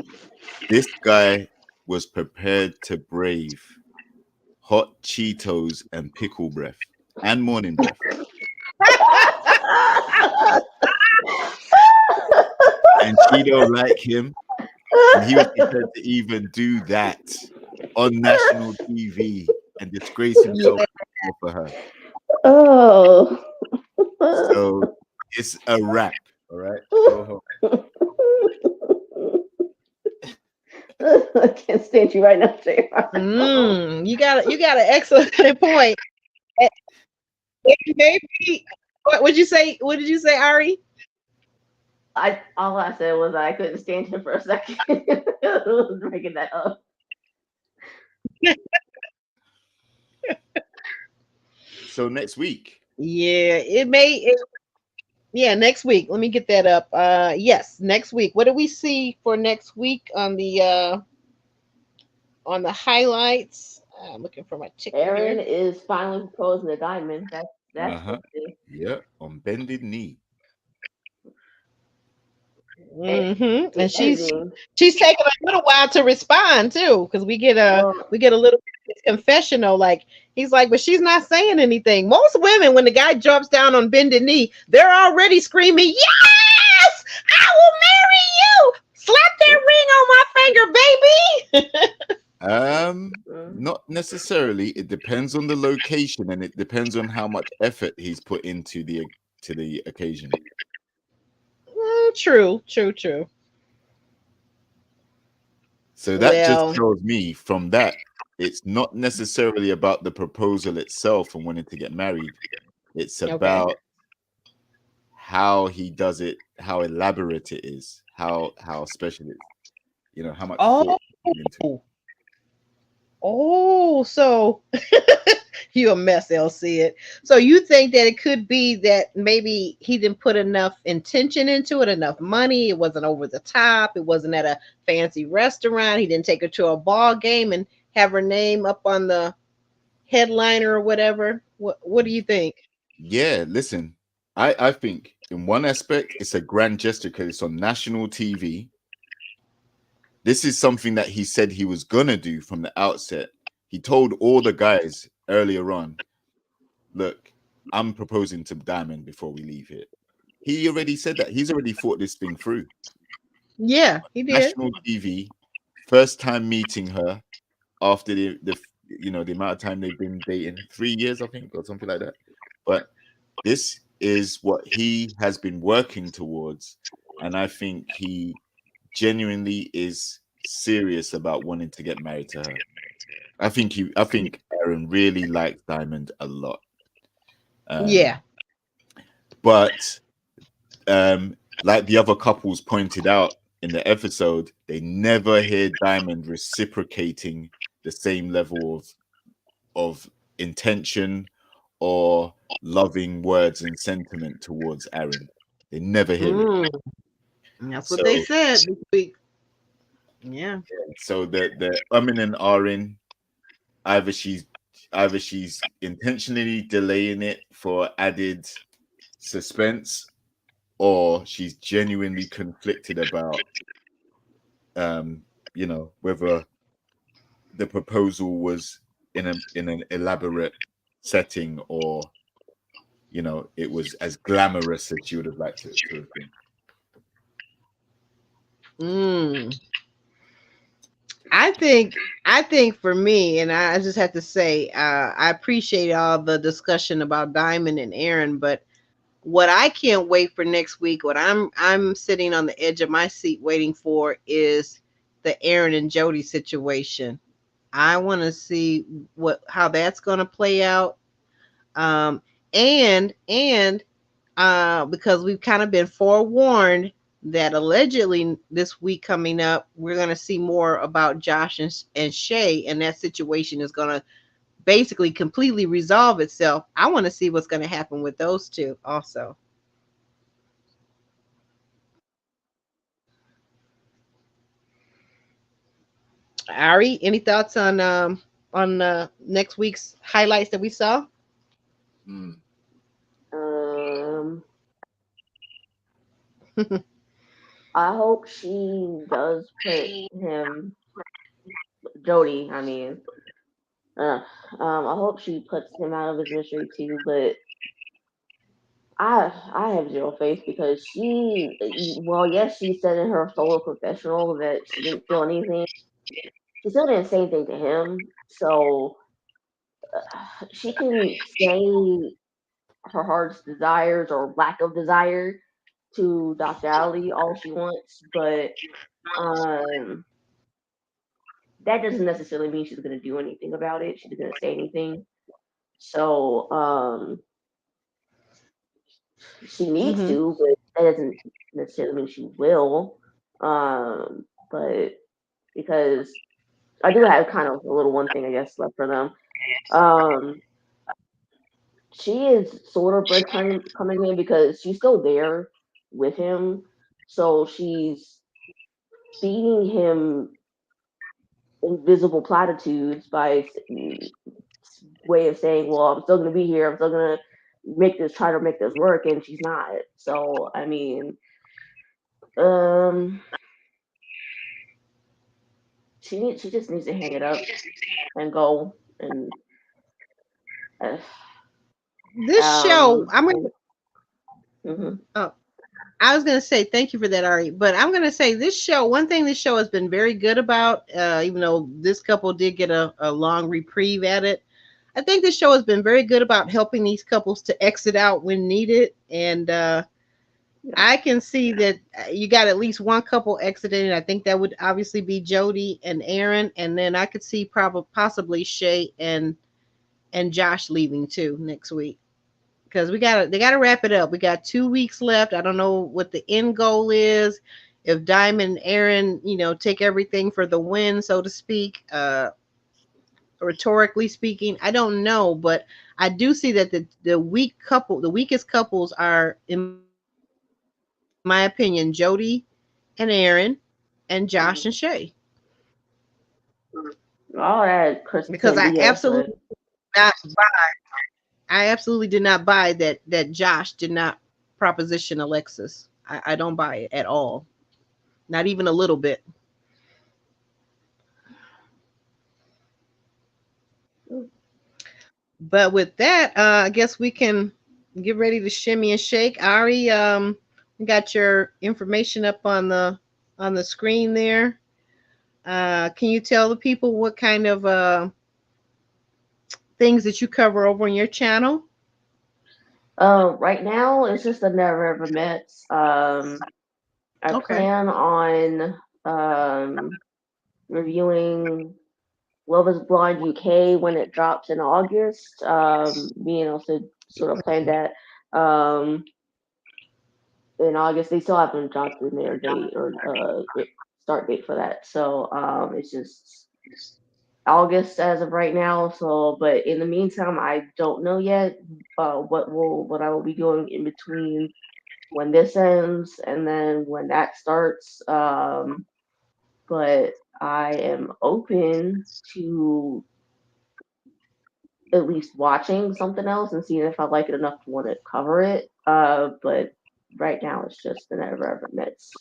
This guy was prepared to brave hot Cheetos and pickle breath and morning breath. And she don't like him. And he was prepared to even do that on national TV and disgrace himself for her. Oh. So it's a wrap. All right. Go home. I can't stand you right now, JR. You got an excellent point. Maybe what would you say? What did you say, Ari? All I said was I couldn't stand him for a second. Breaking that up. So next week. Yeah, next week. Let me get that up. Yes, next week. What do we see for next week on the highlights? I'm looking for my ticket. Aaron is finally proposing to Diamond. That's yeah, on bended knee. And she's taking a little while to respond too, because we get a little confessional. Like, he's like, but she's not saying anything. Most women, when the guy drops down on bended knee, they're already screaming, "Yes, I will marry you! Slap that ring on my finger, baby!" Not necessarily. It depends on the location, and it depends on how much effort he's put into the occasion. True. So that just Well, tells me from that it's not necessarily about the proposal itself and wanting to get married. It's okay. about how he does it, how elaborate it is, how special it is. You know, how much Oh, thought he put into it. oh, so you a mess, LC it. So you think that it could be that maybe he didn't put enough intention into it, enough money, it wasn't over the top, it wasn't at a fancy restaurant, he didn't take her to a ball game and have her name up on the headliner or whatever. What do you think? Yeah, listen, I think in one aspect it's a grand gesture because it's on national TV. This is something that he said he was gonna do from the outset. He told all the guys earlier on, look, I'm proposing to Diamond before we leave here. He already said that. He's already thought this thing through. Yeah, he did. National TV, first time meeting her after the the amount of time they've been dating, 3 years, I think, or something like that. But this is what he has been working towards, and I think he genuinely is serious about wanting to get married to her. I think Aaron really likes Diamond a lot. Yeah. But like the other couples pointed out in the episode, they never hear Diamond reciprocating the same level of intention or loving words and sentiment towards Aaron. They never hear it. Mm, that's what So, they said this week. Yeah. so the and ahhing, either she's intentionally delaying it for added suspense, or she's genuinely conflicted about whether the proposal was in an elaborate setting, or it was as glamorous as she would have liked it to have been. I think for me, and I just have to say, I appreciate all the discussion about Diamond and Aaron, but what I can't wait for next week, what I'm sitting on the edge of my seat waiting for, is the Aaron and Jody situation. I want to see how that's going to play out, and because we've kind of been forewarned that allegedly this week coming up, we're going to see more about Josh and Shay, and that situation is going to basically completely resolve itself. I want to see what's going to happen with those two also. Ari, any thoughts on next week's highlights that we saw? I hope she does put him, Jody. I mean, I hope she puts him out of his misery too. But I have zero faith because yes, she said in her solo confessional that she didn't feel anything. She still didn't say anything to him, so she can say her heart's desires or lack of desire to Dr. Ali all she wants, but that doesn't necessarily mean she's going to do anything about it. She's going to say anything. So she needs to, but that doesn't necessarily mean she will. But because I do have kind of a little one thing, I guess, left for them. She is sort of breadcrumbing coming in because she's still there with him. So she's feeding him invisible platitudes by way of saying, well, I'm still going to be here. I'm still going to try to make this work. And she's not. So, I mean, she just needs to hang it up and go. And this show, I'm going to. Oh, I was going to say thank you for that, Ari. But I'm going to say this show, one thing this show has been very good about, even though this couple did get a long reprieve at it, I think this show has been very good about helping these couples to exit out when needed. And I can see that you got at least one couple exiting. I think that would obviously be Jody and Aaron, and then I could see probably possibly Shay and Josh leaving too next week because they gotta wrap it up. We got 2 weeks left. I don't know what the end goal is. If Diamond and Aaron, take everything for the win, so to speak, rhetorically speaking, I don't know, but I do see that the weakest couples are, in my opinion, Jody and Aaron and Josh and Shay. I'll add Chris Because I Candia, but absolutely not buy. I absolutely did not buy that Josh did not proposition Alexis. I don't buy it at all. Not even a little bit. But with that, I guess we can get ready to shimmy and shake. Ari, we got your information up on the screen there. Can you tell the people what kind of things that you cover over on your channel? right now it's just a Never Ever Met. I Okay. plan on reviewing Love is Blind UK when it drops in August. Me and also sort of planned that in August. They still haven't dropped in their date or start date for that. So it's just August as of right now. So, but in the meantime, I don't know yet what I will be doing in between when this ends and then when that starts. But I am open to at least watching something else and seeing if I like it enough to want to cover it. But right now it's just the Never Ever Mets.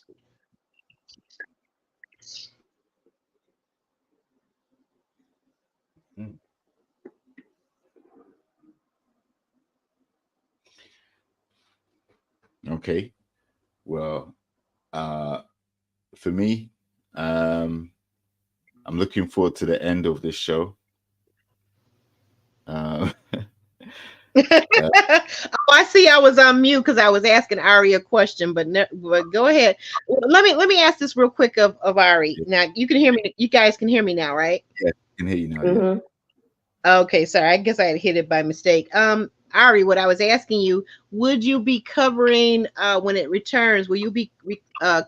Okay. Well, for me, I'm looking forward to the end of this show. Oh, I see. I was on mute because I was asking Ari a question, but go ahead. Let me ask this real quick of Ari. Now you can hear me. You guys can hear me now, right? Yeah, I can hear you now. Mm-hmm. Okay, sorry. I guess I had hit it by mistake. Ari, what I was asking you, would you be covering when it returns? Will you be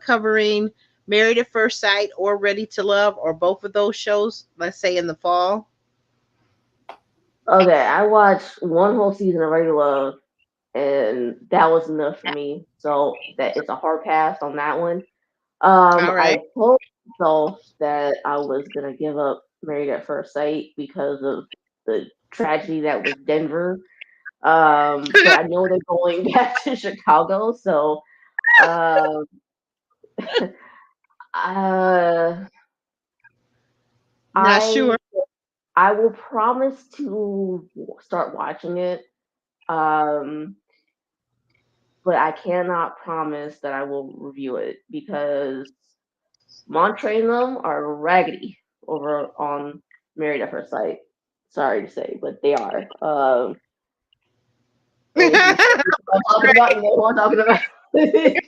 covering Married at First Sight or Ready to Love or both of those shows? Let's say in the fall. Okay, I watched one whole season of Ready to Love, and that was enough for me. So that it's a hard pass on that one. All right. I told myself that I was gonna give up Married at First Sight because of the tragedy that was Denver. But I know they're going back to Chicago, so um, uh, Not sure. I will promise to start watching it. Um, but I cannot promise that I will review it because Montre and them are raggedy over on Married at First Sight. Sorry to say, but they are. And if you know what I'm talking about, you know what I'm talking about.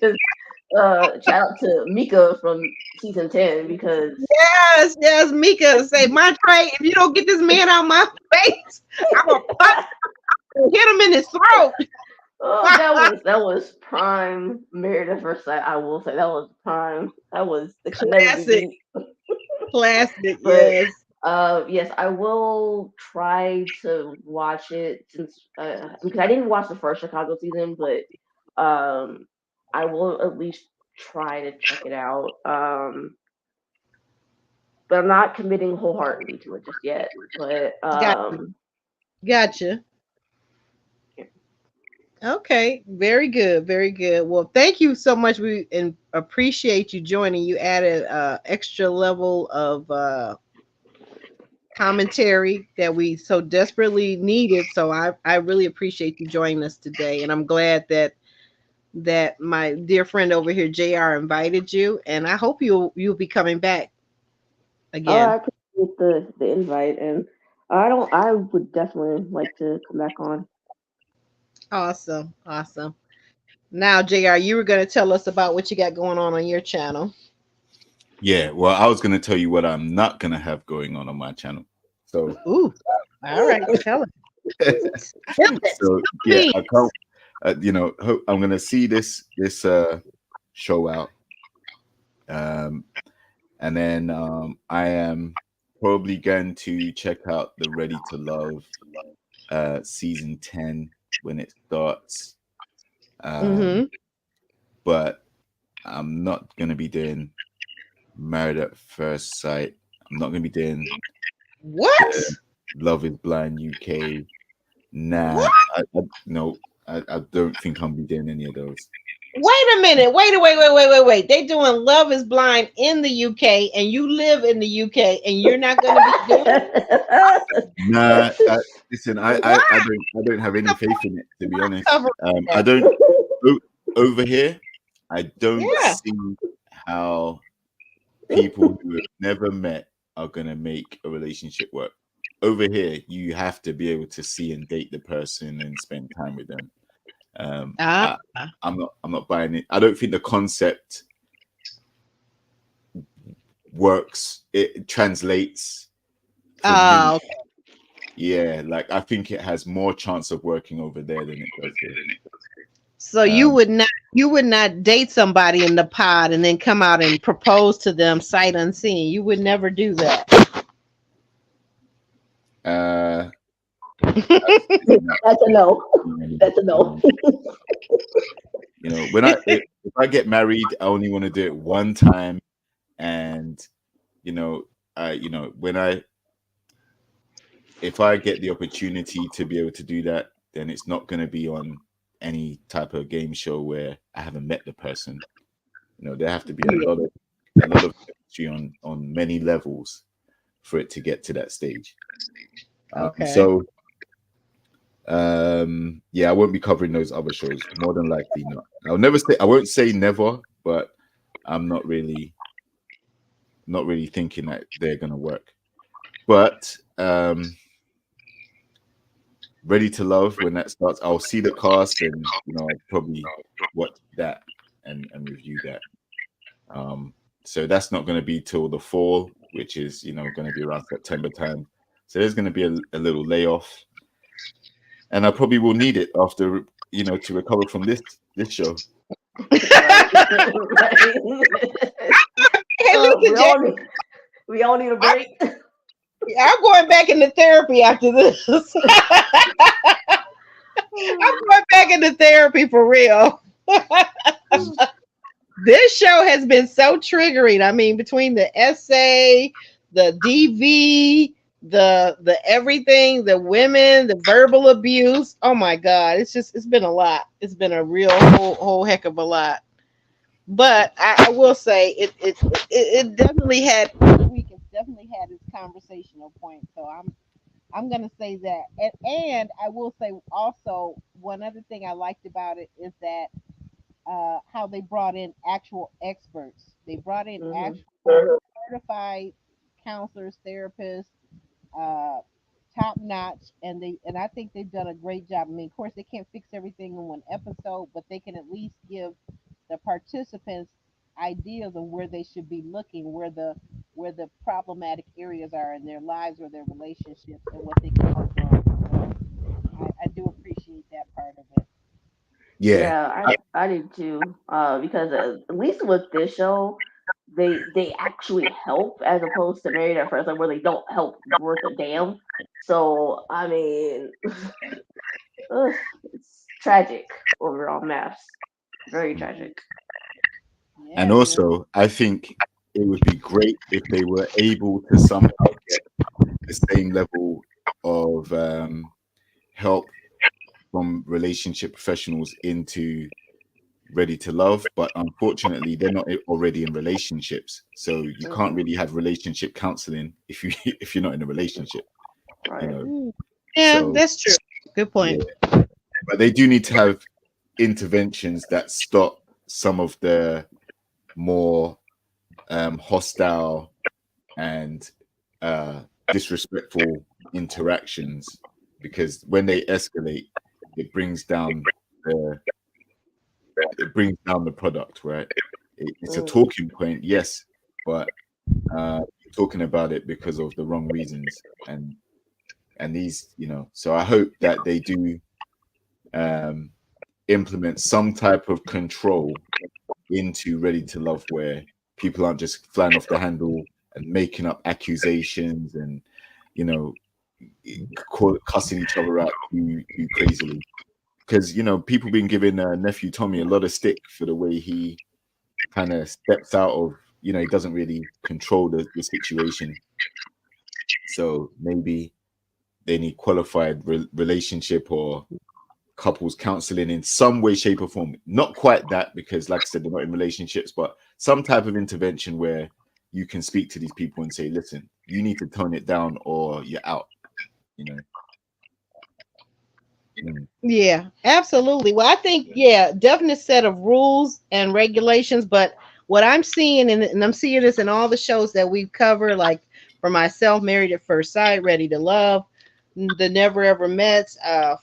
'Cause, shout out to Mika from season 10 because Yes, Mika say, my Trey, if you don't get this man out my face, I'm gonna hit him in his throat. that was prime Married at First Sight. I will say that was prime. That was the can never be Classic. beat. Classic, But, yes. yes, I will try to watch it since because I didn't watch the first Chicago season, but I will at least try to check it out. But I'm not committing wholeheartedly to it just yet. But Gotcha. Okay, very good, very good. Well, thank you so much. We appreciate you joining. You added extra level of commentary that we so desperately needed. So I really appreciate you joining us today, and I'm glad that my dear friend over here, JR, invited you, and I hope you'll be coming back again. I appreciate the invite, and I would definitely like to come back on. Awesome, awesome. Now, JR, you were going to tell us about what you got going on your channel. Yeah, well, I was going to tell you what I'm not going to have going on my channel. So, ooh, all right, tell us. So yeah, I can't. I'm going to see this show out, and then I am probably going to check out the Ready to Love season 10 when it starts. But I'm not going to be doing Married at First Sight. I'm not going to be doing what? Love is Blind UK. Nah, I don't think I'll be doing any of those. Wait a minute. Wait. They doing Love is Blind in the UK, and you live in the UK, and you're not going to be doing it? Nah, listen, I don't have any faith in it, to be honest. I don't over here. I don't see how people who have never met are gonna make a relationship work. Over here, you have to be able to see and date the person and spend time with them. I'm not buying it. I don't think the concept works. It translates. Okay. Yeah, like I think it has more chance of working over there than it does here. So you would not date somebody in the pod and then come out and propose to them sight unseen. You would never do that. That's a no. That's a no. If I get married, I only want to do it one time, and if I get the opportunity to be able to do that, then it's not going to be on any type of game show where I haven't met the person. There have to be a lot of chemistry on many levels for it to get to that stage. Okay. I won't be covering those other shows. More than likely not. I won't say never, but I'm not really thinking that they're gonna work. But Ready to Love, when that starts, I'll see the cast and I'll probably watch that and review that. So that's not going to be till the fall, which is going to be around September time. So there's going to be a little layoff, and I probably will need it after to recover from this show. We all need a break. I'm going back into therapy after this. I'm going back into therapy for real. This show has been so triggering. I mean, between the essay, the DV, the everything, the women, the verbal abuse. Oh my God, it's been a lot. It's been a real whole heck of a lot. But I will say it definitely had its conversational point. So I'm gonna say that, and I will say also one other thing I liked about it is that how they brought in actual experts. They brought in actual certified counselors, therapists, top notch, and I think they've done a great job. I mean, of course, they can't fix everything in one episode, but they can at least give the participants ideas of where they should be looking, where the problematic areas are in their lives or their relationships, and what they can work on. So I do appreciate that part of it. Yeah, I did too. Because at least with this show, they actually help as opposed to Married at First Sight, where they don't help worth a damn. So I mean, it's tragic overall maths. Very tragic. Yeah, and also, I think it would be great if they were able to somehow get the same level of help from relationship professionals into Ready to Love, but unfortunately they're not already in relationships, so you can't really have relationship counseling if you're not in a relationship. Right. Yeah, that's true. Good point. Yeah. But they do need to have interventions that stop some of the more hostile and disrespectful interactions, because when they escalate, it brings down it brings down the product, right? It's a Mm. talking point, yes, but you're talking about it because of the wrong reasons, and these, so I hope that they do um implement some type of control into Ready to Love, where people aren't just flying off the handle and making up accusations and cussing each other out too crazily. Because people been giving nephew Tommy a lot of stick for the way he kind of steps out of, he doesn't really control the situation. So maybe they need qualified relationship or couples counseling in some way, shape, or form. Not quite that, because like I said, they're not in relationships, but some type of intervention where you can speak to these people and say, listen, you need to tone it down or you're out, you know. Yeah, absolutely. Well, I think, yeah, definite set of rules and regulations. But what I'm seeing, and I'm seeing this in all the shows that we've covered, like for myself, Married at First Sight, Ready to Love, The Never Ever Met,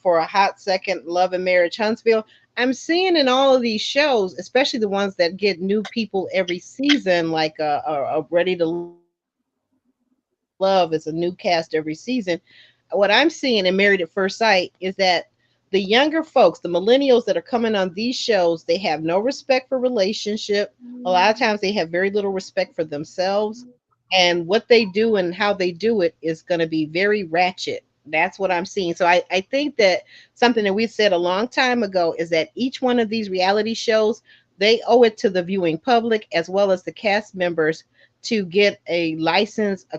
For a Hot Second, Love and Marriage Huntsville. I'm seeing in all of these shows, especially the ones that get new people every season, like Ready to Love is a new cast every season. What I'm seeing in Married at First Sight is that the younger folks, the millennials that are coming on these shows, they have no respect for relationship. A lot of times they have very little respect for themselves. And what they do and how they do it is going to be very ratchet. That's what I'm seeing. So I think that something that we said a long time ago is that each one of these reality shows, they owe it to the viewing public as well as the cast members to get a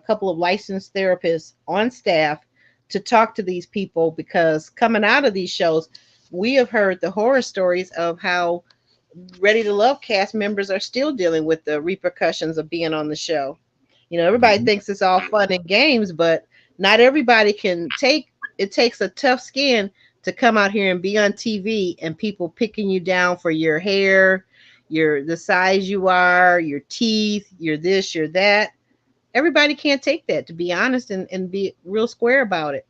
couple of licensed therapists on staff to talk to these people, because coming out of these shows, we have heard the horror stories of how Ready to Love cast members are still dealing with the repercussions of being on the show. Everybody thinks it's all fun and games, but not everybody can take it. Takes a tough skin to come out here and be on TV and people picking you down for your hair, the size you are, your teeth, your this, your that. Everybody can't take that, to be honest, and be real square about it.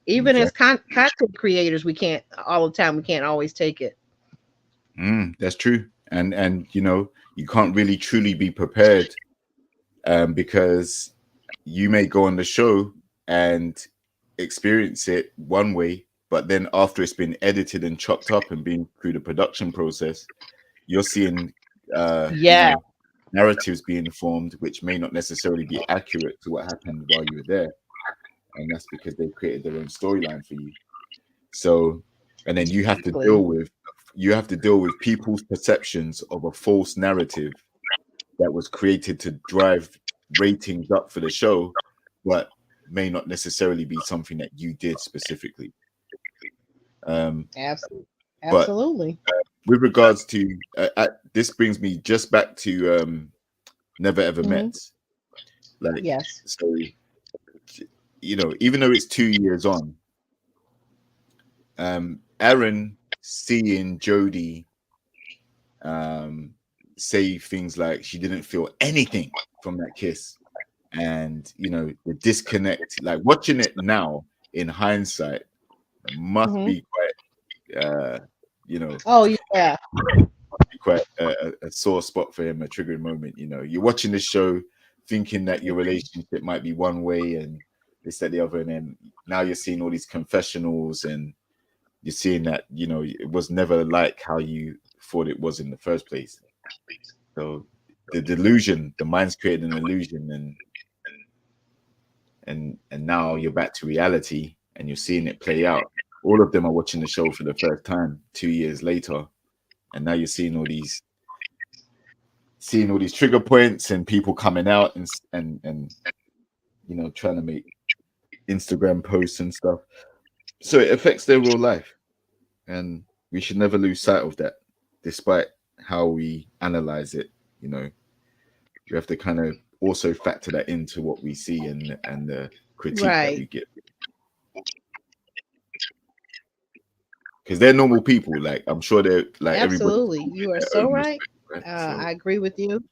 Even as Exactly. content creators, we can't all the time. We can't always take it. That's true. And you can't really truly be prepared, because you may go on the show and experience it one way, but then after it's been edited and chopped up and been through the production process, you're seeing Yeah, narratives being formed which may not necessarily be accurate to what happened while you were there, and that's because they created their own storyline for you. So, and then you have to exactly. deal with people's perceptions of a false narrative that was created to drive ratings up for the show, but may not necessarily be something that you did specifically. Absolutely. But Absolutely. with regards to this brings me just back to Never Ever Hmm. Met. Like, Yes. so, even though it's 2 years on, Aaron seeing Jodie say things like she didn't feel anything from that kiss, and the disconnect, like watching it now in hindsight must Hmm. be quite Oh yeah. quite a sore spot for him, a triggering moment. You're watching this show thinking that your relationship might be one way and this, that, the other, and then now you're seeing all these confessionals and you're seeing that it was never like how you thought it was in the first place. So the delusion, the mind's created an illusion, and now you're back to reality and you're seeing it play out. All of them are watching the show for the first time 2 years later, and now you're seeing all these trigger points and people coming out and trying to make Instagram posts and stuff. So it affects their real life, and we should never lose sight of that, despite how we analyze it. We have to kind of also factor that into what we see and the critique that we Right. get, because they're normal people. Like, I'm sure they're like everybody Absolutely. You are their so own right. respect, right? So I agree with you.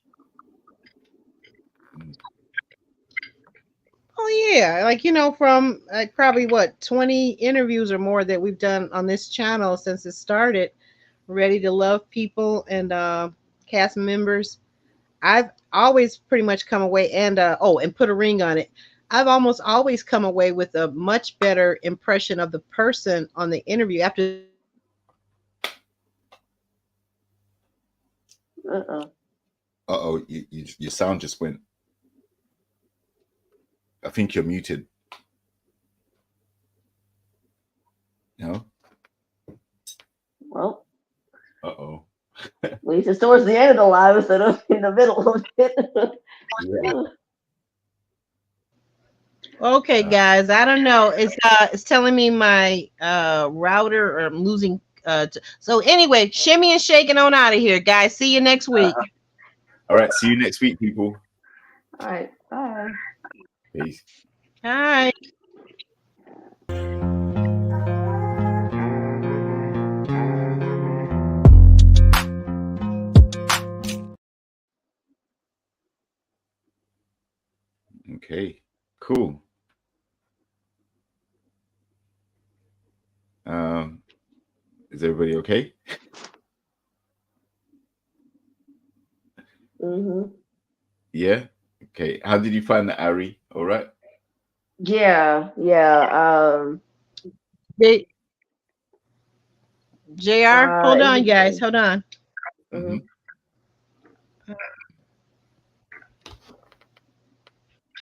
mm, Oh yeah, like from probably what 20 interviews or more that we've done on this channel since it started. Ready to Love people and cast members. I've always pretty much come away and and put a ring on it. I've almost always come away with a much better impression of the person on the interview after. Uh-oh, your sound just went. I think you're muted. No? Well, Uh-oh. at least it's towards the end of the live instead of in the middle of it. Yeah. Okay, guys, I don't know. It's telling me my router or I'm losing. So anyway, shimmy and shaking on out of here, guys. See you next week. All right. See you next week, people. All right. Bye. Peace. All right. Okay. Cool. Is everybody okay? Mm-hmm. Yeah. Okay. How did you find the Ari? All right. Yeah. JR, hold on, guys. Hold on. Mhm.